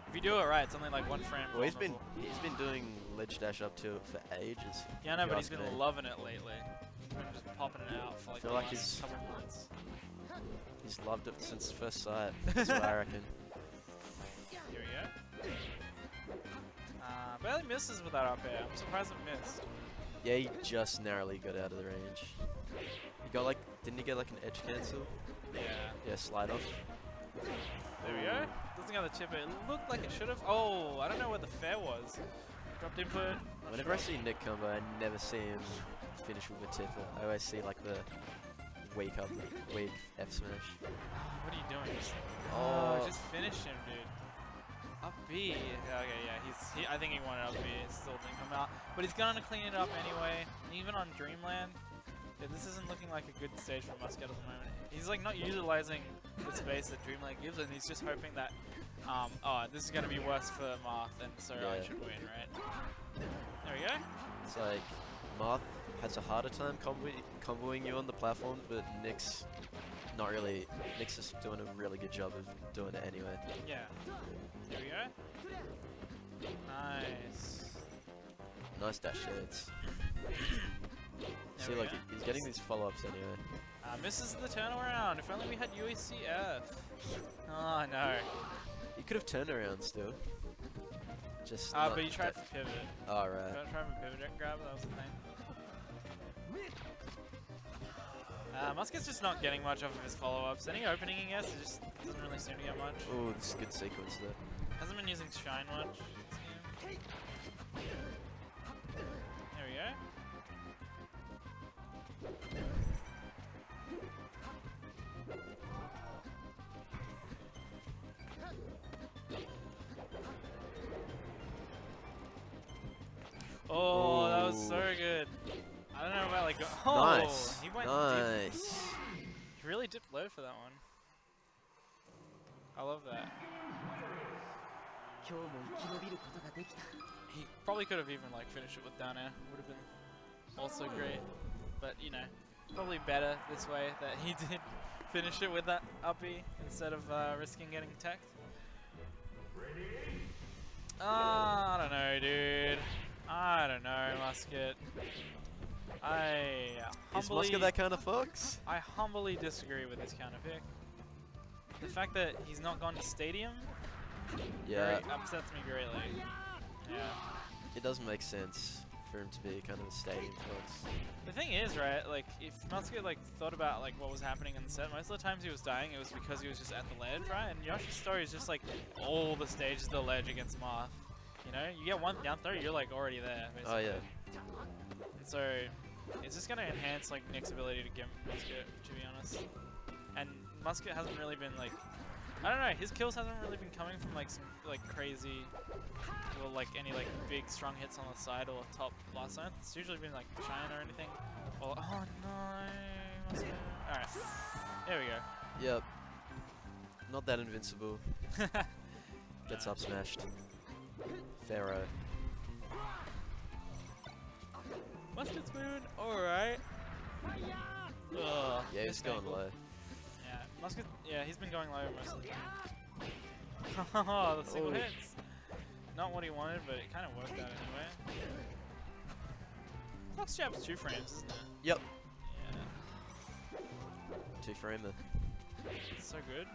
If you do it right, it's only like 1 frame. Well, he's been vulnerable. doing ledge dash up tilt for ages. Yeah, I know, if you but he's ask been me. loving it lately. He's been just popping it out for like feel the like last he's- couple months. He's loved it since first sight. That's what I reckon. Here we go. Barely misses with that up air. I'm surprised it missed. Yeah, he just narrowly got out of the range. He got like, didn't he get like an edge cancel? Yeah. Yeah, slide off. There we go. Doesn't get the tip. It looked like it should have. Oh, I don't know where the fair was. Dropped input. not Whenever I sure. see Nick combo, I never see him finish with a tipper. I always see like the weak F smash. What are you doing? Oh. Just finish him, dude. Up B. Okay, yeah. I think he wanted up B. It still didn't come out. But he's gonna clean it up anyway. And even on Dreamland, Yeah, this isn't looking like a good stage for Muscat at the moment. He's like not utilizing the space that Dreamlake gives, and he's just hoping that, oh, this is going to be worse for Marth, and so I should win, right? There we go. It's like Marth has a harder time comboing you on the platform, but Nick's not really. Nick's just doing a really good job of doing it anyway. Yeah. There we go. Nice. Nice dash hits. See, like he's getting these follow-ups anyway. Misses the turnaround. If only we had UECF. Oh no. He could have turned around still. Just. But he tried for pivot. Oh right. Tried for pivot grab. That was the thing. Muscat's just not getting much off of his follow-ups. Any opening he gets, it just doesn't really seem to get much. Oh, this is a good sequence there. Hasn't been using Shine much. There we go. Oh, that was so good. I don't know about like. Oh, Nice. He went Nice. He really dipped low for that one. I love that. He probably could have even like finished it with down air. Would have been also great. But you know, probably better this way that he did finish it with that uppy instead of risking getting teched. I don't know, dude. I don't know, Muscat. Is Muscat that kind of fox? I humbly disagree with this counter pick. The fact that he's not gone to Stadium upsets me greatly. Yeah. It doesn't make sense for him to be kind of a stadium fox. The thing is, right, like, if Muscat, like, thought about, like, what was happening in the set, most of the times he was dying, it was because he was just at the ledge, right? And Yoshi's story is just, like, all the stages of the ledge against Marth. You know? You get one down throw, you're, like, already there, basically. Oh, yeah. And so, it's just going to enhance, like, Nick's ability to get Muscat, to be honest. And Muscat hasn't really been, like, I don't know, his kills hasn't really been coming from, like, some, like, crazy, or, like, any, like, big strong hits on the side or top blast zone. It's usually been, like, Shine or anything. Or, oh, no. Alright. There we go. Yep. Not that invincible. Gets up smashed. Pharaoh. Muscat's moving alright. Yeah, he's going low. Yeah, Muscat, yeah, he's been going low most of the time. Oh, the single hits. Not what he wanted, but it kind of worked out anyway. Fox jab's 2 frames, isn't it? Yep. Yeah. 2-framer. So good.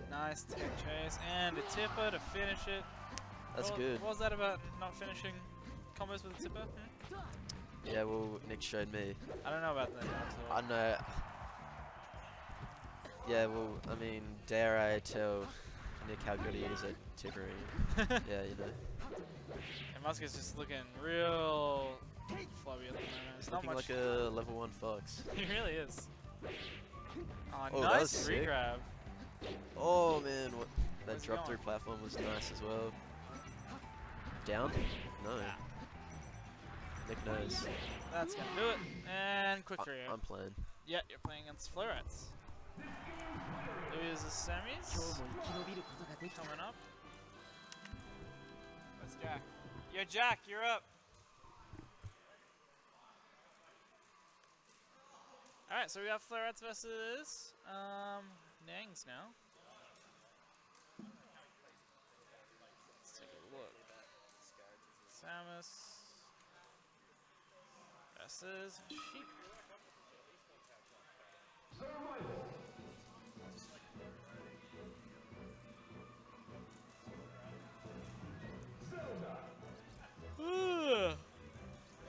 Nice tech chase and a tipper to finish it. That's good. What was that about not finishing combos with a tipper? Yeah, well, Nick showed me. I don't know about that at all. I know. Yeah, well, I mean, dare I tell Nick how good he is at tippering? Yeah, you know. And Muscat's just looking real flubby at the moment. He's Not looking much. like a level 1 fox. He really is. Oh, Oh, that was nice sick. regrab. Oh man, what, that Where's he drop through going? platform was nice as well. Down? No. Yeah. Nick knows. That's gonna do it. And quick through. I'm playing. Yeah, you're playing against Florets. Lose the semis. Coming up. That's Jack. Yo, Jack, you're up. Alright, so we got Florets versus Nangs now. Let's take a look. Samus versus Sheep.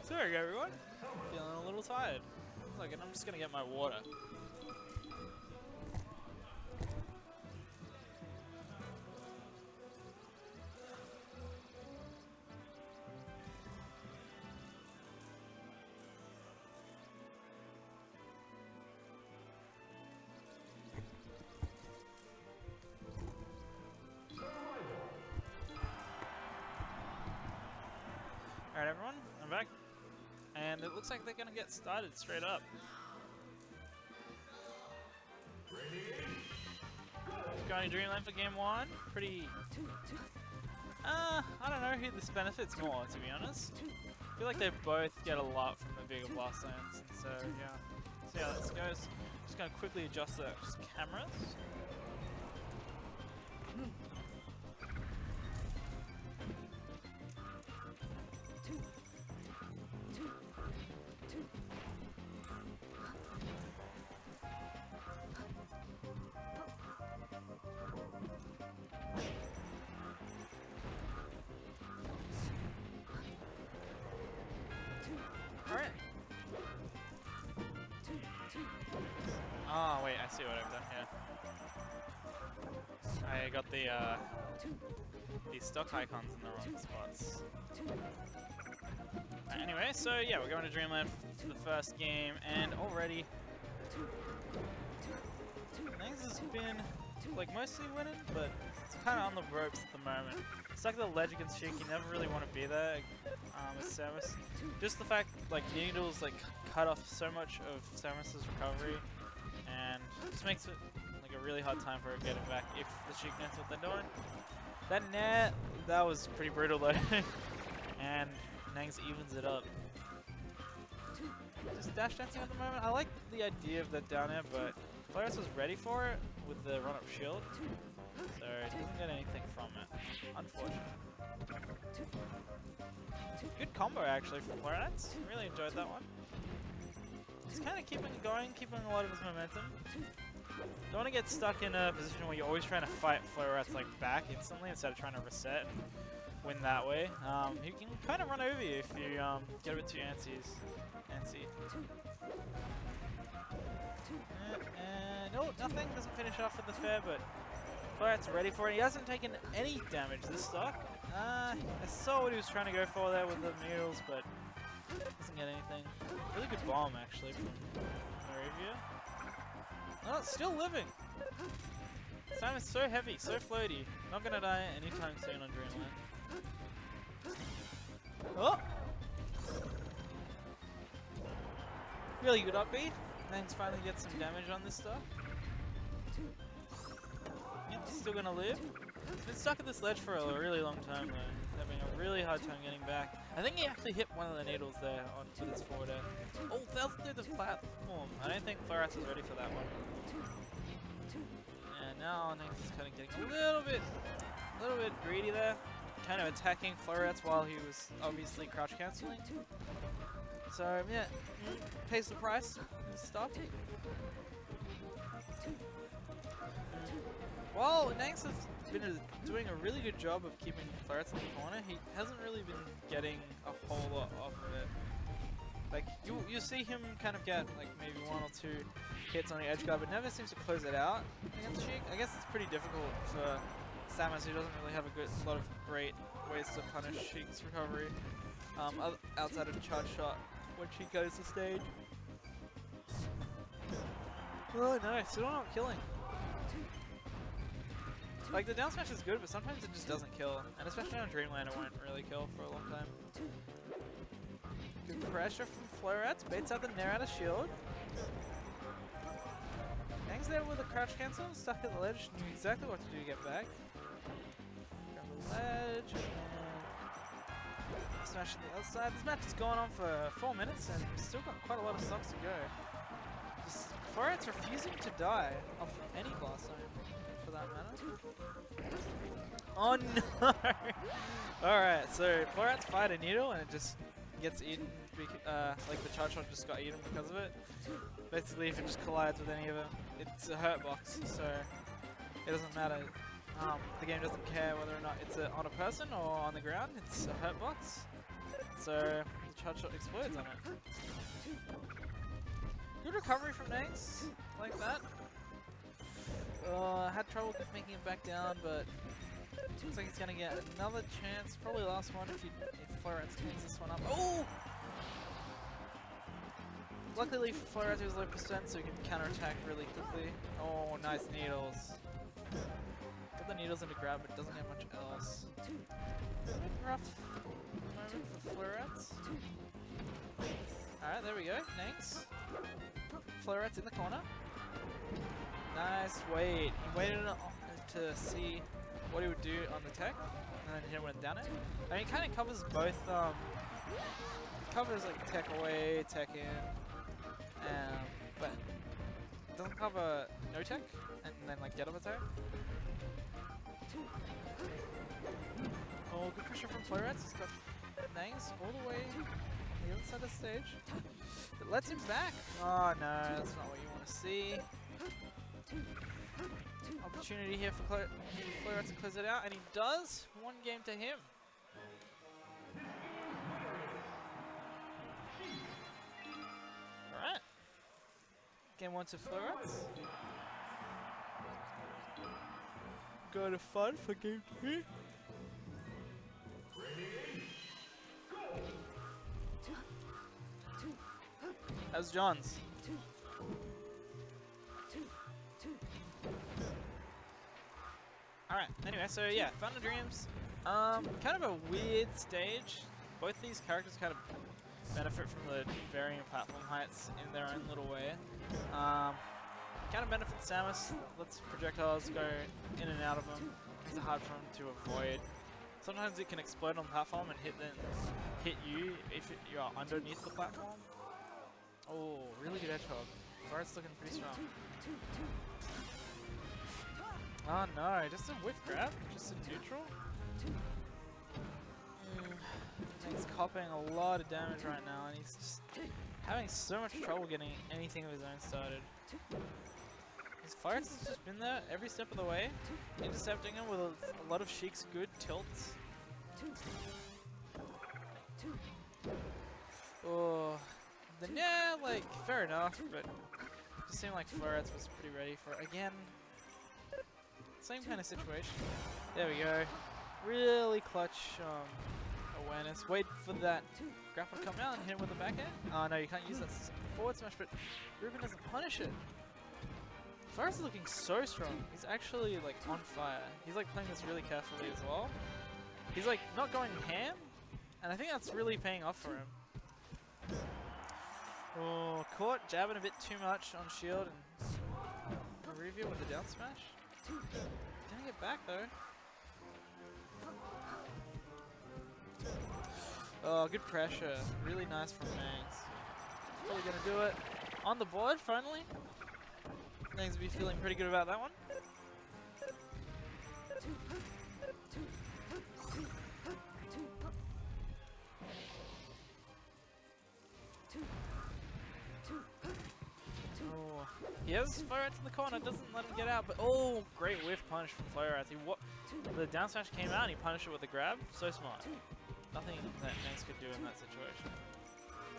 Sorry everyone, feeling a little tired. Look, and I'm just gonna get my water. Alright everyone, I'm back. And And it looks like they're going to get started straight up. Going to Dreamland for game 1. Pretty... I don't know who this benefits more, to be honest. I feel like they both get a lot from the bigger blast zones, and so yeah. See how this goes. Just gonna quickly adjust the cameras. Oh wait, I see what I've done here. I got the stock icons in the wrong spots. Right, anyway, so yeah, we're going to Dreamland for the first game, and already things has been like mostly winning, but it's kind of on the ropes at the moment. It's like the ledge against Sheik, you never really want to be there with Samus. Just the fact like Needles like cut off so much of Samus's recovery, and just makes it like a really hard time for her getting back if the Sheik knows what they're doing. That net, that was pretty brutal though. And Nangs evens it up. Just dash dancing at the moment. I like the idea of that down air, but Flores was ready for it with the run-up shield, so he doesn't get anything from it, unfortunately. Good combo actually from Florence. Really enjoyed that one. Just kind of keeping it going, keeping a lot of his momentum. Don't want to get stuck in a position where you're always trying to fight Florets like back instantly instead of trying to reset and win that way. He can kind of run over you if you get a bit too antsy. No, nothing. Doesn't finish off with the fair, but Florets ready for it. He hasn't taken any damage this stock. I saw what he was trying to go for there with the needles, but doesn't get anything. Really good bomb actually from Moravia. Oh, it's still living. Simon's so heavy, so floaty. Not gonna die anytime soon on Dreamland. Oh! Really good up B. Nangs finally gets some damage on this stuff. Yep, he's still gonna live. He's been stuck at this ledge for a really long time though. He's having a really hard time getting back. I think he actually hit one of the needles there with his forward air. Oh, fell through the platform. I don't think Flores is ready for that one. And now Nangs is kind of getting a little bit greedy there. Kind of attacking Flores while he was obviously crouch cancelling. So yeah, pays the price. Stop. While Nangs has been doing a really good job of keeping Florets in the corner, he hasn't really been getting a whole lot off of it. Like you see him kind of get like maybe 1 or 2 hits on the edge guard, but never seems to close it out against Sheik. I guess it's pretty difficult for Samus, who doesn't really have a lot of great ways to punish Sheik's recovery outside of charge shot when Sheik goes to stage. Oh no, still not killing. Like the down smash is good, but sometimes it just doesn't kill, and especially on Dreamland it won't really kill for a long time. Good pressure from Florets, baits out the Nair out of shield. Hangs there with a crouch cancel, stuck at the ledge, knew exactly what to do to get back. Grab the ledge, and smash on the other side. This match has gone on for 4 minutes, and we've still got quite a lot of stocks to go. Just Florets refusing to die off any blast zone, for that matter. Oh no! Alright, so Florets fight a needle, and it just gets eaten, like the charge shot just got eaten because of it. Basically, if it just collides with any of them, it's a hurt box, so it doesn't matter. The game doesn't care whether or not it's on a person or on the ground, it's a hurt box. So the charge shot explodes on it. Good recovery from Nangs, like that. Had trouble with making it back down, but looks like he's gonna get another chance, probably last one if Florets cleans this one up. Oh! Luckily Florets is low percent, so he can counterattack really quickly. Oh, nice needles. Got the needles into grab, but doesn't have much else. Rough moment for Florets. Alright, there we go. Thanks. Floret's in the corner. Nice wait. He waited to see what he would do on the tech, and then hit him down it. I mean, it kind of covers both. Covers like tech away, tech in, but it doesn't cover no tech and then like get up attack. Oh, good pressure from Floret's. He's got Nangs all the way on the other side of the stage. It lets him back. Oh no, that's not what you want to see. Opportunity here for Floret's to close it out, and he does. 1 game to him. Alright. Game 1 to Floret's. Go to fun for game 2. How's John's? Alright, anyway, so yeah, Fountain of Dreams. Kind of a weird stage. Both these characters kind of benefit from the varying platform heights in their own little way. Kind of benefits Samus, lets projectiles go in and out of him. Makes it hard for him to avoid. Sometimes it can explode on the platform and hit you if you are underneath the platform. Oh, really good hedgehog. Floret's looking pretty strong. Oh no, just a whiff grab, just a neutral. He's copying a lot of damage right now, and he's just having so much trouble getting anything of his own started. His Floret's has just been there every step of the way, intercepting him with a lot of Sheik's good tilts. Oh, then yeah, like, fair enough, but it just seemed like Floret's was pretty ready for it. Again, same kind of situation. There we go. Really clutch awareness. Wait for that grapple to come out and hit him with the backhand. Oh no, you can't use that forward smash, but Ruben doesn't punish it. Floret's is looking so strong. He's actually like on fire. He's like playing this really carefully as well. He's like not going ham, and I think that's really paying off for him. Oh, caught jabbing a bit too much on shield, and Arivia with the down smash. Gonna get back though. Oh, good pressure. Really nice from Nangs. Probably gonna do it on the board finally. Nangs will be feeling pretty good about that one. Oh, he has Floret's in the corner, doesn't let him get out, but oh, great whiff punish from Floret's. The down smash came out and he punished it with a grab. So smart. Nothing that Nangs could do in that situation.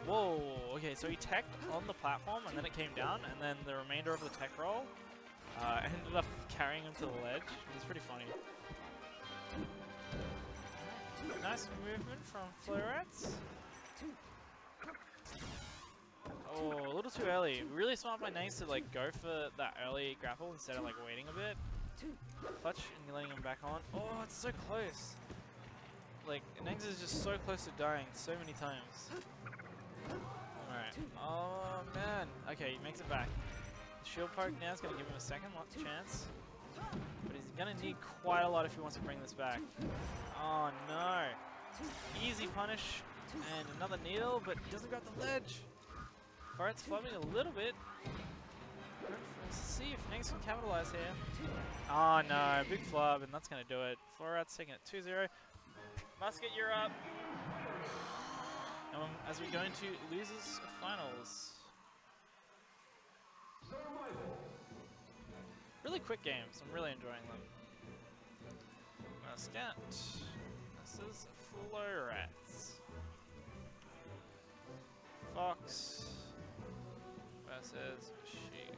Whoa, okay, so he teched on the platform and then it came down, and then the remainder of the tech roll ended up carrying him to the ledge. It was pretty funny. Nice movement from Floret's. Oh, a little too early. Really smart by Nangs to like go for that early grapple instead of like waiting a bit. Clutch and letting him back on. Oh, it's so close. Like, Nangs is just so close to dying so many times. Alright. Oh, man. Okay, he makes it back. The shield poke now is going to give him a second chance. But he's going to need quite a lot if he wants to bring this back. Oh, no. Easy punish. And another needle, but he doesn't got the ledge. Floret's flubbing a little bit. Let's see if Nangs can capitalize here. Oh, no. Big flub, and that's going to do it. Floret's taking it 2-0. Musket, you're up. As we go into losers finals. Really quick games. I'm really enjoying them. Muscat versus Floret's. Fox versus Sheik.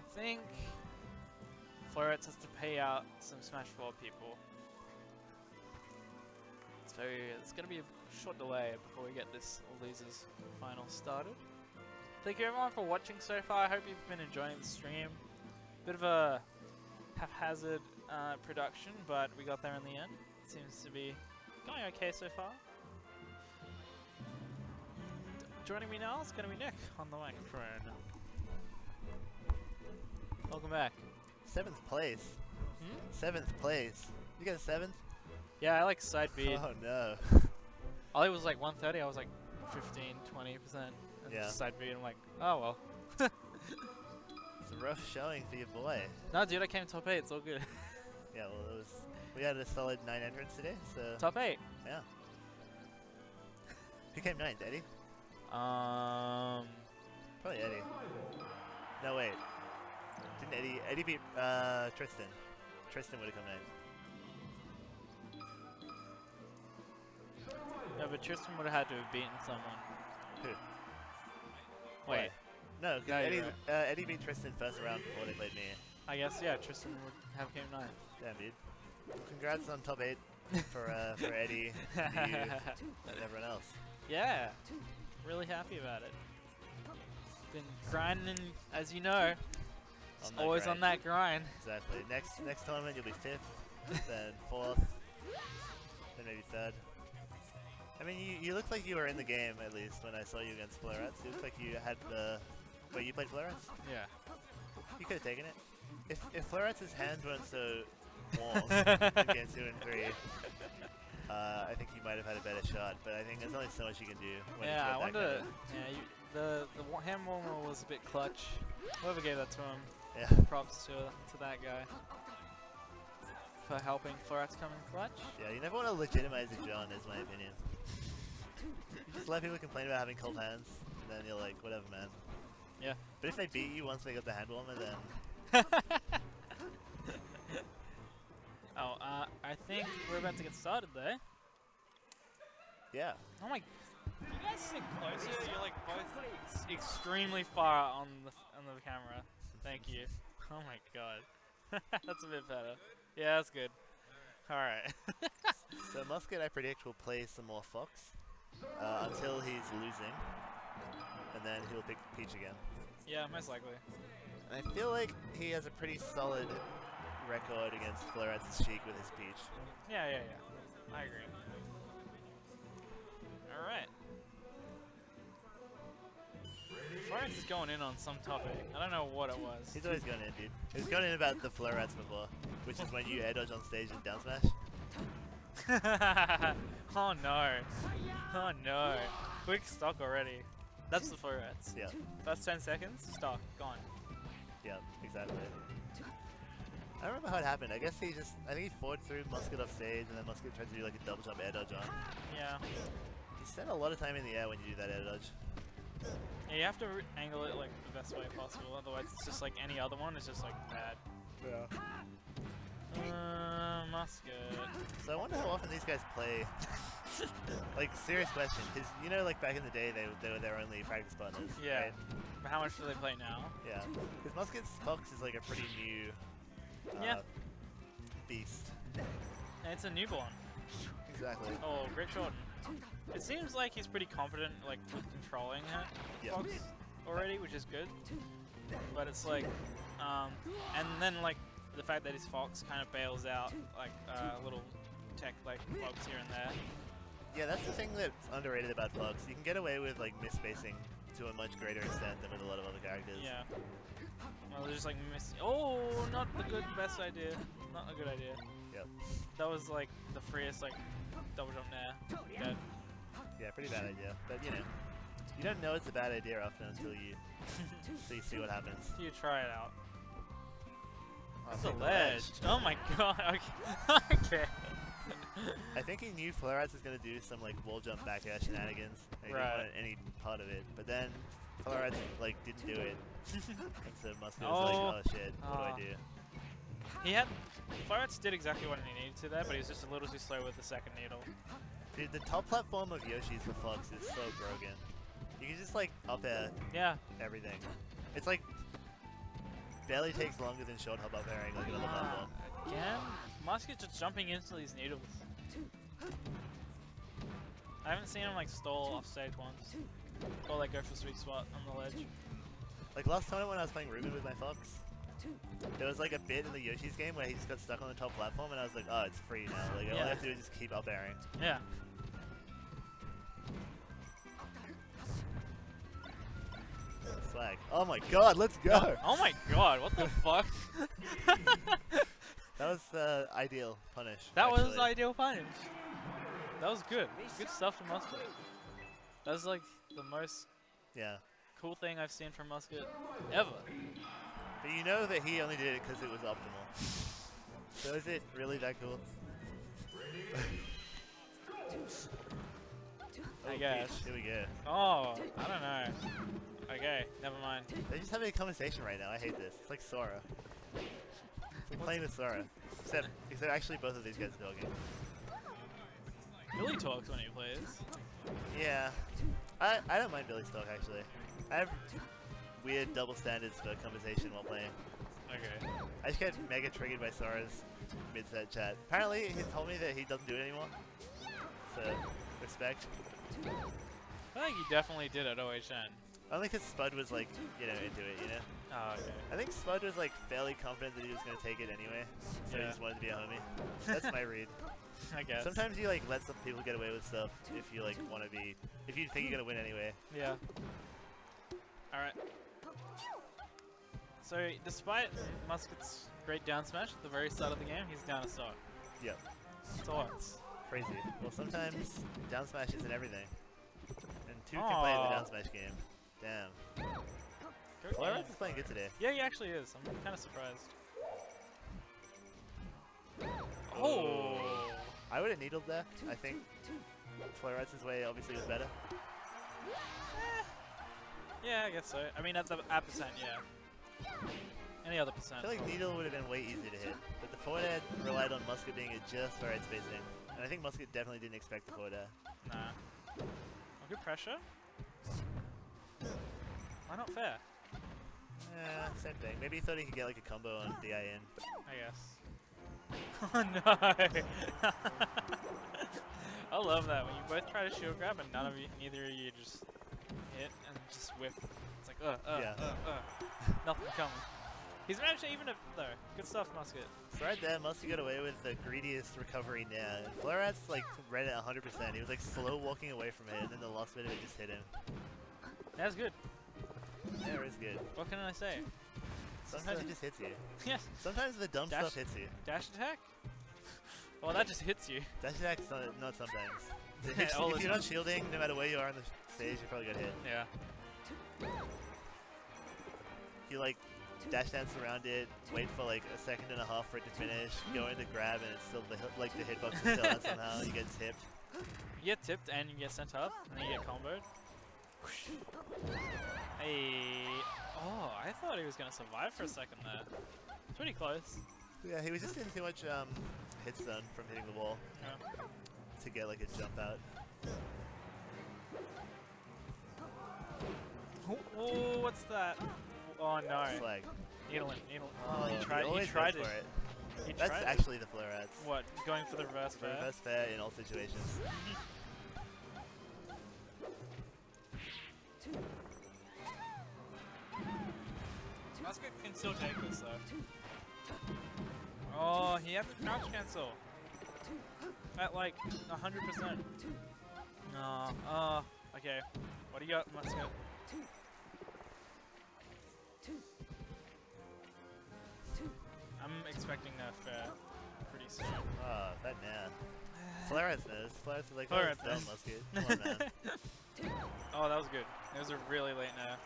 I think Floret's has to pay out some Smash 4 people. So it's going to be a short delay before we get this losers final started. Thank you everyone for watching so far. I hope you've been enjoying the stream. Bit of a haphazard production, but we got there in the end. Seems to be going okay so far. Joining me now is going to be Nick on the microphone. Welcome back. 7th place. Hmm? 7th place. You got 7th? Yeah, I like side beat. Oh no. Ollie was like 130, I was like 15, 20%. And Yeah. side beat, I'm like, oh well. It's a rough showing for your boy. No, dude, I came top 8, it's all good. Yeah, well, we had a solid 9 entrants today, so Top 8. yeah. Who came 9th, Eddie? Probably Eddie. No, wait. Didn't Eddie beat Tristan. Tristan would have come 9th. Yeah, but Tristan would have had to have beaten someone. Who? Wait, No, because No, Eddie, you're right. Eddie beat Tristan first round before they played me. I guess, yeah, Tristan would have came 9th. Damn, dude. Congrats on top 8 for Eddie, you, and everyone else. Yeah, really happy about it. Been grinding, as you know. It's that always grind. on that grind. Exactly. Next tournament you'll be 5th, then 4th, then maybe 3rd. I mean, you look like you were in the game at least when I saw you against Florets. You looked like you had the. Wait, you played Florets? Yeah. You could have taken it. If Florets' hands weren't so warm in game 2 and 3, I think you might have had a better shot. But I think there's only so much you can do. When Yeah, I you wonder. Yeah, the hand warmer was a bit clutch. Whoever gave that to him, Yeah. props to that guy for helping Florets come in clutch. Yeah, you never want to legitimize a John, is my opinion. You just let people complain about having cold hands, and then you're like, whatever, man. Yeah. But if they beat you once they got the hand warmer, then Oh, I think we're about to get started there. yeah. Oh my! You guys sit closer. You're like both extremely far on the camera. Thank you. Oh my god, that's a bit better. Yeah, that's good. All right. So Musket, I predict, will play some more Fox until he's losing, and then he'll pick Peach again. Yeah, most likely. And I feel like he has a pretty solid record against Florets' Sheik with his Peach. Yeah. I agree. All right. Florence is going in on some topic. I don't know what it was. He's always going in, dude. He was going in about the Florets before, which is when you air dodge on stage and down smash. Oh no. Oh no. Quick stock already. That's the Florets. Yeah, First 10 seconds, stock, gone. yeah, exactly. I don't remember how it happened. I guess I think he forward threw Musket off stage, and then Musket tried to do like a double jump air dodge on. Yeah. You spend a lot of time in the air when you do that air dodge. Yeah, you have to angle it like the best way possible, otherwise it's just like any other one, it's just like bad. Yeah. Musket. So I wonder how often these guys play. Like, serious question, because you know, like back in the day, they were their only practice partners. Yeah. Right? But how much do they play now? Yeah. Because Musket's Fox is like a pretty new Yeah. beast. And it's a newborn. Exactly. Oh, great Jordan. It seems like he's pretty confident, like, with controlling her Yeah. Fox already, which is good. But it's like, and then like the fact that his Fox kind of bails out like little tech like Fox here and there. Yeah, that's the thing that's underrated about Fox. You can get away with like misspacing to a much greater extent than with a lot of other characters. Yeah. Well, they're just like missing. Oh, not the best idea. Not a good idea. Yep. That was like the freest like double jump there. Dead. Yeah, pretty bad idea. But you know, you don't know it's a bad idea often until you see what happens. You try it out. Oh, It's a take the ledge. Oh my god. Okay. Okay. I think he knew Florets was gonna do some like wall jump back air shenanigans, and he didn't want any part of it. But then Florets like didn't do it, and so Musket was like, "Oh shit, what do I do?" He had Florets did exactly what he needed to there, but he was just a little too slow with the second needle. Dude, the top platform of Yoshi's for Fox is so broken. You can just like up air Yeah. everything. It's like barely takes longer than short hop up airing like another platform. Again? Musket's just jumping into these needles. I haven't seen him like stall off stage once. Or like go for sweet spot on the ledge. Like last time when I was playing Ruben with my Fox, there was like a bit in the Yoshi's game where he just got stuck on the top platform, and I was like, oh, it's free now. Like, all I have to do is just keep up airing. Yeah. Swag. Oh my god, let's go! Oh my god, what the fuck? That was the ideal punish. That was actually. the ideal punish. That was good. Good stuff from Musket. That was like the most cool thing I've seen from Musket ever. But you know that he only did it because it was optimal. So is it really that cool? I guess. Bitch, here we go. Oh, I don't know. Okay, never mind. They're just having a conversation right now. I hate this. It's like Sora. We're playing with Sora. Except actually both of these guys are talking. Billy talks when he plays. Yeah. I don't mind Billy's talk actually. I have weird double standards for conversation while playing. Okay. I just get mega triggered by Sora's mid-set chat. Apparently he told me that he doesn't do it anymore. So, respect. I think he definitely did at OHN. Only because Spud was like, you know, into it, you know? Oh, okay. I think Spud was like fairly confident that he was going to take it anyway. So he just wanted to be a homie. That's my read. I guess. Sometimes you like let some people get away with stuff if you like want to be, if you think you're going to win anyway. Yeah. Alright. So, despite Musket's great down smash at the very start of the game, he's down a stock. Yep. Thoughts? Crazy. Well, sometimes down smash isn't everything. And 2 can play the down smash game. Damn. Florence is playing good today. Yeah, he actually is. I'm kind of surprised. Oh! I would have needled there. I think Florence's way obviously was better. Yeah, I guess so. I mean, at the percent, yeah. Any other percent. I feel like needle would have been way easier to hit, but the forward air relied on Musket being at just the right spacing. And I think Musket definitely didn't expect the forward air. Nah. Oh, good pressure. Why not fair? Yeah, same thing. Maybe he thought he could get like a combo on DIN. I guess. Oh no! I love that when you both try to shield grab and neither of you just hit and just whiff. It's like nothing coming. He's managed to even though. Good stuff, Musket. So right there, Musket got away with the greediest recovery now. And Florat's like read it 100%. He was like slow walking away from it, and then the last bit of it just hit him. That's good. Yeah, it is good. What can I say? Sometimes it just hits you. Yes. Sometimes the dumb stuff hits you. Dash attack? Well, that just hits you. Dash attack's not sometimes. All If you're not shielding, no matter where you are on the stage, you probably get hit. Yeah. You like dash dance around it, wait for like a second and a half for it to finish, go into grab, and it's still the hitbox is still out somehow. You get tipped. You get tipped and you get sent up, and then you get comboed. Hey. Oh, I thought he was gonna survive for a second there. Pretty close. Yeah, he was just getting too much hit stun from hitting the wall to get like a jump out. Oh, what's that? Oh no. Flag. Needle. Oh, he tried it. For it. He That's tried actually the Florets. What? Going for the reverse For fair? reverse fair in all situations. Musket can still take this though. Oh, he had the crouch cancel. At like 100%. No. Okay. What do you got, Musket? I'm expecting that fair pretty soon. Oh, that man. Florets knows. Florets is like, Florets oh, knows. dumb Musket. Come on, man. Oh, that was good. It was a really late now.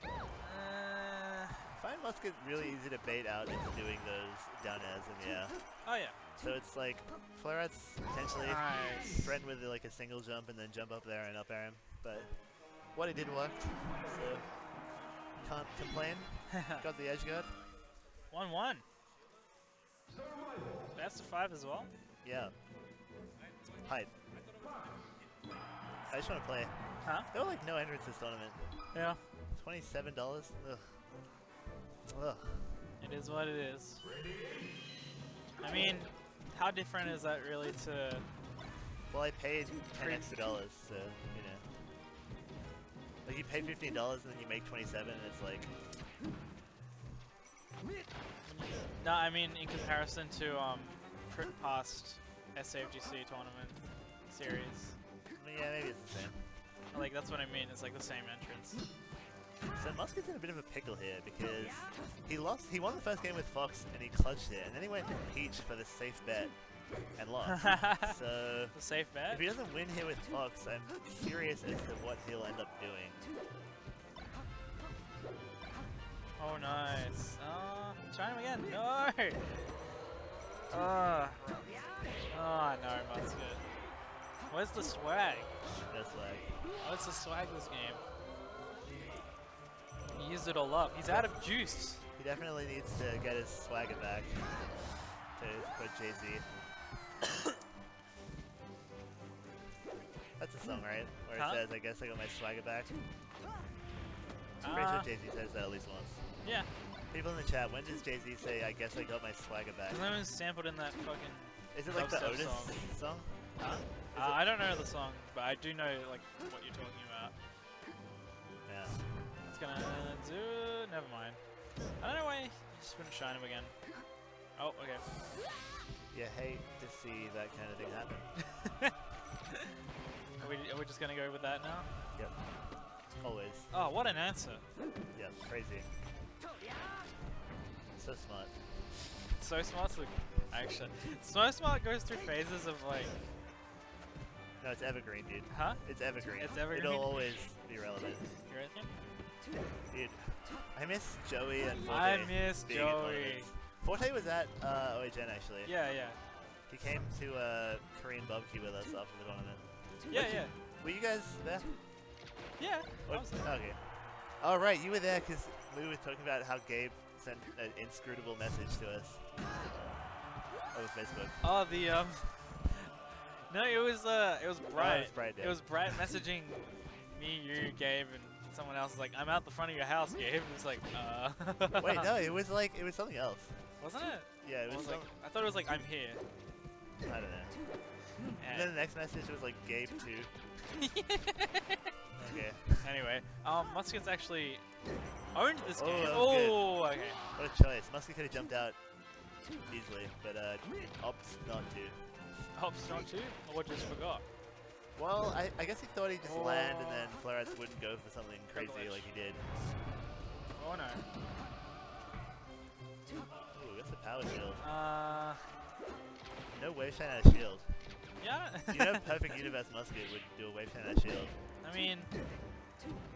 I find Musket really easy to bait out into doing those down airs in the air. Oh yeah. So it's like, Florets potentially Nice. threaten with like a single jump and then jump up there and up air him. But what he did worked, so can't complain. Got the edge guard. 1-1. Best of 5 as well. Yeah. Hype. I just want to play. Huh? There were like no entrants this tournament. Yeah. $27? Ugh. Ugh. It is what it is. I mean, how different is that really to... Well, I paid $10 extra, so, you know. Like, you pay $15 and then you make 27, and it's like... No, I mean in comparison to past SAFGC tournament series. Yeah, maybe it's the same. Like that's what I mean. It's like the same entrance. So Musket's in a bit of a pickle here because he won the first game with Fox and he clutched it, and then he went Peach for the safe bet and lost. So The safe bet. if he doesn't win here with Fox, I'm curious as to what he'll end up doing. Oh, nice. Try him again. No. Oh no, Musket. Where's the swag? Just like, What's the swag this game? He used it all up. He's out of juice. he definitely needs to get his swagger back to put Jay-Z. That's a song, right? Where Huh? it says, I guess I got my swagger back. I'm pretty sure Jay-Z says that at least once. Yeah. People in the chat, when does Jay-Z say, I guess I got my swagger back? And then it was sampled in that fucking. Is it like the dubstep Otis song. song? Huh? Is I don't know the song, but I do know like what you're talking about. Yeah. It's gonna do. Never mind. I don't know why you just wouldn't shine him again. Oh, okay. You hate to see that kind of thing happen. Are we just gonna go with that now? Yep. Always. Oh, what an answer! Yep. Crazy. So smart. So Smart's like, actually, So Smart goes through phases of like, No, it's evergreen, dude. huh? It's evergreen. It's evergreen? It'll always be relevant. You reckon? Dude, I miss Joey and Forte. I miss being in Joey. tournaments. Forte was at OHN actually. Yeah, yeah, He came to Korean barbecue with us after the tournament. yeah, yeah, Were you guys there? yeah. I was there. Okay. Oh right, you were there because we were talking about how Gabe sent an inscrutable message to us over Facebook. Oh, the No, it was Bright. it was Bright, yeah. It was Bright messaging me, you, Gabe, and someone else. Like, I'm out the front of your house, Gabe. It was like, Wait, no, it was something else. Wasn't it? Yeah, it I was. was like, I thought it was like, I'm here. I don't know. And then the next message was like Gabe too. Okay. Anyway, Musket's actually owned this Oh, game. that was good. Oh, okay. What a choice. Musket could have jumped out easily, but opts not to. Opts not to, or just forgot. Well, I guess he thought he'd just land and then Florets wouldn't go for something crazy glitch. like he did. Oh no. Ooh, that's a power shield. No wave shine out of shield. Yeah. You know Perfect Universe Musket would do a wave shine out of shield. I mean,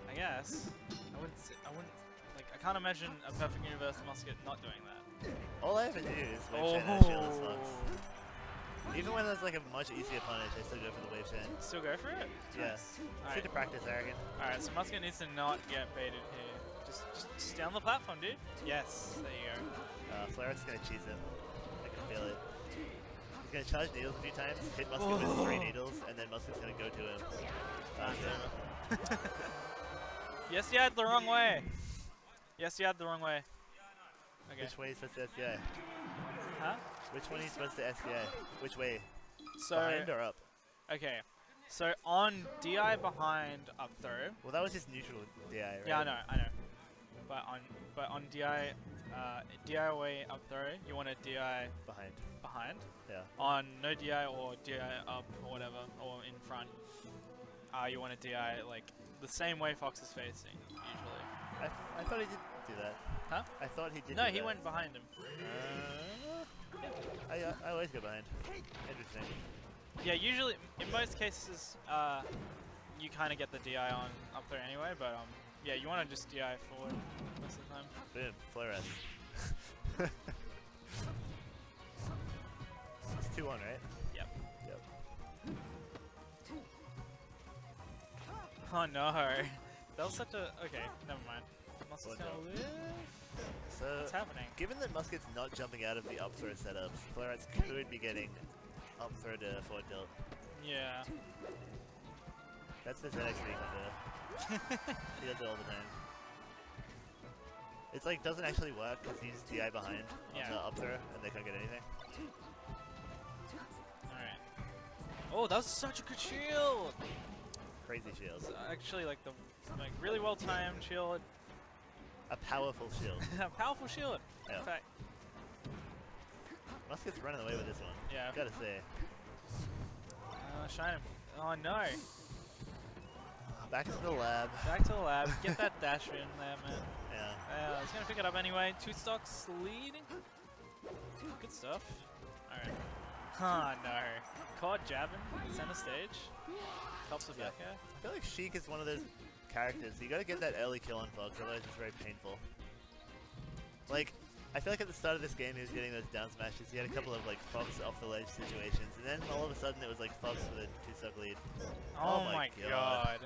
I guess I wouldn't. Like, I can't imagine a Perfect Universe Musket not doing that. All I ever do is wave shine out of shield as Oh. Fox. Even when there's like a much easier punish, I still go for the wave shine. Still go for it. Yeah. Alright. Should to practice, Arrogant. Alright, so Musket needs to not get baited here. Just stay on the platform, dude. Yes, there you go. Flaret's gonna cheese him. I can feel it. He's gonna charge needles a few times, hit Musket with 3 needles, and then Musket's gonna go to him. Yes, you had the wrong way. Yes, you had the wrong way. Okay. Which way is supposed to SDI? Huh? Which one are you supposed to SDI? Which way? So Behind or up? okay. So on DI behind up throw. Well, that was just neutral DI, right? Yeah, I know. But on DI DI away up throw, you want a DI Behind. behind. Yeah. On no DI or DI up or whatever, or in front, you want a DI like the same way Fox is facing usually. I thought he did do that. Huh? I thought he did No, do he that. went behind him. I always go behind. Interesting. Yeah, usually in most cases, you kind of get the DI on up there anyway. But yeah, you want to just DI forward most of the time. Boom. Flare us. It's 2-1, right? Yep. Yep. Oh no, that was such a okay. Never mind. Muscle's Oh, gonna no. live. So, What's happening? given that Musket's not jumping out of the up throw setups, Flarets could be getting up throw to forward tilt. Yeah. That's the ZX recon He does it all the time. It's like doesn't actually work because he's DI behind Yeah. on the up throw and they can't get anything. Alright. Oh, that was such a good shield! Crazy shield. It's actually like the really well timed shield. A powerful shield. A powerful shield. Yeah. fact, Musket's running away with this one. yeah. Gotta say. Shine him. Oh no. Back to the lab. Back to the lab. Get that dash in there, man. Yeah. He's gonna pick it up anyway. 2 stocks leading. Good stuff. Alright. Oh no. Caught jabbing. Center stage. Helps the back air. I feel like Sheik is one of those characters. You gotta get that early kill on Fox, otherwise it's very painful. Like, I feel like at the start of this game he was getting those down smashes. He had a couple of like Fox off the ledge situations, and then all of a sudden it was like Fox with a 2-stock lead. Oh my god.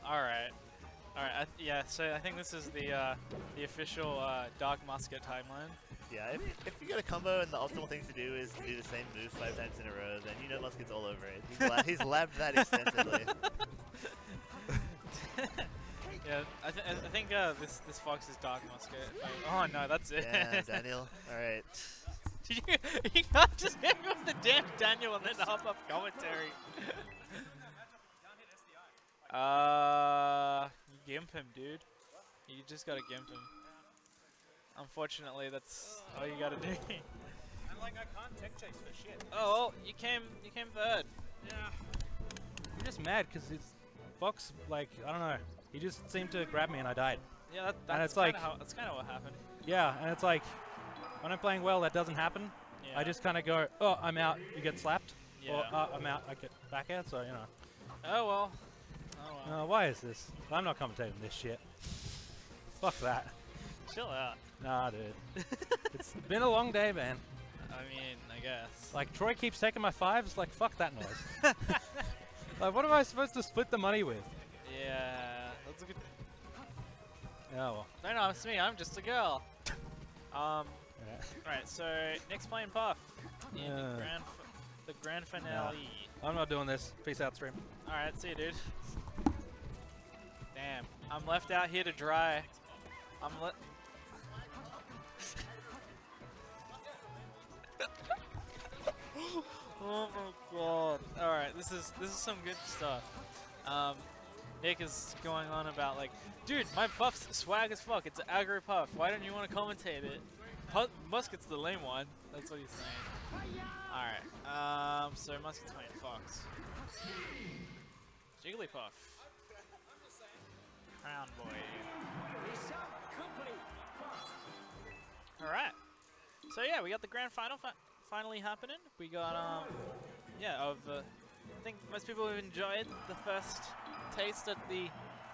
Alright. Alright, yeah, so I think this is the official Dark Musket timeline. Yeah, if you get a combo and the optimal thing to do is to do the same move 5 times in a row, then you know Musket's all over it. He's labbed that extensively. Yeah, I think this Fox is Dark Musket. Oh no, that's it. Yeah, Daniel. All right. You can't just hit me with the damn Daniel and then hop up commentary. You gimp him, dude. You just gotta gimp him. Unfortunately, that's all you gotta do. I'm like, I can't tech chase for shit. Oh well, you came third. Yeah. I'm just mad because it's Fox, like, I don't know. He just seemed to grab me and I died. Yeah, And that's it's like- kind of what happened. Yeah, and it's like, when I'm playing well, that doesn't happen. Yeah. I just kind of go, oh, I'm out, you get slapped. Yeah. Or, I'm out, I get back air, so, you know. Oh well. Oh well. Why is this? I'm not commentating this shit. Fuck that. Chill out. Nah, dude. It's been a long day, man. I mean, I guess. Like, Troy keeps taking my 5s, like, fuck that noise. Like, what am I supposed to split the money with? Yeah, that's a good. Oh, well. No, it's me. I'm just a girl. Yeah. Right. So Nick's playing Puff in Yeah. the grand finale. I'm not doing this. Peace out, stream. All right, see you, dude. Damn, I'm left out here to dry. I'm let. Oh my god! All right, this is some good stuff. Nick is going on about like, dude, my Puff's swag as fuck. It's an aggro Puff. Why don't you want to commentate it? Musket's the lame one. That's what he's saying. All right. So Musket's playing Fox. Jigglypuff. Crown boy. All right. So yeah, we got the grand final finally happening. We got I think most people have enjoyed the first taste at the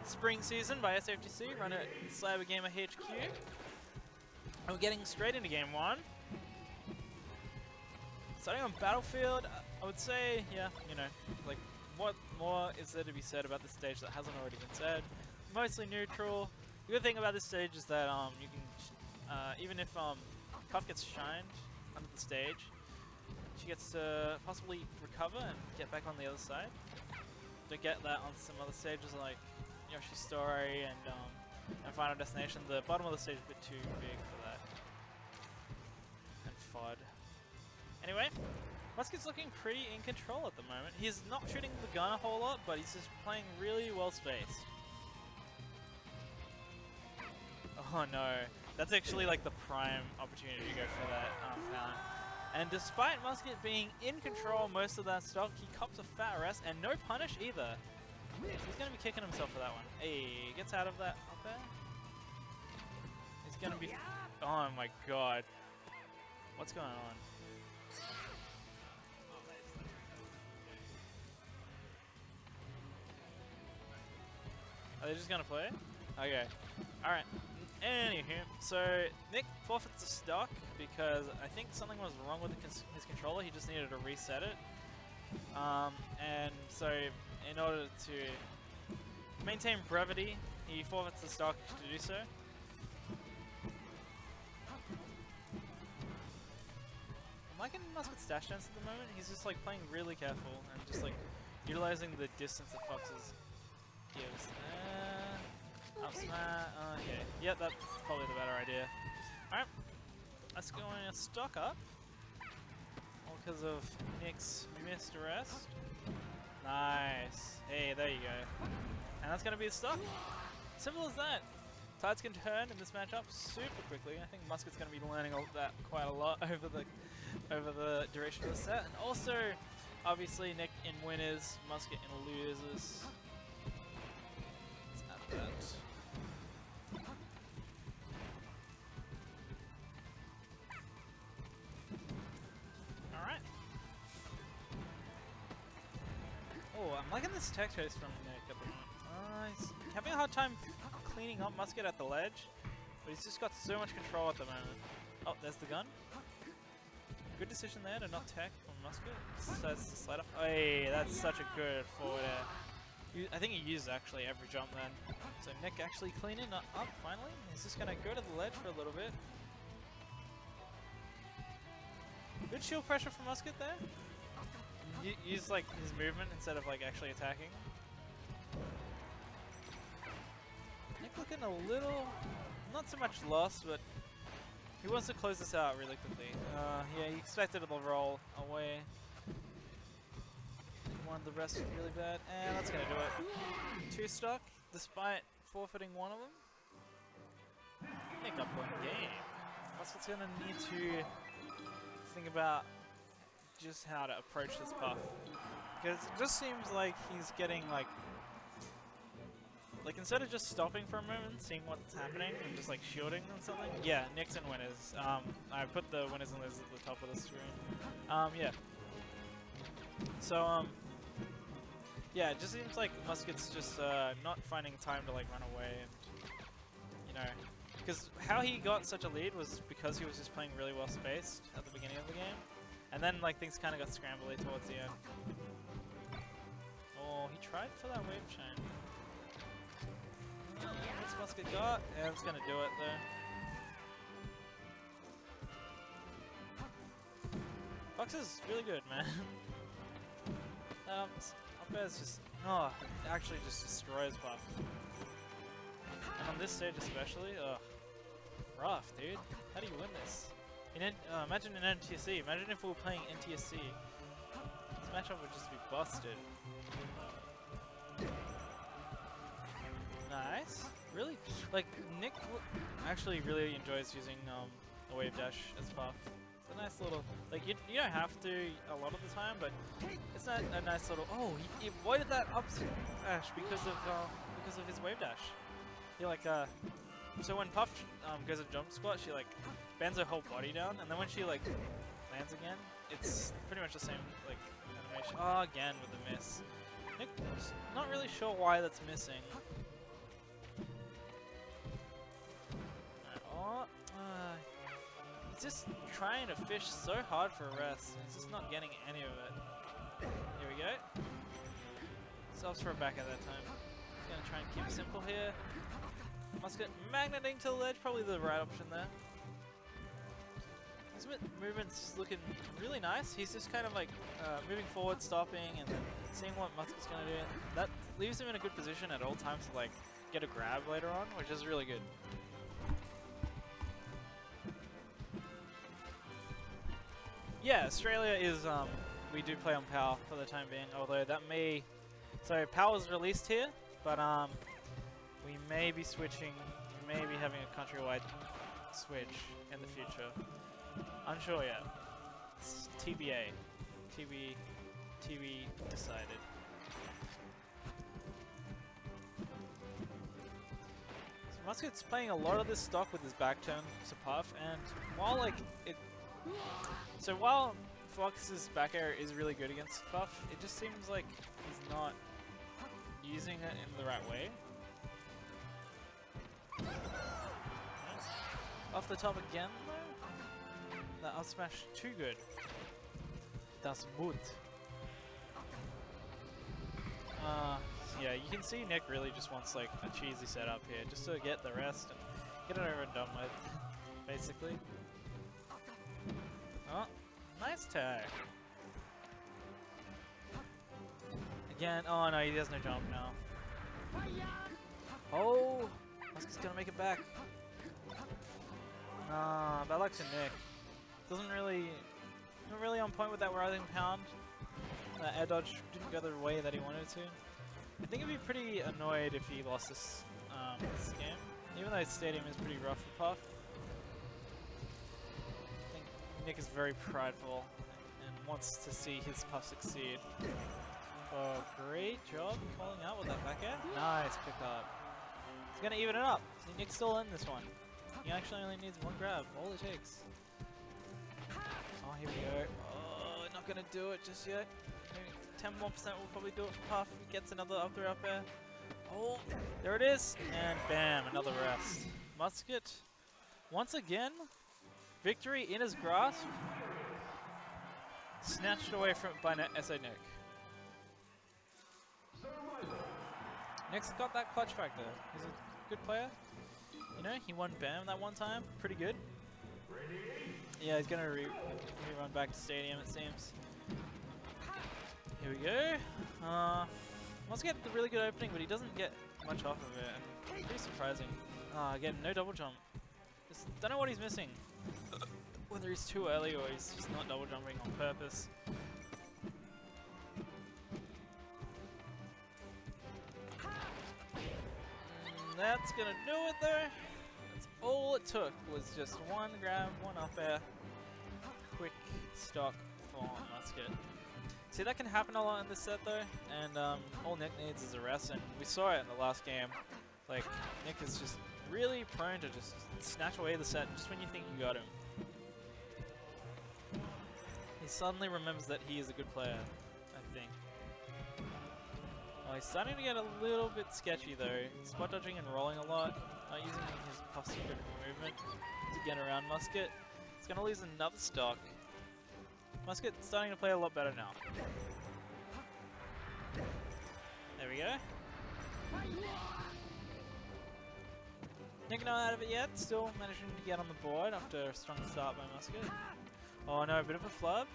spring season by SAFGC, run at Cybergamer HQ. And we're getting straight into game 1. Starting on Battlefield, I would say, yeah, you know, like, what more is there to be said about this stage that hasn't already been said? Mostly neutral. The good thing about this stage is that you can, even if Puff gets shined under the stage, she gets to possibly recover and get back on the other side. To get that on some other stages like Yoshi's Story and Final Destination, the bottom of the stage is a bit too big for that. And FOD. Anyway, Musket's looking pretty in control at the moment. He's not shooting the gun a whole lot, but he's just playing really well spaced. Oh no, that's actually like the prime opportunity to go for that talent. And despite Musket being in control most of that stock, he cops a fat rest and no punish either. So he's going to be kicking himself for that one. Hey, gets out of that up there. He's going to be... Oh my god. What's going on? Are they just going to play? Okay. Alright. Anywho, so Nick forfeits the stock because I think something was wrong with his controller. He just needed to reset it. And so in order to maintain brevity, he forfeits the stock to do so. I'm liking Musket's dash dance at the moment. He's just like playing really careful and just like utilizing the distance that Fox's gives. Up smash. Okay. Yep, that's probably the better idea. Alright. Let's go and stock up. All because of Nick's missed rest. Nice. Hey, there you go. And that's going to be the stock. Simple as that. Tides can turn in this matchup super quickly. I think Musket's going to be learning all that quite a lot over the duration of the set. And also, obviously, Nick in winners, Musket in losers. Let's add that. Alright. Oh, I'm liking this tech chase from Nick at the moment. He's having a hard time cleaning up Musket at the ledge, but he's just got so much control at the moment. Oh, there's the gun. Good decision there to not tech from Musket. Decides to slide off. Hey, that's such a good forward air. I think he used actually every jump then. So Nick actually cleaning up finally. He's just going to go to the ledge for a little bit. Good shield pressure from Musket there. Use like his movement instead of like actually attacking. Nick looking a little, not so much lost, but he wants to close this out really quickly. Yeah, he expected it to roll away. Wanted the rest really bad, and that's gonna do it. 2 stock, despite forfeiting one of them. Nick up one game. Musket's gonna need to think about just how to approach this puff, because it just seems like he's getting like instead of just stopping for a moment, seeing what's happening and just like shielding and something. Yeah, Nick's and winners. I put the winners and losers at the top of the screen. Yeah. So yeah, it just seems like Musket's just not finding time to like run away, and you know, because how he got such a lead was because he was just playing really well spaced at the beginning of the game. And then, like, things kind of got scrambly towards the end. Oh, he tried for that wave chain. What's Musket got? Yeah, it's going to do it, though. Fox is really good, man. Up airs just... Oh, it actually just destroys Puff. And on this stage especially, rough, dude. How do you win this? Imagine an NTSC. Imagine if we were playing NTSC. This matchup would just be busted. Nice. Really, like Nick actually really enjoys using a wave dash as buff. It's a nice little, like you don't have to a lot of the time, but it's not a nice little. Oh, he avoided that up smash because of his wave dash. He like so when Puff goes a jump squat, she like bends her whole body down, and then when she like lands again, it's pretty much the same like animation. Oh, again with the miss. Nick's not really sure why that's missing. He's just trying to fish so hard for a rest, and he's just not getting any of it. Here we go. Stops for a back at that time. He's gonna try and keep it simple here. Musket magneting to the ledge, probably the right option there. His movement's looking really nice. He's just kind of like moving forward, stopping, and then seeing what Musket's gonna do. That leaves him in a good position at all times to like get a grab later on, which is really good. Yeah, Australia is, we do play on PAL for the time being, although that may, so PAL was released here, but we may be switching, we may be having a countrywide switch in the future. Unsure yet. It's TBA. TB decided. So Musket's playing a lot of this stock with his back turn to Puff, and while like it, so while Fox's back air is really good against Puff, it just seems like he's not using it in the right way. Off the top again though. That up smash too good. Das gut. Yeah, you can see Nick really just wants like a cheesy setup here, just to get the rest and get it over and done with, basically. Oh, nice tag. Again, oh no, he has no jump now. Oh, Musket's gonna make it back. Nah, bad luck to Nick. Not really on point with that rising pound. Air dodge didn't go the way that he wanted to. I think he'd be pretty annoyed if he lost this game. Even though Stadium is pretty rough for Puff, I think Nick is very prideful and wants to see his Puff succeed. Oh, great job calling out with that back air. Nice pickup. He's going to even it up. See, Nick's still in this one. He actually only needs one grab, all it takes. Oh, here we go. Oh, not going to do it just yet. Maybe 10 more % will probably do it for Puff. He gets another up there, up air. Oh, there it is. And bam, another rest. Musket, once again, victory in his grasp. Snatched away from by SA Nick. Nick's got that clutch factor. He's a good player. You know, he won BAM that one time. Pretty good. Yeah, he's going to rerun back to Stadium, it seems. Here we go. Must get the really good opening, but he doesn't get much off of it. And pretty surprising. Again, no double jump. Just don't know what he's missing. Whether he's too early or he's just not double jumping on purpose. That's gonna do it though. That's all it took, was just one grab, one up air. Quick stock for Musket. See, that can happen a lot in this set though, and all Nick needs is a rest, and we saw it in the last game. Like, Nick is just really prone to just snatch away the set just when you think you got him. He suddenly remembers that he is a good player, I think. Oh, he's starting to get a little bit sketchy though. Spot dodging and rolling a lot, not using his puff secret movement to get around Musket. He's going to lose another stock. Musket's starting to play a lot better now. There we go. Nick not out of it yet, still managing to get on the board after a strong start by Musket. Oh no, a bit of a flub.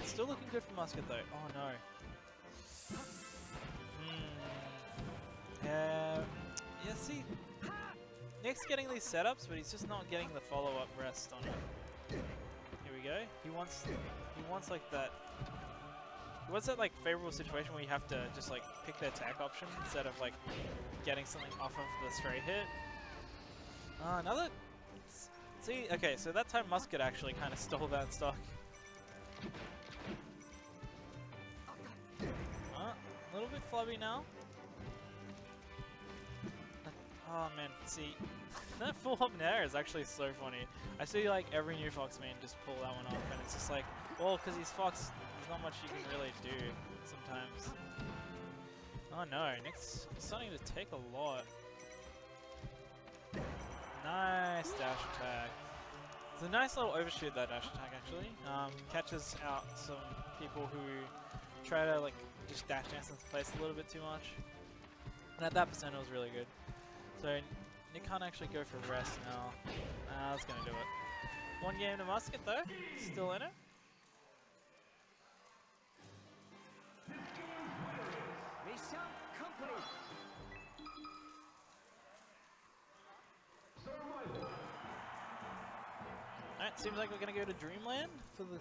Still looking good for Musket though. Oh no. Yeah, see, Nick's getting these setups, but he's just not getting the follow-up rest on it. Here we go. He wants like that. He wants that like favorable situation where you have to just like pick the attack option instead of like getting something off of the straight hit. Another. See, okay, so that time Musket actually kind of stole that stock. A little bit flubby now. Oh man, see, that full up nair is actually so funny. I see like every new Fox main just pull that one off, and it's just like, well, because he's Fox, there's not much you can really do sometimes. Oh no, Nick's starting to take a lot. Nice dash attack. It's a nice little overshoot, that dash attack actually. Catches out some people who try to like just dash dance into place a little bit too much. And at that percent it was really good. So Nick can't actually go for rest now. That's gonna do it. One game to Musket though, still in it. Alright, seems like we're gonna go to Dreamland for the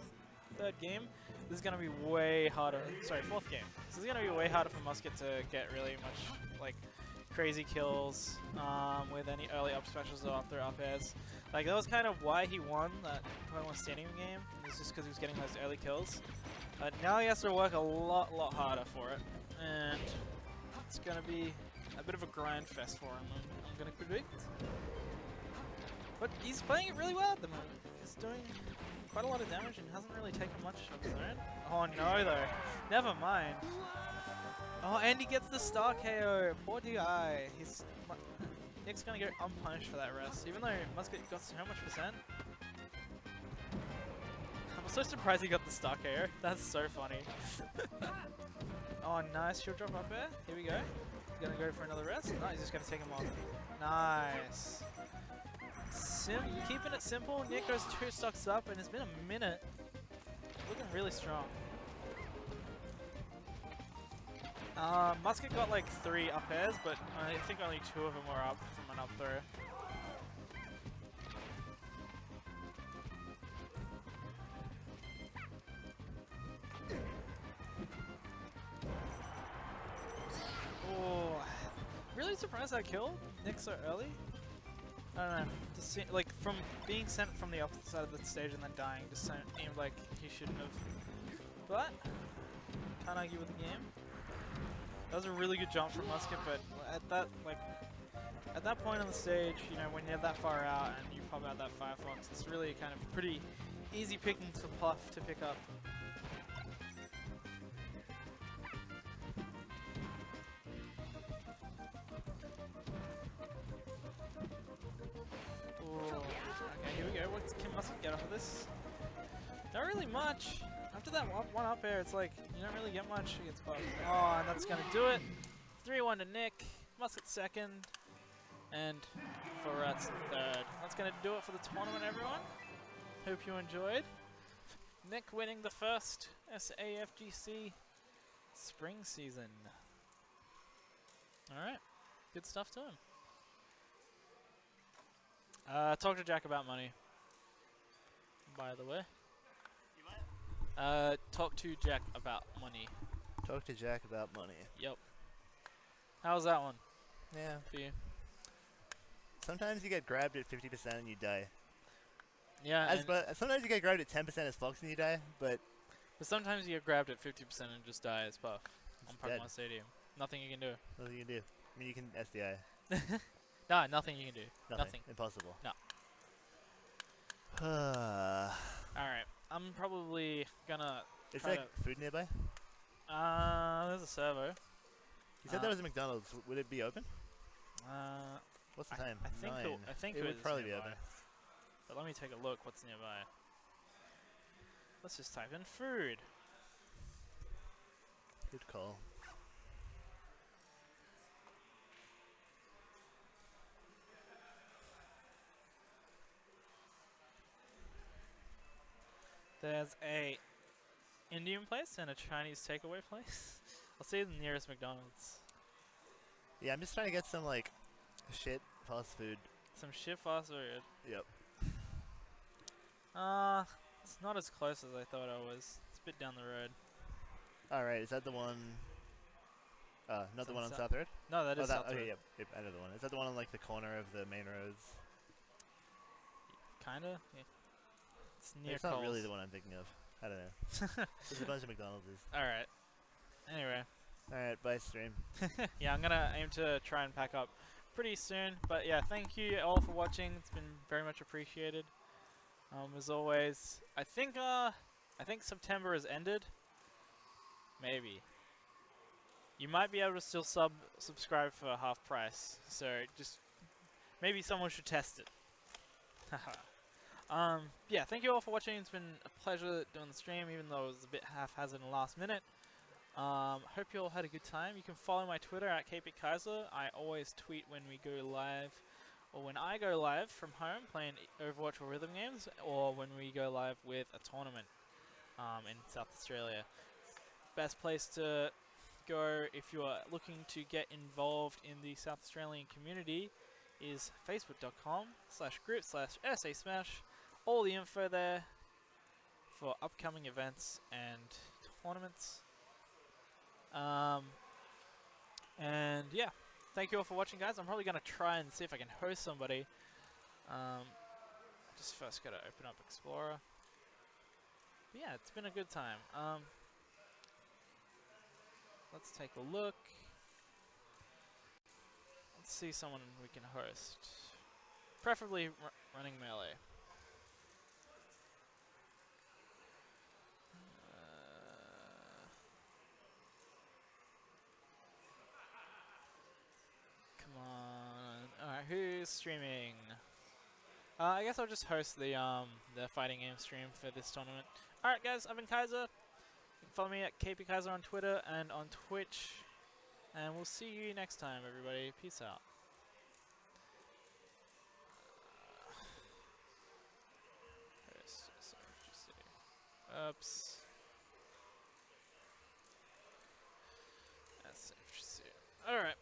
third game. This is gonna be way harder. Sorry, fourth game. This is gonna be way harder for Musket to get really much like crazy kills with any early up specials or up throw up airs. Like that was kind of why he won that Pokemon Stadium game. It's just because he was getting those early kills. But now he has to work a lot harder for it, and it's gonna be a bit of a grind fest for him. I'm gonna predict. But he's playing it really well at the moment. He's doing quite a lot of damage and hasn't really taken much of his own. Oh no though, never mind. Oh, and he gets the star KO. Poor DI. Nick's gonna go unpunished for that rest, even though Musket got so much percent. I'm so surprised he got the star KO. That's so funny. Oh, nice shield drop up there. Here we go. He's gonna go for another rest. No, he's just gonna take him off. Nice. Keeping it simple. Nick goes 2 stocks up, and it's been a minute. Looking really strong. Musket got like 3 up airs, but I think only 2 of them were up from an up throw. Oh, really bit surprised I killed Nick so early. I don't know. Just like from being sent from the opposite side of the stage and then dying, just seemed like he shouldn't have. But can't argue with the game. That was a really good jump from Musket, but at that point on the stage, you know, when you're that far out and you pop out that Firefox, it's really kind of pretty easy pickings for Puff to pick up. Okay, here we go. What can Musket get off of this? Not really much. After that one up air, it's like you don't really get much against Puff. Oh, and that's gonna do it. 3-1 to Nick. Musket second, and Florats third. That's gonna do it for the tournament, everyone. Hope you enjoyed. Nick winning the first SAFGC spring season. All right, good stuff to him. Talk to Jack about money, by the way. Talk to Jack about money. Talk to Jack about money. Yep. How's that one Yeah. for you? Sometimes you get grabbed at 50% and you die. Yeah, But sometimes you get grabbed at 10% as Fox and you die, but sometimes you get grabbed at 50% and just die as Puff on dead. Pokemon Stadium. Nothing you can do. nothing you can do. I mean, you can SDI. No, nothing you can do. Nothing. Impossible. No. Alright, I'm probably gonna Is try there food nearby? there's a servo. You said there was a McDonald's. Would it be open? Uh, What's the time? I think 9. I think it would is probably be nearby. open. But let me take a look what's nearby. Let's just type in food. Good call. There's a Indian place and a Chinese takeaway place. I'll see the nearest McDonald's. Yeah, I'm just trying to get some like shit fast food. Some shit fast food. Yep. It's not as close as I thought it was. It's a bit down the road. All right, is that the one? Not It's the on one on South- South Road. No, that is South okay, Road. yep, I know the one. Is that the one on like the corner of the main roads? Kinda. Yeah. It's near It's not really Coles. the one I'm thinking of. I don't know. There's a bunch of McDonald's. All right. Anyway. All right, bye stream. Yeah, I'm gonna aim to try and pack up pretty soon. But yeah, thank you all for watching. It's been very much appreciated. As always, I think September has ended. Maybe. You might be able to still subscribe for half price. So just maybe someone should test it. Yeah, thank you all for watching. It's been a pleasure doing the stream, even though it was a bit haphazard in the last minute. Hope you all had a good time. You can follow my Twitter at KPKaiser. I always tweet when we go live, or when I go live from home playing Overwatch or rhythm games, or when we go live with a tournament in South Australia. Best place to go if you are looking to get involved in the South Australian community is facebook.com/group/SASmash. All the info there for upcoming events and tournaments. And yeah, thank you all for watching, guys. I'm probably going to try and see if I can host somebody. Just first got to open up Explorer. But yeah, it's been a good time. Let's take a look. Let's see someone we can host. Preferably running melee. Come on. Alright, who's streaming? I guess I'll just host the fighting game stream for this tournament. Alright guys, I've been Kaiser. You can follow me at KPKaiser on Twitter and on Twitch. And we'll see you next time, everybody. Peace out. Oops. SFGC. Alright.